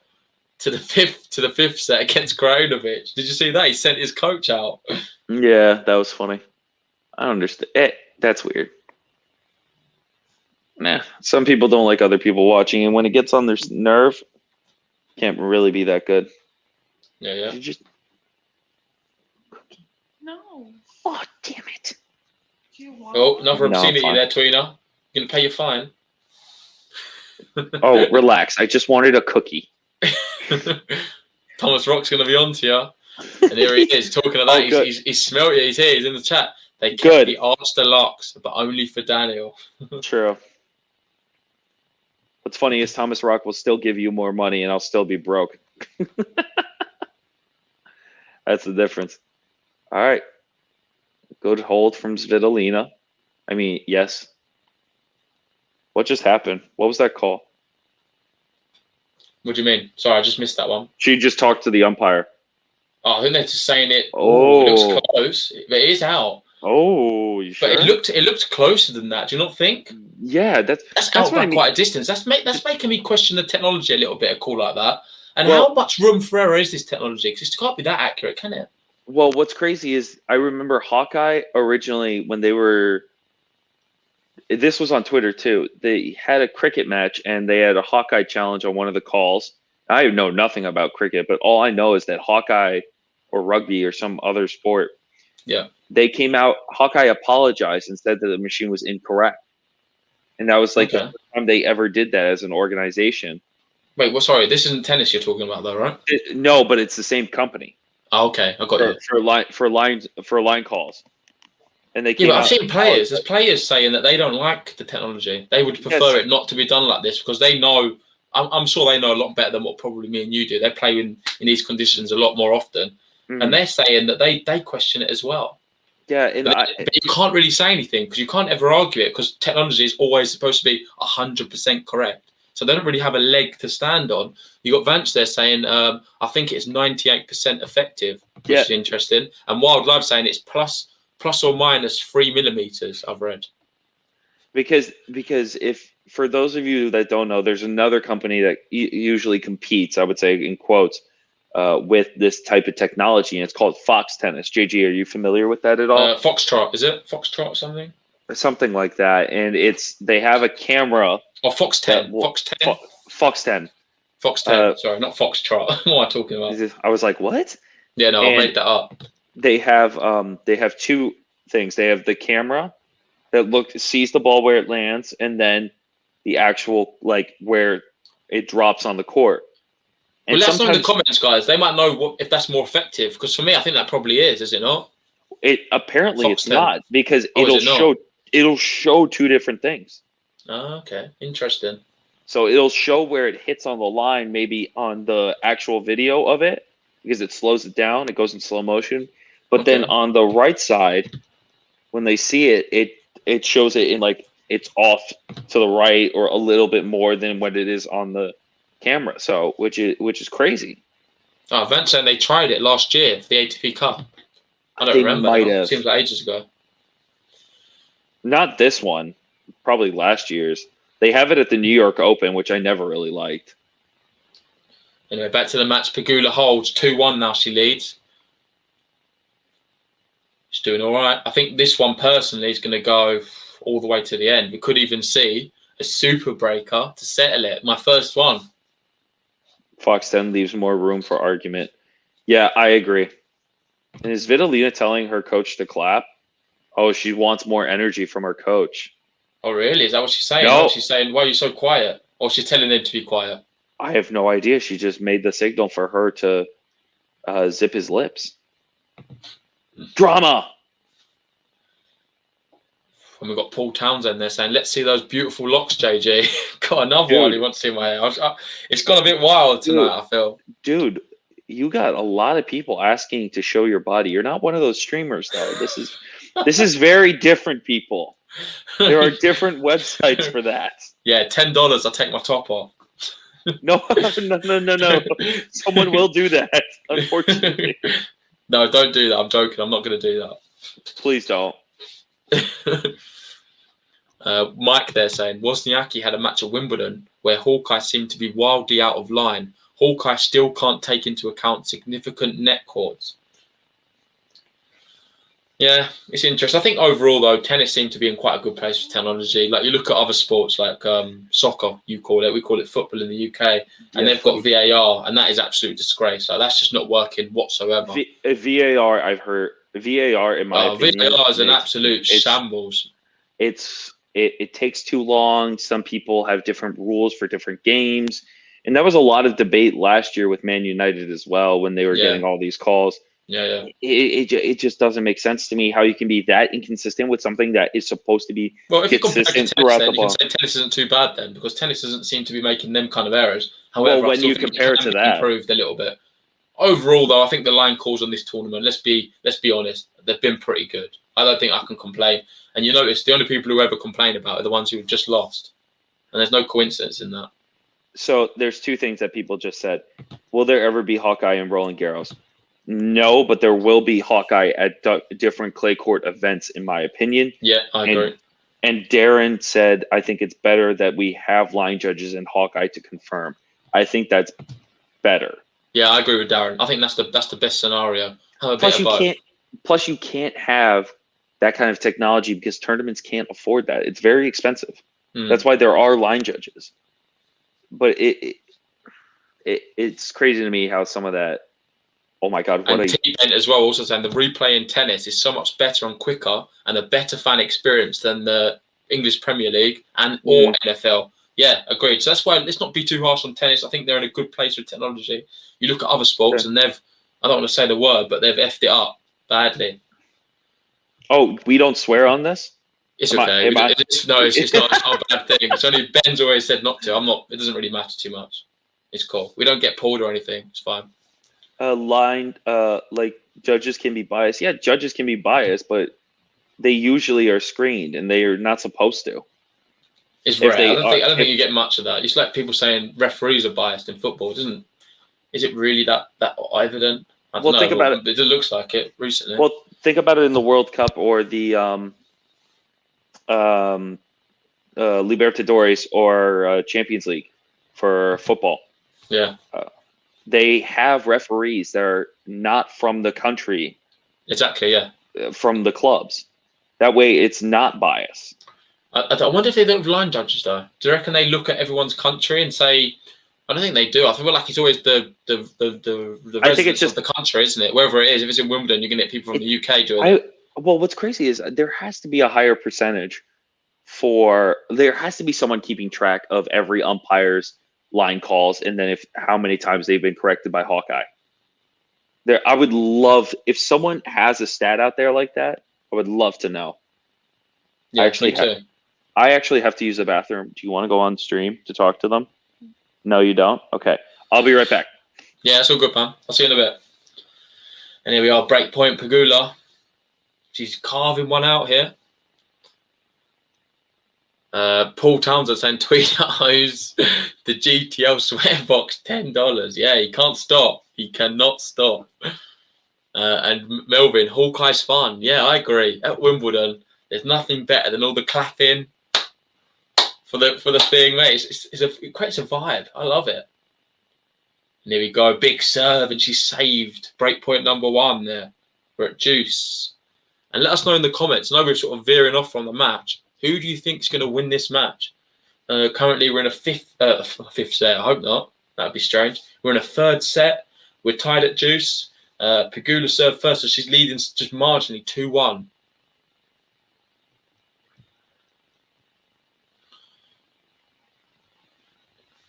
[SPEAKER 7] to the fifth set against Krajinovic. Did you see that? He sent his coach out.
[SPEAKER 8] Yeah, that was funny. I don't understand. That's weird. Nah, some people don't like other people watching, and when it gets on their nerve, can't really be that good.
[SPEAKER 7] Yeah.
[SPEAKER 8] You just...
[SPEAKER 2] No.
[SPEAKER 8] Oh, damn it.
[SPEAKER 7] Oh, another obscenity there, Tweener. You're going to pay your fine.
[SPEAKER 8] Oh, relax. I just wanted a cookie.
[SPEAKER 7] Thomas Rock's going to be on to you. And here he is talking to that. He's smelled it. He's here. He's in the chat. They kept the arch deluxe, but only for Daniel.
[SPEAKER 8] True. What's funny is Thomas Rock will still give you more money and I'll still be broke. That's the difference. All right. Good hold from Svitolina. I mean, yes. What just happened? What was that call?
[SPEAKER 7] What do you mean? Sorry, I just missed that one.
[SPEAKER 8] She just talked to the umpire.
[SPEAKER 7] Oh, I think they're just saying it.
[SPEAKER 8] Oh,
[SPEAKER 7] it looks close, but it is out.
[SPEAKER 8] Oh, you sure?
[SPEAKER 7] But it looked closer than that. Do you not think?
[SPEAKER 8] Yeah, that's
[SPEAKER 7] out by quite a distance. That's making me question the technology a little bit. A call like that, and how much room for error is this technology? Because it can't be that accurate, can it?
[SPEAKER 8] Well, what's crazy is I remember Hawkeye originally when they were. This was on Twitter too. They had a cricket match and they had a Hawkeye challenge on one of the calls. I know nothing about cricket, but all I know is that Hawkeye or rugby or some other sport.
[SPEAKER 7] Yeah.
[SPEAKER 8] They came out, Hawkeye apologized and said that the machine was incorrect. And that was like the first time they ever did that as an organization.
[SPEAKER 7] Wait, well, sorry, this isn't tennis you're talking about though, right?
[SPEAKER 8] No, but it's the same company.
[SPEAKER 7] Oh, okay, I got you.
[SPEAKER 8] For line calls. And they came
[SPEAKER 7] but I've seen players. There's players saying that they don't like the technology. They would prefer it not to be done like this because they know. I'm sure they know a lot better than what probably me and you do. They play in these conditions a lot more often, and they're saying that they question it as well.
[SPEAKER 8] Yeah,
[SPEAKER 7] but you can't really say anything because you can't ever argue it because technology is always supposed to be 100% correct. So they don't really have a leg to stand on. You got Vance there saying, I think it's 98% effective, which is interesting, and Wildlife saying it's plus or minus 3 millimeters. I've read. Because
[SPEAKER 8] if for those of you that don't know, there's another company that usually competes, I would say in quotes, with this type of technology, and it's called Fox Tennis. JG, are you familiar with that at all?
[SPEAKER 7] Foxtrot, is it? Foxtrot or something?
[SPEAKER 8] Something like that. And they have a camera.
[SPEAKER 7] Oh, Fox 10. Fox 10.
[SPEAKER 8] Fox 10.
[SPEAKER 7] Fox 10. Sorry, not Foxtrot. What am I talking about?
[SPEAKER 8] I was like, what?
[SPEAKER 7] Yeah, no, I made that up.
[SPEAKER 8] They have two things. They have the camera that sees the ball where it lands, and then the actual where it drops on the court. And
[SPEAKER 7] well, let us know in the comments, guys. They might know if that's more effective. Because for me, I think that probably is it not?
[SPEAKER 8] It apparently
[SPEAKER 7] Fox
[SPEAKER 8] it's
[SPEAKER 7] 10.
[SPEAKER 8] not, because
[SPEAKER 7] Oh, is it not?
[SPEAKER 8] it'll show two different things.
[SPEAKER 7] Oh, okay. Interesting.
[SPEAKER 8] So it'll show where it hits on the line, maybe on the actual video of it, because it slows it down. It goes in slow motion. But then
[SPEAKER 7] Okay.
[SPEAKER 8] on the right side, when they see it, it shows it in like it's off to the right or a little bit more than what it is on the camera. So which is crazy.
[SPEAKER 7] Oh, Vance saying they tried it last year for the ATP Cup. I don't
[SPEAKER 8] They
[SPEAKER 7] remember
[SPEAKER 8] might
[SPEAKER 7] now.
[SPEAKER 8] have.
[SPEAKER 7] Seems like ages ago.
[SPEAKER 8] Not this one, probably last year's. They have it at the New York Open, which I never really liked.
[SPEAKER 7] Anyway, back to the match. Pegula holds 2-1 now. She leads. She's doing all right. I think this one personally is going to go all the way to the end. We could even see a super breaker to settle it. My first one.
[SPEAKER 8] Fox 10 leaves more room for argument. Yeah, I agree. And is Svitolina telling her coach to clap? Oh, she wants more energy from her coach.
[SPEAKER 7] Oh, really? Is that what she's saying?
[SPEAKER 8] No.
[SPEAKER 7] Oh, she's saying, why are you so quiet? Or she's telling them to be quiet?
[SPEAKER 8] I have no idea. She just made the signal for her to zip his lips. Drama.
[SPEAKER 7] And we've got Paul Townsend there saying, let's see those beautiful locks, JJ. Got another
[SPEAKER 8] Dude.
[SPEAKER 7] one he wants to see my hair. It's gone a bit wild tonight, I feel.
[SPEAKER 8] Dude, you got a lot of people asking to show your body. You're not one of those streamers, though. This is very different, people. There are different websites for that.
[SPEAKER 7] Yeah, $10, I'll take my top off.
[SPEAKER 8] No. Someone will do that, unfortunately.
[SPEAKER 7] No, don't do that. I'm joking. I'm not going to do that.
[SPEAKER 8] Please don't.
[SPEAKER 7] Mike there saying, Wozniacki had a match at Wimbledon where Hawkeye seemed to be wildly out of line. Hawkeye still can't take into account significant net courts. Yeah, it's interesting. I think overall, though, tennis seemed to be in quite a good place for technology. Like, you look at other sports like soccer, you call it. We call it football in the UK. And they've got VAR, and that is absolute disgrace. So that's just not working whatsoever.
[SPEAKER 8] VAR, I've heard. VAR, in my opinion.
[SPEAKER 7] VAR is an absolute shambles.
[SPEAKER 8] It takes too long. Some people have different rules for different games. And that was a lot of debate last year with Man United as well, when they were getting all these calls.
[SPEAKER 7] Yeah.
[SPEAKER 8] It just doesn't make sense to me how you can be that inconsistent with something that is supposed to be
[SPEAKER 7] if you compare to
[SPEAKER 8] consistent
[SPEAKER 7] tennis,
[SPEAKER 8] throughout
[SPEAKER 7] then
[SPEAKER 8] the
[SPEAKER 7] you can
[SPEAKER 8] ball.
[SPEAKER 7] say tennis isn't too bad then, because tennis doesn't seem to be making them kind of errors. However,
[SPEAKER 8] when you compare it to that,
[SPEAKER 7] improved a little bit. Overall, though, I think the line calls on this tournament, let's be honest, they've been pretty good. I don't think I can complain. And you notice the only people who ever complain about are the ones who have just lost. And there's no coincidence in that.
[SPEAKER 8] So there's two things that people just said. Will there ever be Hawkeye and Roland Garros? No, but there will be Hawkeye at different clay court events, in my opinion.
[SPEAKER 7] Yeah, I agree.
[SPEAKER 8] And Darren said, I think it's better that we have line judges in Hawkeye to confirm. I think that's better.
[SPEAKER 7] Yeah, I agree with Darren. I think that's the best scenario.
[SPEAKER 8] Plus, you can't have that kind of technology because tournaments can't afford that. It's very expensive. That's why there are line judges. But it's crazy to me how some of that. Oh my God!
[SPEAKER 7] And T-Bent as well, also saying the replay in tennis is so much better and quicker and a better fan experience than the English Premier League or NFL. Yeah, agreed. So that's why let's not be too harsh on tennis. I think they're in a good place with technology. You look at other sports and I don't want to say the word, but they've effed it up badly.
[SPEAKER 8] Oh, we don't swear on this?
[SPEAKER 7] It's okay. It's not a bad thing. It's only Ben's always said not to. It doesn't really matter too much. It's cool. We don't get pulled or anything. It's fine.
[SPEAKER 8] Like judges can be biased. Yeah, judges can be biased, but they usually are screened and they are not supposed to.
[SPEAKER 7] It's rare. I don't think you get much of that. It's like people saying referees are biased in football. Is it really that evident? I don't know.
[SPEAKER 8] Think about it.
[SPEAKER 7] It looks like it recently.
[SPEAKER 8] Well, think about it in the World Cup or the Libertadores or Champions League for football.
[SPEAKER 7] Yeah.
[SPEAKER 8] They have referees that are not from the country.
[SPEAKER 7] Exactly, yeah.
[SPEAKER 8] From the clubs. That way it's not bias.
[SPEAKER 7] I wonder if they don't have line judges, though. Do you reckon they look at everyone's country and say... I don't think they do. I feel like it's always the residents of the country, isn't it? Wherever it is. If it's in Wimbledon, you're going to get people from the UK doing it.
[SPEAKER 8] Well, what's crazy is there has to be a higher percentage there has to be someone keeping track of every umpire's line calls and then how many times they've been corrected by Hawkeye. There, I would love if someone has a stat out there like that. I would love to know.
[SPEAKER 7] Yeah,
[SPEAKER 8] actually
[SPEAKER 7] me too.
[SPEAKER 8] I actually have to use the bathroom. Do you want to go on stream to talk to them? No, you don't? Okay. I'll be right back.
[SPEAKER 7] Yeah, it's all good, man. I'll see you in a bit. And here we are, breakpoint Pegula. She's carving one out here. Paul Townsend saying tweet owes the GTL swear box $10. Yeah, he can't stop. He cannot stop. And Melvin, Hawkeye's fun. Yeah, I agree. At Wimbledon, there's nothing better than all the clapping for the thing, mate. It creates a vibe. I love it. And here we go, big serve, and she's saved. Breakpoint number 1 there. We're at Juice. And let us know in the comments. I know we're sort of veering off from the match. Who do you think is going to win this match? Currently, we're in a fifth set. I hope not. That'd be strange. We're in a 3rd set. We're tied at Juice. Pegula served first, so she's leading just marginally 2-1.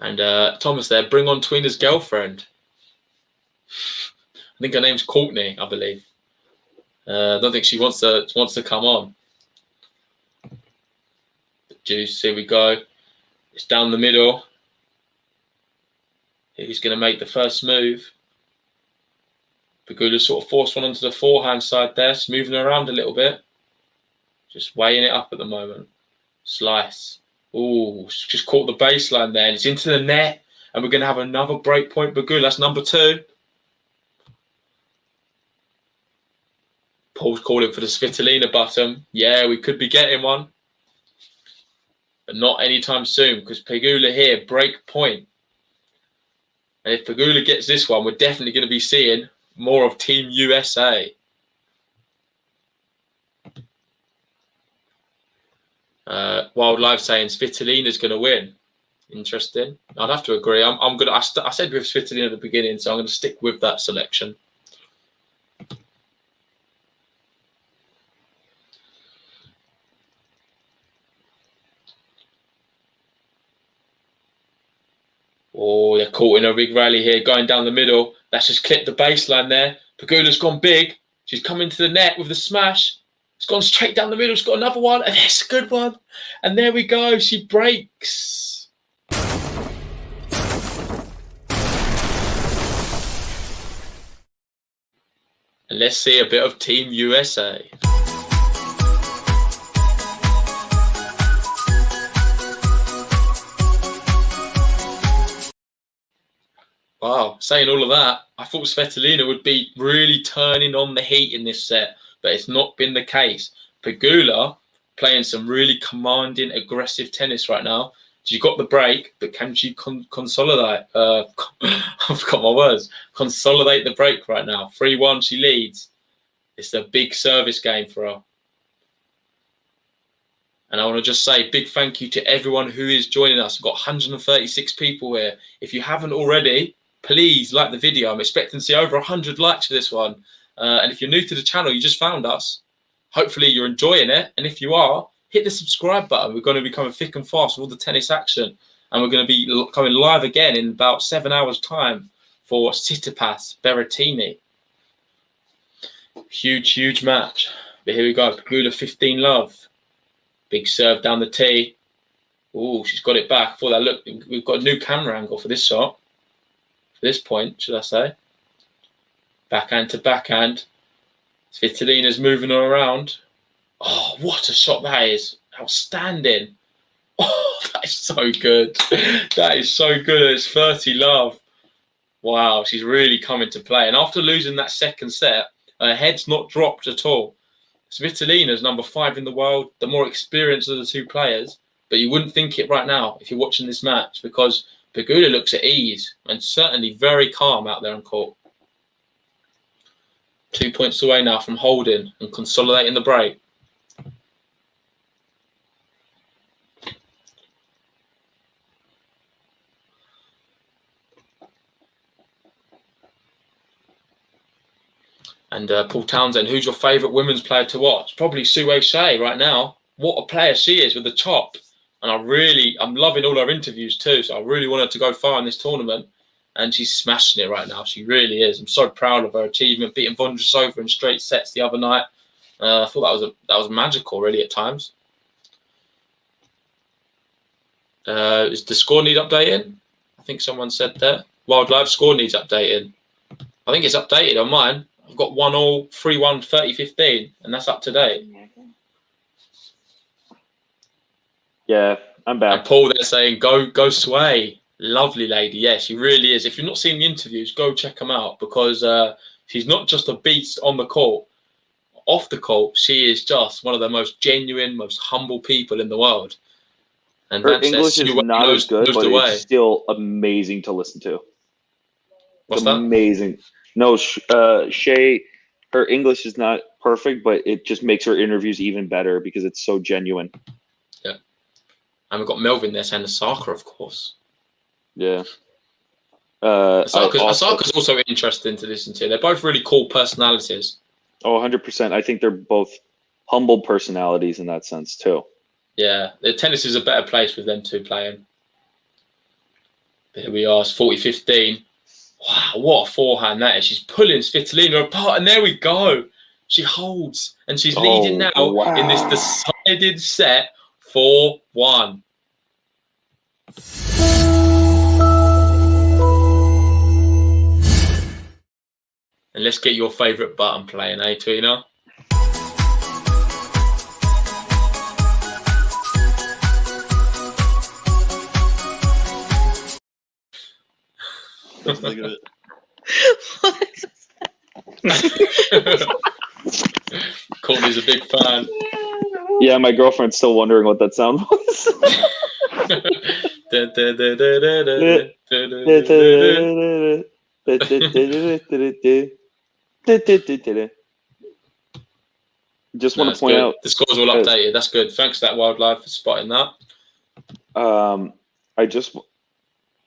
[SPEAKER 7] And Thomas there, bring on Tweena's girlfriend. I think her name's Courtney, I believe. I don't think she wants to come on. Juice, here we go. It's down the middle. Who's going to make the first move? Pegula sort of forced one onto the forehand side there. She's moving around a little bit. Just weighing it up at the moment. Slice. Ooh, just caught the baseline there. And it's into the net. And we're going to have another breakpoint Pegula. That's number 2. Paul's calling for the Svitolina button. Yeah, we could be getting one. But not anytime soon, because Pegula here, break point. And if Pegula gets this one, we're definitely going to be seeing more of Team USA. Wildlife saying Svitolina's going to win. Interesting. I'd have to agree. I said with Svitolina at the beginning, so I'm going to stick with that selection. Oh, they're caught in a big rally here, going down the middle. That's just clipped the baseline there. Pegula's gone big. She's coming to the net with the smash. It's gone straight down the middle. She's got another one, and it's a good one. And there we go. She breaks. And let's see a bit of Team USA. Wow, saying all of that, I thought Svitolina would be really turning on the heat in this set, but it's not been the case. Pegula playing some really commanding, aggressive tennis right now. She got the break, but can she consolidate? I've got my words. Consolidate the break right now. 3-1, she leads. It's a big service game for her. And I want to just say big thank you to everyone who is joining us. We've got 136 people here. If you haven't already, please like the video. I'm expecting to see over 100 likes for this one. And if you're new to the channel, you just found us. Hopefully you're enjoying it. And if you are, hit the subscribe button. We're going to be coming thick and fast with all the tennis action. And we're going to be coming live again in about 7 hours' time for Tsitsipas Berrettini. Huge, huge match. But here we go. Pegula 15 love. Big serve down the tee. Oh, she's got it back. For that, look, we've got a new camera angle for this shot. For this point, should I say. Backhand to backhand. Svitolina's moving her around. Oh, what a shot that is. Outstanding. Oh, that is so good. That is so good. It's 30 love. Wow, she's really coming to play. And after losing that second set, her head's not dropped at all. Svitolina's number 5 in the world, the more experienced of the two players. But you wouldn't think it right now if you're watching this match, because Pegula looks at ease and certainly very calm out there on court. 2 points away now from holding and consolidating the break. And Paul Townsend, who's your favourite women's player to watch? Probably Su-wei Hsieh right now. What a player she is with the chop. And I'm loving all her interviews too. So I really want her to go far in this tournament. and she's smashing it right now. She really is. I'm so proud of her achievement, beating Vondrousova in straight sets the other night. I thought that was magical, really, at times. Does the score need updating? I think someone said that. Wildlife score needs updating. I think it's updated on mine. I've got 1-1, 3-1, 30-15, and that's up to date.
[SPEAKER 8] Yeah, I'm back.
[SPEAKER 7] And Paul there saying, go Su-wei. Lovely lady. Yeah, she really is. If you've not seen the interviews, go check them out, because she's not just a beast on the court. Off the court, she is just one of the most genuine, most humble people in the world. And
[SPEAKER 8] her English is not as good, but it's still amazing to listen to.
[SPEAKER 7] What's that?
[SPEAKER 8] Amazing. No, Hsieh, her English is not perfect, but it just makes her interviews even better because it's so genuine.
[SPEAKER 7] Yeah. And we've got Melvin there saying Osaka, of course.
[SPEAKER 8] Yeah.
[SPEAKER 7] Osaka's also interesting to listen to. They're both really cool personalities.
[SPEAKER 8] Oh, 100%. I think they're both humble personalities in that sense, too.
[SPEAKER 7] Yeah, the tennis is a better place with them two playing. Here we are, it's 40-15. Wow, what a forehand that is. She's pulling Svitolina apart, and there we go. She holds, and she's leading now in this decided set 4-1. And let's get your favourite button playing, eh, Twina?
[SPEAKER 3] Look at it.
[SPEAKER 7] Courtney's a big fan.
[SPEAKER 8] Yeah, my girlfriend's still wondering what that sound was. Just want to point out
[SPEAKER 7] the scores all updated. That's good. Thanks to that Wildlife for spotting that.
[SPEAKER 8] I just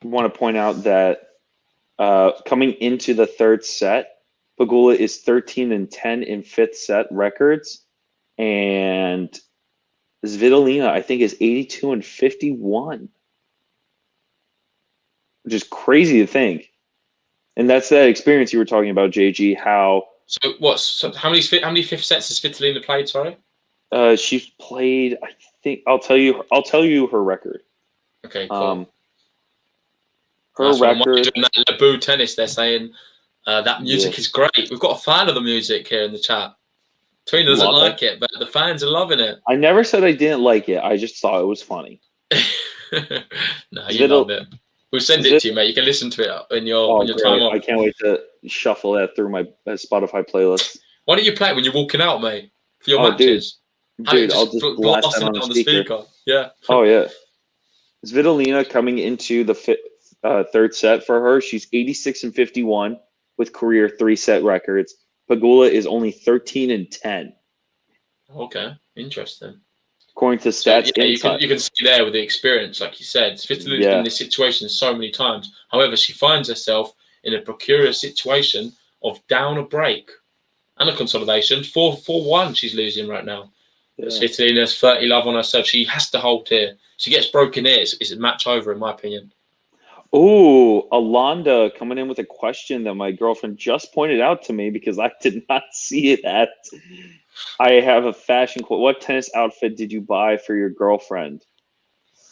[SPEAKER 8] want to point out that coming into the third set, Pegula is 13-10 in fifth set records, and Svitolina, I think, is 82-51, which is crazy to think. And that's that experience you were talking about, JG. How
[SPEAKER 7] how many fifth sets has Svitolina played? Sorry,
[SPEAKER 8] she's played. I think I'll tell you her record.
[SPEAKER 7] Okay, cool.
[SPEAKER 8] Her record.
[SPEAKER 7] Doing that Lebu tennis, they're saying that music is great. We've got a fan of the music here in the chat. Twina doesn't like it, but the fans are loving it.
[SPEAKER 8] I never said I didn't like it. I just thought it was funny.
[SPEAKER 7] No, you love it. We'll send it to you, mate. You can listen to it in your time off.
[SPEAKER 8] I can't wait to shuffle that through my Spotify playlist.
[SPEAKER 7] Why don't you play it when you're walking out, mate? For your matches.
[SPEAKER 8] Dude, I'll just blast that on the speaker.
[SPEAKER 7] Yeah.
[SPEAKER 8] Oh, yeah. Svitolina coming into the third set for her. She's 86-51 with career 3-set records. Pegula is only 13-10.
[SPEAKER 7] Okay, interesting.
[SPEAKER 8] According to stats,
[SPEAKER 7] you can see there with the experience, like you said. Svitolina's been in this situation so many times. However, she finds herself in a precarious situation of down a break and a consolidation. 4-1 she's losing right now. Yeah. Svitolina's 30 love on herself. She has to hold here. She gets broken here. It's a match over, in my opinion.
[SPEAKER 8] Oh, Alonda coming in with a question that my girlfriend just pointed out to me because I did not see it at. I have a fashion quote. What tennis outfit did you buy for your girlfriend?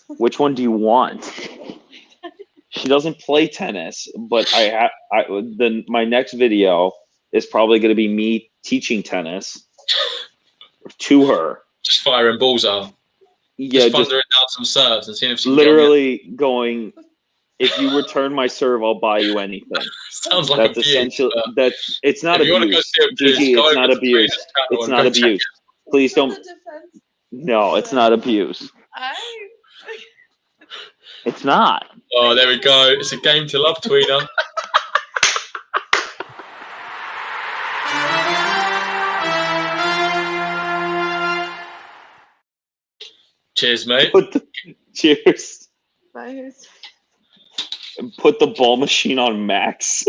[SPEAKER 8] Which one do you want? She doesn't play tennis, but my next video is probably going to be me teaching tennis to her.
[SPEAKER 7] Just firing balls out.
[SPEAKER 8] Yeah,
[SPEAKER 7] just thundering down some serves and seeing if she can
[SPEAKER 8] literally going. If you return my serve, I'll buy you anything.
[SPEAKER 7] Sounds like
[SPEAKER 8] that's essential. That's it's not abuse. GG, it's not abuse. It's not abuse. Please don't. No, it's not abuse. It's not.
[SPEAKER 7] Oh, there we go. It's a game to love, Twina. Cheers, mate.
[SPEAKER 8] Cheers.
[SPEAKER 2] Bye.
[SPEAKER 8] Put the ball machine on max.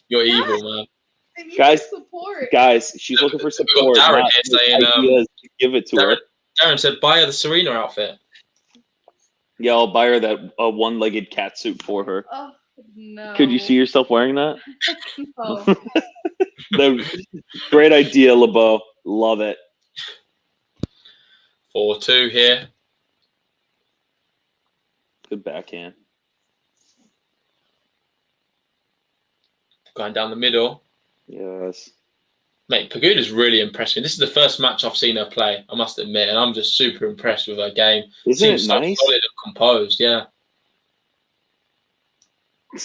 [SPEAKER 7] You're evil, man.
[SPEAKER 8] Guys, she's looking for support.
[SPEAKER 7] Darren here saying,
[SPEAKER 8] give it to her.
[SPEAKER 7] Darren said, buy her the Serena outfit.
[SPEAKER 8] Yeah, I'll buy her that one-legged cat suit for her.
[SPEAKER 2] Oh no.
[SPEAKER 8] Could you see yourself wearing that?
[SPEAKER 2] No.
[SPEAKER 8] Great idea, LeBeau. Love it.
[SPEAKER 7] 4-2 here.
[SPEAKER 8] Good backhand.
[SPEAKER 7] Going down the middle.
[SPEAKER 8] Yes.
[SPEAKER 7] Mate, Pegula's really impressed me. This is the first match I've seen her play, I must admit, and I'm just super impressed with her game.
[SPEAKER 8] Isn't
[SPEAKER 7] Seems
[SPEAKER 8] it
[SPEAKER 7] so
[SPEAKER 8] nice?
[SPEAKER 7] solid and composed, yeah.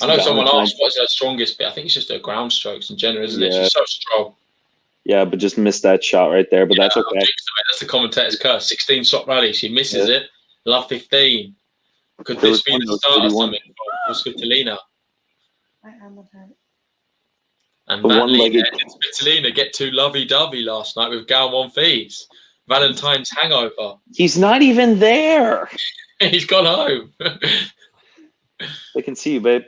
[SPEAKER 7] I know someone asked what's her strongest bit. I think it's just her ground strokes in general, isn't it?
[SPEAKER 8] Yeah.
[SPEAKER 7] She's so strong.
[SPEAKER 8] Yeah, but just missed that shot right there. But that's okay.
[SPEAKER 7] That's the commentator's curse. 16 shot rally. She misses it. Love 15. Could
[SPEAKER 8] There
[SPEAKER 7] this
[SPEAKER 8] was
[SPEAKER 7] be
[SPEAKER 8] one
[SPEAKER 7] the
[SPEAKER 8] that was
[SPEAKER 7] start of
[SPEAKER 8] 31.
[SPEAKER 7] something for SVITOLINA?
[SPEAKER 2] I am a type.
[SPEAKER 7] And
[SPEAKER 8] The
[SPEAKER 7] Van
[SPEAKER 8] one-legged-
[SPEAKER 7] Lee and SVITOLINA get too lovey-dovey last night with Gal Monfils. Valentine's hangover.
[SPEAKER 8] He's not even there.
[SPEAKER 7] He's gone home.
[SPEAKER 8] They can see you, babe.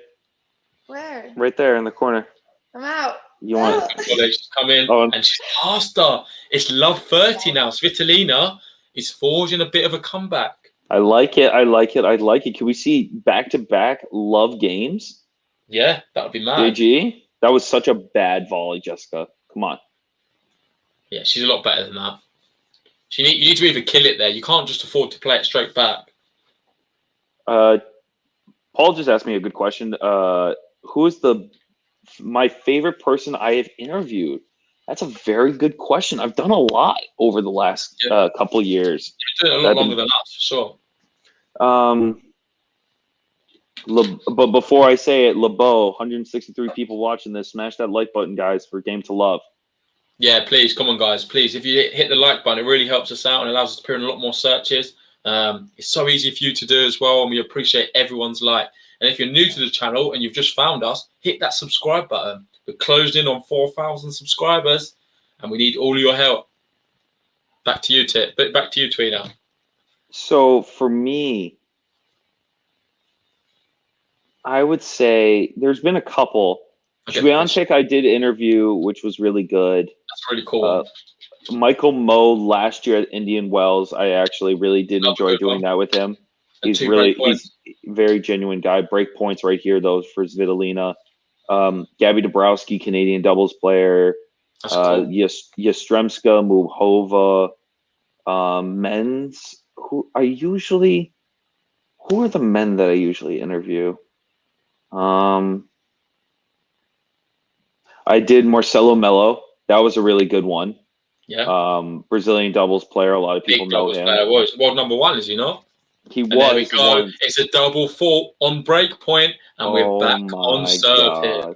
[SPEAKER 2] Where?
[SPEAKER 8] Right there in the corner.
[SPEAKER 2] I'm out.
[SPEAKER 8] You want
[SPEAKER 2] Ah.
[SPEAKER 7] Well, she's come in and she's passed her. It's love 30 now. SVITOLINA is forging a bit of a comeback.
[SPEAKER 8] I like it. I like it. I like it. Can we see back-to-back love games?
[SPEAKER 7] Yeah, that would be mad.
[SPEAKER 8] JG? That was such a bad volley, Jessica. Come on.
[SPEAKER 7] Yeah, she's a lot better than that. You need to either kill it there. You can't just afford to play it straight back.
[SPEAKER 8] Paul just asked me a good question. Who is my favorite person I have interviewed? That's a very good question. I've done a lot over the last couple years.
[SPEAKER 7] You've been doing it a lot longer than us, for sure.
[SPEAKER 8] But before I say it, LeBeau, 163 people watching this. Smash that like button, guys, for Game to Love.
[SPEAKER 7] Yeah, please, come on, guys. Please, if you hit the like button, it really helps us out and allows us to appear in a lot more searches. It's so easy for you to do as well, and we appreciate everyone's like. And if you're new to the channel and you've just found us, hit that subscribe button. We're closed in on 4,000 subscribers, and we need all your help. Back to you, Tit. Back to you, Tweena.
[SPEAKER 8] So for me, I would say there's been a couple. Swiatek I did interview, which was really good.
[SPEAKER 7] That's really cool.
[SPEAKER 8] Michael Moe last year at Indian Wells, I actually really did enjoy doing that with him. He's a very genuine guy. Break points right here, though, for SVITOLINA. Gabby Dabrowski, Canadian doubles player.
[SPEAKER 7] Cool.
[SPEAKER 8] Yastremska, Muhova. Men's. Who are the men that I usually interview? I did Marcelo Melo. That was a really good one.
[SPEAKER 7] Yeah.
[SPEAKER 8] Brazilian doubles player. A lot of people know him.
[SPEAKER 7] World number one, is he not?
[SPEAKER 8] He was.
[SPEAKER 7] There we go. It's a double fault on break point, and we're back on serve here.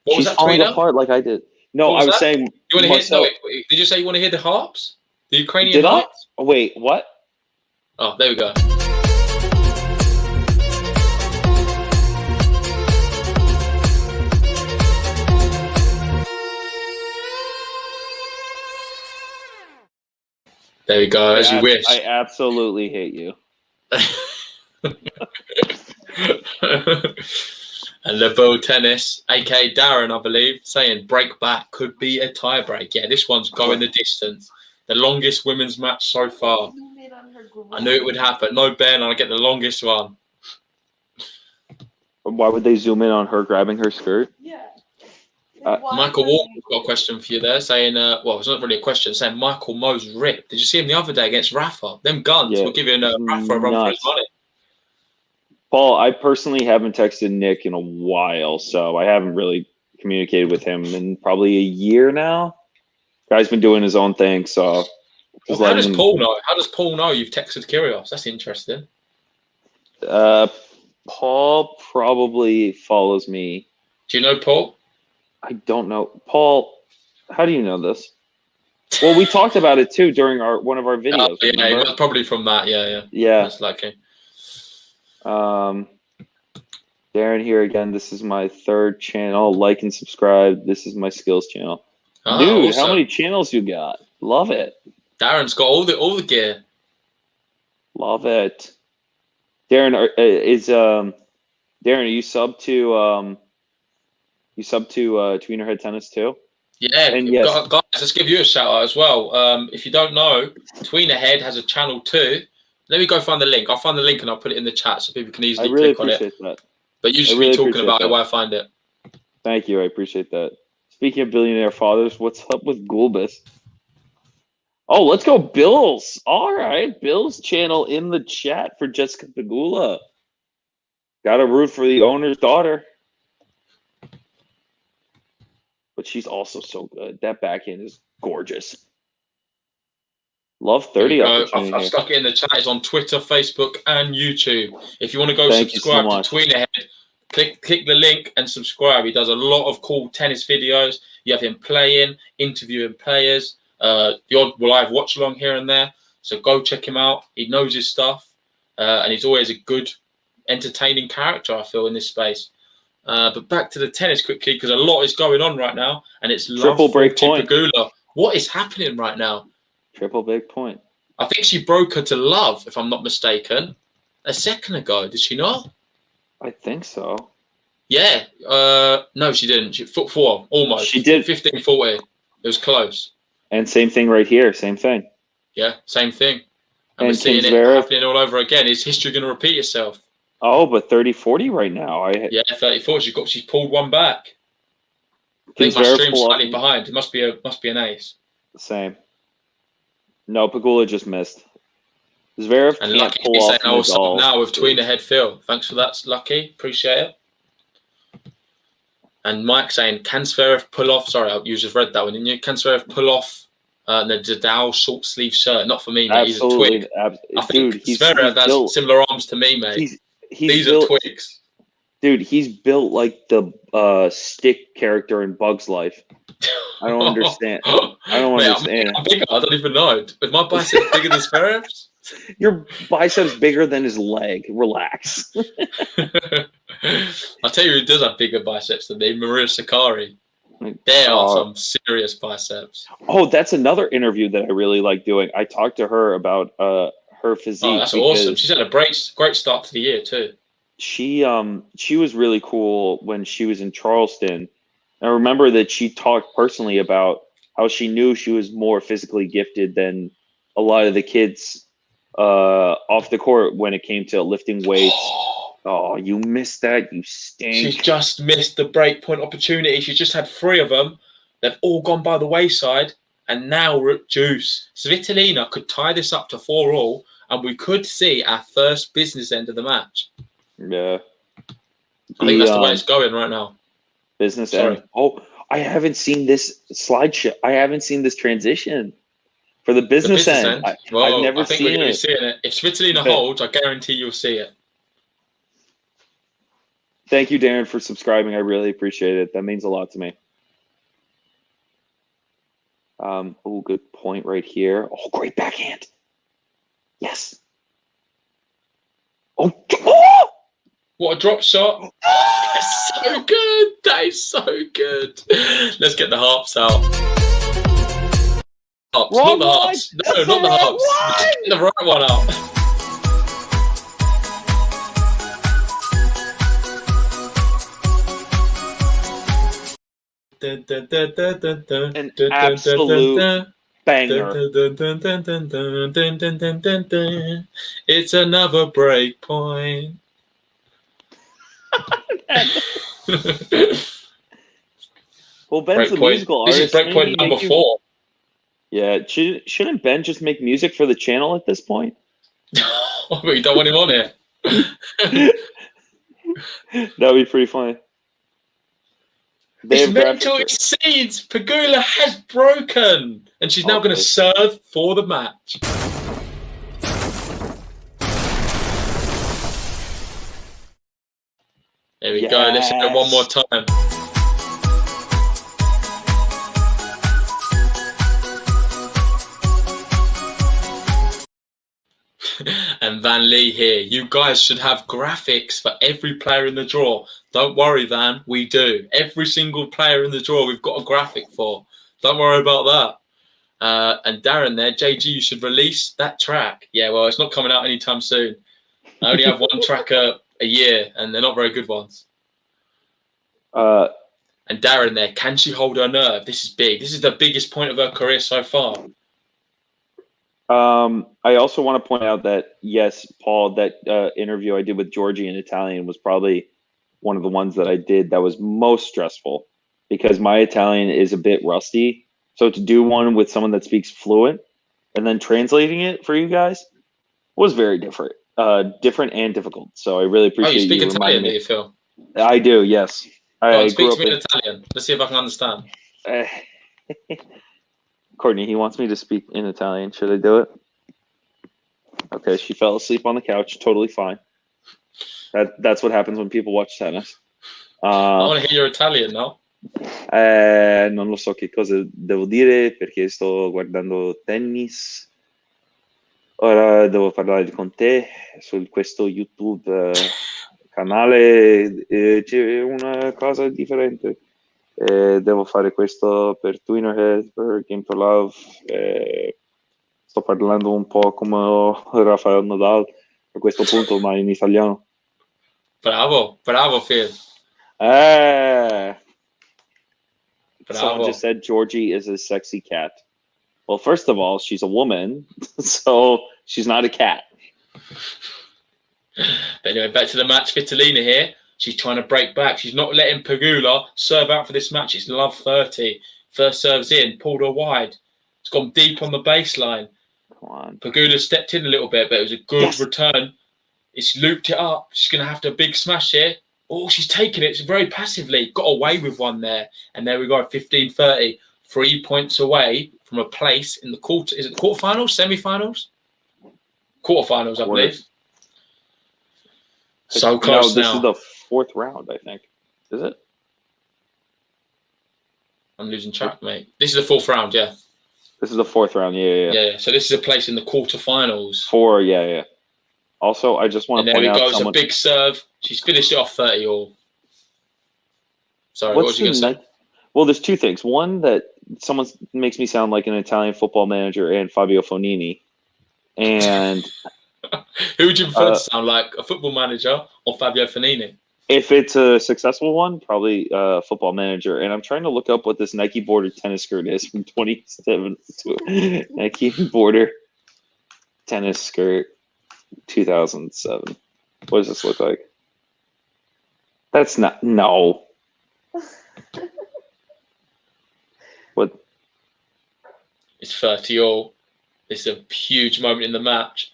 [SPEAKER 7] What was that,
[SPEAKER 8] falling
[SPEAKER 7] Tweena?
[SPEAKER 8] apart like I did. No, I was saying.
[SPEAKER 7] You want to hear? No, wait, did you say you want to hear the harps? The Ukrainian harps?
[SPEAKER 8] Oh, wait, what?
[SPEAKER 7] Oh, there we go. There we go, as you wish.
[SPEAKER 8] I absolutely hate you.
[SPEAKER 7] And LeBeau Tennis, aka Darren, I believe, saying break back could be a tie break. Yeah, this one's going the distance. The longest women's match so far. I knew it would happen. No, Ben, I'll get the longest one.
[SPEAKER 8] Why would they zoom in on her grabbing her skirt?
[SPEAKER 2] Yeah.
[SPEAKER 7] Michael Walker's got a question for you there, saying, well, it's not really a question, saying Michael Moe's ripped. Did you see him the other day against Rafa? Them guns were giving Rafa a run for his money.
[SPEAKER 8] Paul, I personally haven't texted Nick in a while, so I haven't really communicated with him in probably a year now. Guy's been doing his own thing, so.
[SPEAKER 7] Well, how does Paul know? How does Paul know you've texted Kyrgios? That's interesting.
[SPEAKER 8] Paul probably follows me.
[SPEAKER 7] Do you know Paul?
[SPEAKER 8] I don't know. Paul, how do you know this? Well, we talked about it too during one of our videos.
[SPEAKER 7] Yeah, probably from that. Yeah. That's likely.
[SPEAKER 8] Darren here again. This is my third channel. Like and subscribe. This is my skills channel. Dude, awesome. How many channels you got? Love it.
[SPEAKER 7] Darren's got all the gear.
[SPEAKER 8] Love it. Darren, Darren, are you sub to Tweener Head Tennis too?
[SPEAKER 7] Yeah,
[SPEAKER 8] And yes.
[SPEAKER 7] guys, let's give you a shout out as well. If you don't know, Tween Ahead has a channel too. Let me go find the link. I'll find the link and I'll put it in the chat so people can easily click on it.
[SPEAKER 8] That.
[SPEAKER 7] But you should be talking about it while I find it.
[SPEAKER 8] Thank you. I appreciate that. Speaking of billionaire fathers, what's up with Gulbis? Oh, let's go Bills. All right. Bills channel in the chat for Jessica Pegula. Got to root for the owner's daughter. But she's also so good. That backhand is gorgeous. Love 30 opportunity.
[SPEAKER 7] I've stuck it in the chat. It's on Twitter, Facebook, and YouTube. If you want to go subscribe to Tween Ahead, click the link and subscribe. He does a lot of cool tennis videos. You have him playing, interviewing players, the odd live watch along here and there. So go check him out. He knows his stuff, and he's always a good, entertaining character, I feel, in this space. But back to the tennis quickly, because a lot is going on right now, and it's
[SPEAKER 8] triple break point.
[SPEAKER 7] Pegula. What is happening right now?
[SPEAKER 8] Triple break point.
[SPEAKER 7] I think she broke her to love, if I'm not mistaken, a second ago. Did she not?
[SPEAKER 8] I think so.
[SPEAKER 7] Yeah. No, she didn't. She foot four, almost.
[SPEAKER 8] She did
[SPEAKER 7] 15-40. It was close.
[SPEAKER 8] And same thing right here. Same thing.
[SPEAKER 7] Yeah, same thing. And we're seeing it happening all over again. Is history going to repeat itself?
[SPEAKER 8] Oh, but 30-40 right now.
[SPEAKER 7] Yeah, 30-40. She's pulled one back. I think my stream's slightly behind. It must be an ace.
[SPEAKER 8] Same. No, Pegula just missed. Zverev
[SPEAKER 7] and
[SPEAKER 8] can't
[SPEAKER 7] Lucky
[SPEAKER 8] pull off
[SPEAKER 7] Nadal now with Tween Ahead Phil. Thanks for that, Lucky. Appreciate it. And Mike saying, can Zverev pull off? Sorry, you just read that one, didn't you? Can Zverev pull off the Nadal short sleeve shirt? Not for me, mate.
[SPEAKER 8] Absolutely.
[SPEAKER 7] He's a twig. I think Zverev has similar arms to me, mate. These are twigs.
[SPEAKER 8] Dude, he's built like the stick character in Bug's Life. I don't understand. I don't understand.
[SPEAKER 7] I'm bigger. I don't even know. Is my biceps bigger than Zverev's?
[SPEAKER 8] Your biceps bigger than his leg. Relax.
[SPEAKER 7] I'll tell you who does have bigger biceps than me, Maria Sakkari. They are some serious biceps.
[SPEAKER 8] Oh, that's another interview that I really like doing. I talked to her about her physique.
[SPEAKER 7] Oh, that's awesome. She's had a great start to the year too.
[SPEAKER 8] She was really cool when she was in Charleston. I remember that she talked personally about how she knew she was more physically gifted than a lot of the kids off the court when it came to lifting weights. Oh, you missed that. You stink.
[SPEAKER 7] She's just missed the break point opportunity. She's just had 3 of them. They've all gone by the wayside. And now we're at juice. Svitolina could tie this up to 4-all, and we could see our first business end of the match.
[SPEAKER 8] Yeah.
[SPEAKER 7] I think that's the way it's going right now.
[SPEAKER 8] Business end. Oh, I haven't seen this slideshow. I haven't seen this transition for the business end. I've never seen it.
[SPEAKER 7] We're seeing it. If Svitolina holds, I guarantee you'll see it.
[SPEAKER 8] Thank you, Darren, for subscribing. I really appreciate it. That means a lot to me. Oh, good point right here. Oh, great backhand. Yes. Oh!
[SPEAKER 7] What a drop shot. That's so good. That is so good. Let's get the harps out. Harps, not the harps. No, not the harps. Get the right one out.
[SPEAKER 8] An absolute banger.
[SPEAKER 7] It's another break point.
[SPEAKER 8] Well, Ben's the musical artist.
[SPEAKER 7] This is break point number 4.
[SPEAKER 8] Yeah, shouldn't Ben just make music for the channel at this point?
[SPEAKER 7] We don't want him on here.
[SPEAKER 8] That would be pretty funny.
[SPEAKER 7] It's mental exceeds. Pegula has broken, and she's now going to serve for the match. There we go. Let's do it one more time. And Van Lee here. You guys should have graphics for every player in the draw. Don't worry, Van. We do. Every single player in the draw, we've got a graphic for. Don't worry about that. And Darren there, JG, you should release that track. Yeah, well, it's not coming out anytime soon. I only have one track a year, and they're not very good ones. And And Darren there, can she hold her nerve? This is big. This is the biggest point of her career so far.
[SPEAKER 8] I also want to point out that, yes, Paul, that interview I did with Georgie in Italian was probably one of the ones that I did that was most stressful because my Italian is a bit rusty. So to do one with someone that speaks fluent and then translating it for you guys was very different. Different and difficult. So I really appreciate
[SPEAKER 7] you speak
[SPEAKER 8] you
[SPEAKER 7] Italian,
[SPEAKER 8] reminding
[SPEAKER 7] do
[SPEAKER 8] me.
[SPEAKER 7] you, Phil?
[SPEAKER 8] I do, yes.
[SPEAKER 7] Go on,
[SPEAKER 8] I
[SPEAKER 7] speak
[SPEAKER 8] grew
[SPEAKER 7] to me
[SPEAKER 8] up
[SPEAKER 7] in Italian. Let's see if I can understand.
[SPEAKER 8] Courtney, he wants me to speak in Italian. Should I do it? Okay, she fell asleep on the couch. Totally fine. That's what happens when people watch tennis.
[SPEAKER 7] I want to hear your Italian now.
[SPEAKER 8] Non lo so che cosa devo dire perché sto guardando tennis. Ora devo parlare con te su questo YouTube canale. C'è una cosa differente. Devo fare questo per Twinnerhead, per Game to Love. Sto parlando un po' come Rafael Nadal a questo punto, ma in italiano.
[SPEAKER 7] Bravo, Phil.
[SPEAKER 8] Someone just said Georgie is a sexy cat. Well, first of all, she's a woman, so she's not a cat.
[SPEAKER 7] But anyway, back to the match. Svitolina here. She's trying to break back. She's not letting Pegula serve out for this match. It's love 30. First serves in, pulled her wide. It's gone deep on the baseline.
[SPEAKER 8] Come on.
[SPEAKER 7] Pegula stepped in a little bit, but it was a good return. It's looped it up. She's going to have to big smash here. Oh, she's taken it very passively. Got away with one there. And there we go, 15-30. 3 points away from a place in the quarter. Is it quarterfinals, semi-finals? Quarterfinals, I believe. So close
[SPEAKER 8] now.
[SPEAKER 7] This
[SPEAKER 8] is the fourth round, I think. Is it?
[SPEAKER 7] I'm losing track, mate. This is the fourth round, yeah.
[SPEAKER 8] This is the fourth round, yeah.
[SPEAKER 7] So this is a place in the quarterfinals.
[SPEAKER 8] 4, yeah. Also, I just want to point out
[SPEAKER 7] there we go. It's a big serve. She's finished it off 30 all. Sorry, what was you going to say?
[SPEAKER 8] Well, there's two things. One, that someone makes me sound like an Italian football manager and Fabio Fonini. And
[SPEAKER 7] who would you prefer to sound like, a football manager or Fabio Fonini?
[SPEAKER 8] If it's a successful one, probably a football manager. And I'm trying to look up what this Nike border tennis skirt is from 27. Nike border tennis skirt 2007. What does this look like? That's not, no. What?
[SPEAKER 7] It's 30 all. This is a huge moment in the match.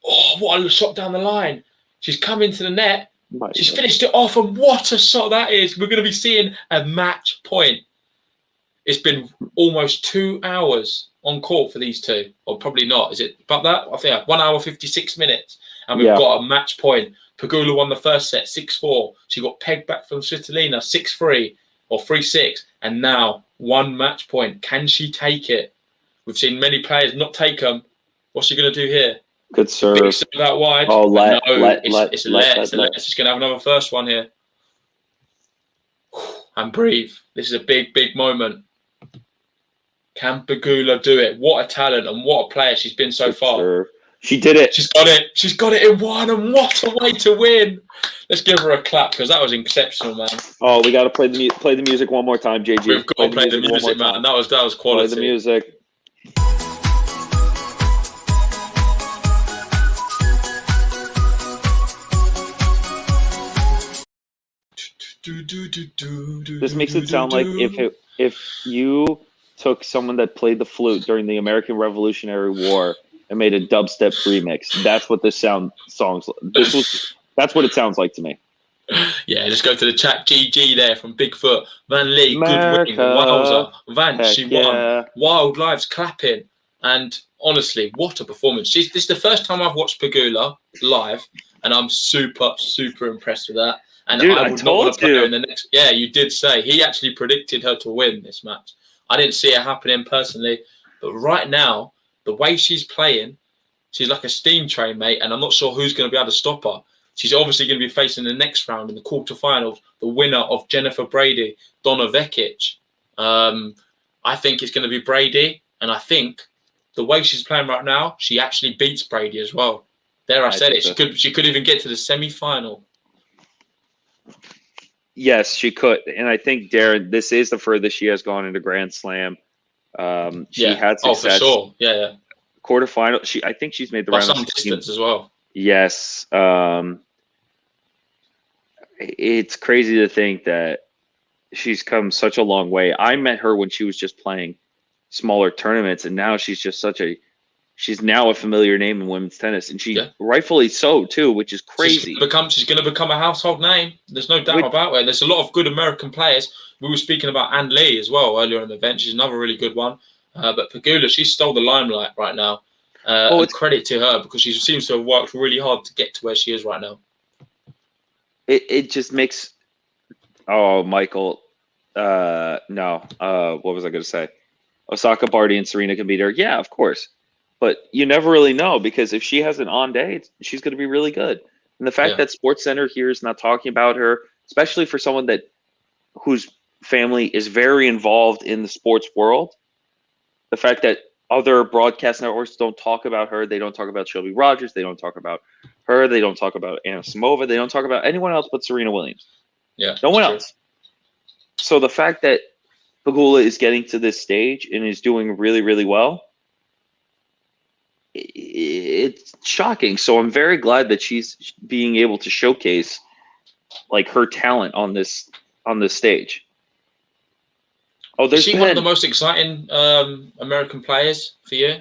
[SPEAKER 7] Oh, what a shot down the line. She's come into the net. She's finished it off, and what a shot that is. We're going to be seeing a match point. It's been almost 2 hours on court for these two. Or probably not. Is it about that? I think 1 hour, 56 minutes. And we've got a match point. Pegula won the first set, 6-4. She got pegged back from Svitolina, 6-3 or 3-6. And now, one match point. Can she take it? We've seen many players not take them. What's she going to do here?
[SPEAKER 8] Good serve.
[SPEAKER 7] Big serve out wide.
[SPEAKER 8] Oh,
[SPEAKER 7] it's a let. She's going to have another first one here. And breathe. This is a big, big moment. Can Pegula do it? What a talent and what a player she's been so far.
[SPEAKER 8] Serve. She did it.
[SPEAKER 7] She's got it. She's got it in one, and what a way to win. Let's give her a clap because that was exceptional, man.
[SPEAKER 8] Oh, we got to play the music one more time, JG.
[SPEAKER 7] We've got to play the music, man. That was quality.
[SPEAKER 8] Play the music. This makes it sound like if you took someone that played the flute during the American Revolutionary War and made a dubstep remix, that's what that's what it sounds like to me.
[SPEAKER 7] Yeah, let's go to the chat. GG there from Bigfoot. Van Lee, good win. Wowza. Van, she won. Wild Lives clapping. And honestly, what a performance. This is the first time I've watched Pegula live, and I'm super, super impressed with that. And
[SPEAKER 8] dude,
[SPEAKER 7] I would not want to play her in the next. Yeah, you did say. He actually predicted her to win this match. I didn't see it happening personally, but right now, the way she's playing, she's like a steam train, mate, and I'm not sure who's going to be able to stop her. She's obviously going to be facing the next round in the quarterfinals, the winner of Jennifer Brady, Donna Vekic. I think it's going to be Brady, and I think the way she's playing right now, she actually beats Brady as well. There, I said it. She could even get to the semi-final.
[SPEAKER 8] Yes, she could. And I think, Darren, this is the furthest she has gone into Grand Slam. She had
[SPEAKER 7] Oh, for
[SPEAKER 8] success.
[SPEAKER 7] sure. Yeah.
[SPEAKER 8] Quarterfinal. I think she's made the
[SPEAKER 7] By
[SPEAKER 8] round of
[SPEAKER 7] some
[SPEAKER 8] 16.
[SPEAKER 7] distance as well.
[SPEAKER 8] Yes. It's crazy to think that she's come such a long way. I met her when she was just playing smaller tournaments, and now she's just she's now a familiar name in women's tennis, and rightfully so too, which is crazy.
[SPEAKER 7] She's going to become a household name. There's no doubt about it. There's a lot of good American players. We were speaking about Ann Lee as well earlier in the event. She's another really good one. But Pegula, she stole the limelight right now. And credit to her, because she seems to have worked really hard to get to where she is right now.
[SPEAKER 8] It just makes. Oh, Michael. No. What was I going to say? Osaka, Barty, and Serena can beat her. Yeah, of course. But you never really know, because if she has an on day, she's going to be really good. And the fact that SportsCenter here is not talking about her, especially for someone whose family is very involved in the sports world, the fact that other broadcast networks don't talk about her, they don't talk about Shelby Rogers, they don't talk about her, they don't talk about Anna Samova, they don't talk about anyone else but Serena Williams.
[SPEAKER 7] Yeah,
[SPEAKER 8] no one else. So the fact that Pegula is getting to this stage and is doing really, really well, it's shocking. So I'm very glad that she's being able to showcase like her talent on this stage. Oh,
[SPEAKER 7] is she one of the most exciting American players for you?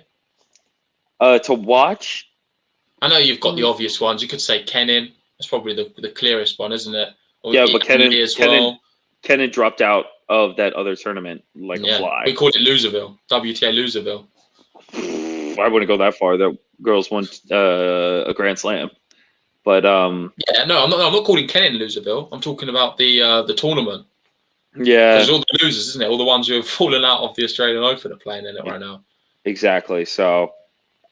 [SPEAKER 8] To watch?
[SPEAKER 7] I know you've got the obvious ones. You could say Kenin. That's probably the clearest one, isn't it? Or
[SPEAKER 8] yeah, but Kenin dropped out of that other tournament like a fly.
[SPEAKER 7] We call it Loserville, WTA Loserville.
[SPEAKER 8] I wouldn't go that far. The girls won a Grand Slam, but
[SPEAKER 7] yeah, no, I'm not calling Kenin Loserville. I'm talking about the tournament.
[SPEAKER 8] Yeah,
[SPEAKER 7] because all the losers, isn't it? All the ones who have fallen out of the Australian Open are playing in it right now.
[SPEAKER 8] Exactly. So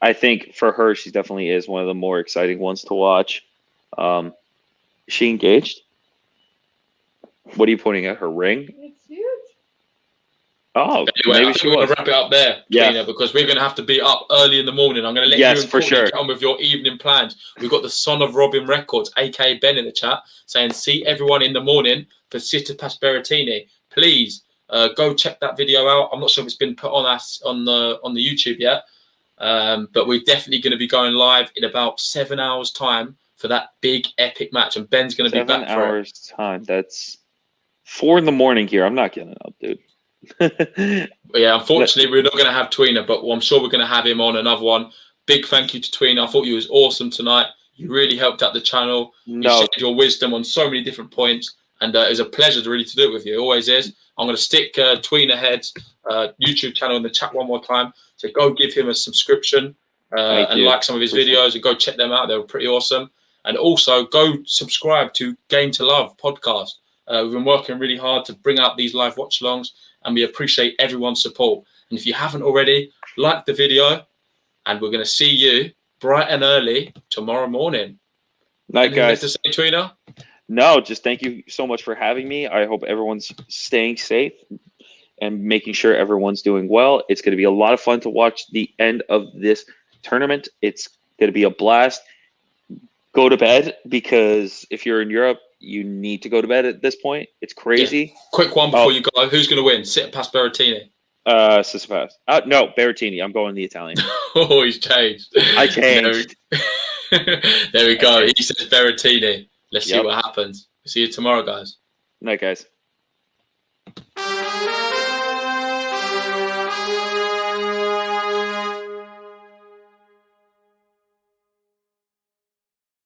[SPEAKER 8] I think for her, she definitely is one of the more exciting ones to watch. Is she engaged? What are you pointing at? Her ring?
[SPEAKER 2] It's huge.
[SPEAKER 8] Oh,
[SPEAKER 7] anyway,
[SPEAKER 8] maybe
[SPEAKER 7] I think we're going to wrap it up there, Tina,
[SPEAKER 8] yeah,
[SPEAKER 7] because we're going to have to be up early in the morning. I'm going to let you and Courtney get on with your evening plans. We've got the Son of Robin Records, a.k.a. Ben, in the chat, saying, see everyone in the morning for Tsitsipas Berrettini. Please go check that video out. I'm not sure if it's been put on us on the YouTube yet, but we're definitely going to be going live in about 7 hours' time for that big epic match, and Ben's going to be back for it. 7 hours
[SPEAKER 8] time. That's 4 in the morning here. I'm not getting up, dude.
[SPEAKER 7] Yeah, unfortunately, we're not going to have Twina, but I'm sure we're going to have him on another one. Big thank you to Twina. I thought you was awesome tonight. You really helped out the channel. You shared your wisdom on so many different points, and it was a pleasure to do it with you. It always is. I'm going to stick Twina Head's YouTube channel in the chat one more time. So go give him a subscription and like some of his videos and go check them out. They were pretty awesome. And also go subscribe to Game to Love podcast. We've been working really hard to bring out these live watch-alongs, and we appreciate everyone's support. And if you haven't already, like the video, and we're going to see you bright and early tomorrow morning.
[SPEAKER 8] Night, guys.
[SPEAKER 7] To say, Twina?
[SPEAKER 8] No, just thank you so much for having me. I hope everyone's staying safe and making sure everyone's doing well. It's going to be a lot of fun to watch the end of this tournament. It's going to be a blast. Go to bed, because if you're in Europe, you need to go to bed at this point. It's crazy.
[SPEAKER 7] Yeah. Quick one before you go. Who's going to win? Tsitsipas Berrettini?
[SPEAKER 8] Tsitsipas. No, Berrettini. I'm going the Italian.
[SPEAKER 7] Oh, he's changed.
[SPEAKER 8] I changed.
[SPEAKER 7] There we go. He says Berrettini. Let's see what happens. See you tomorrow, guys.
[SPEAKER 8] Night, guys.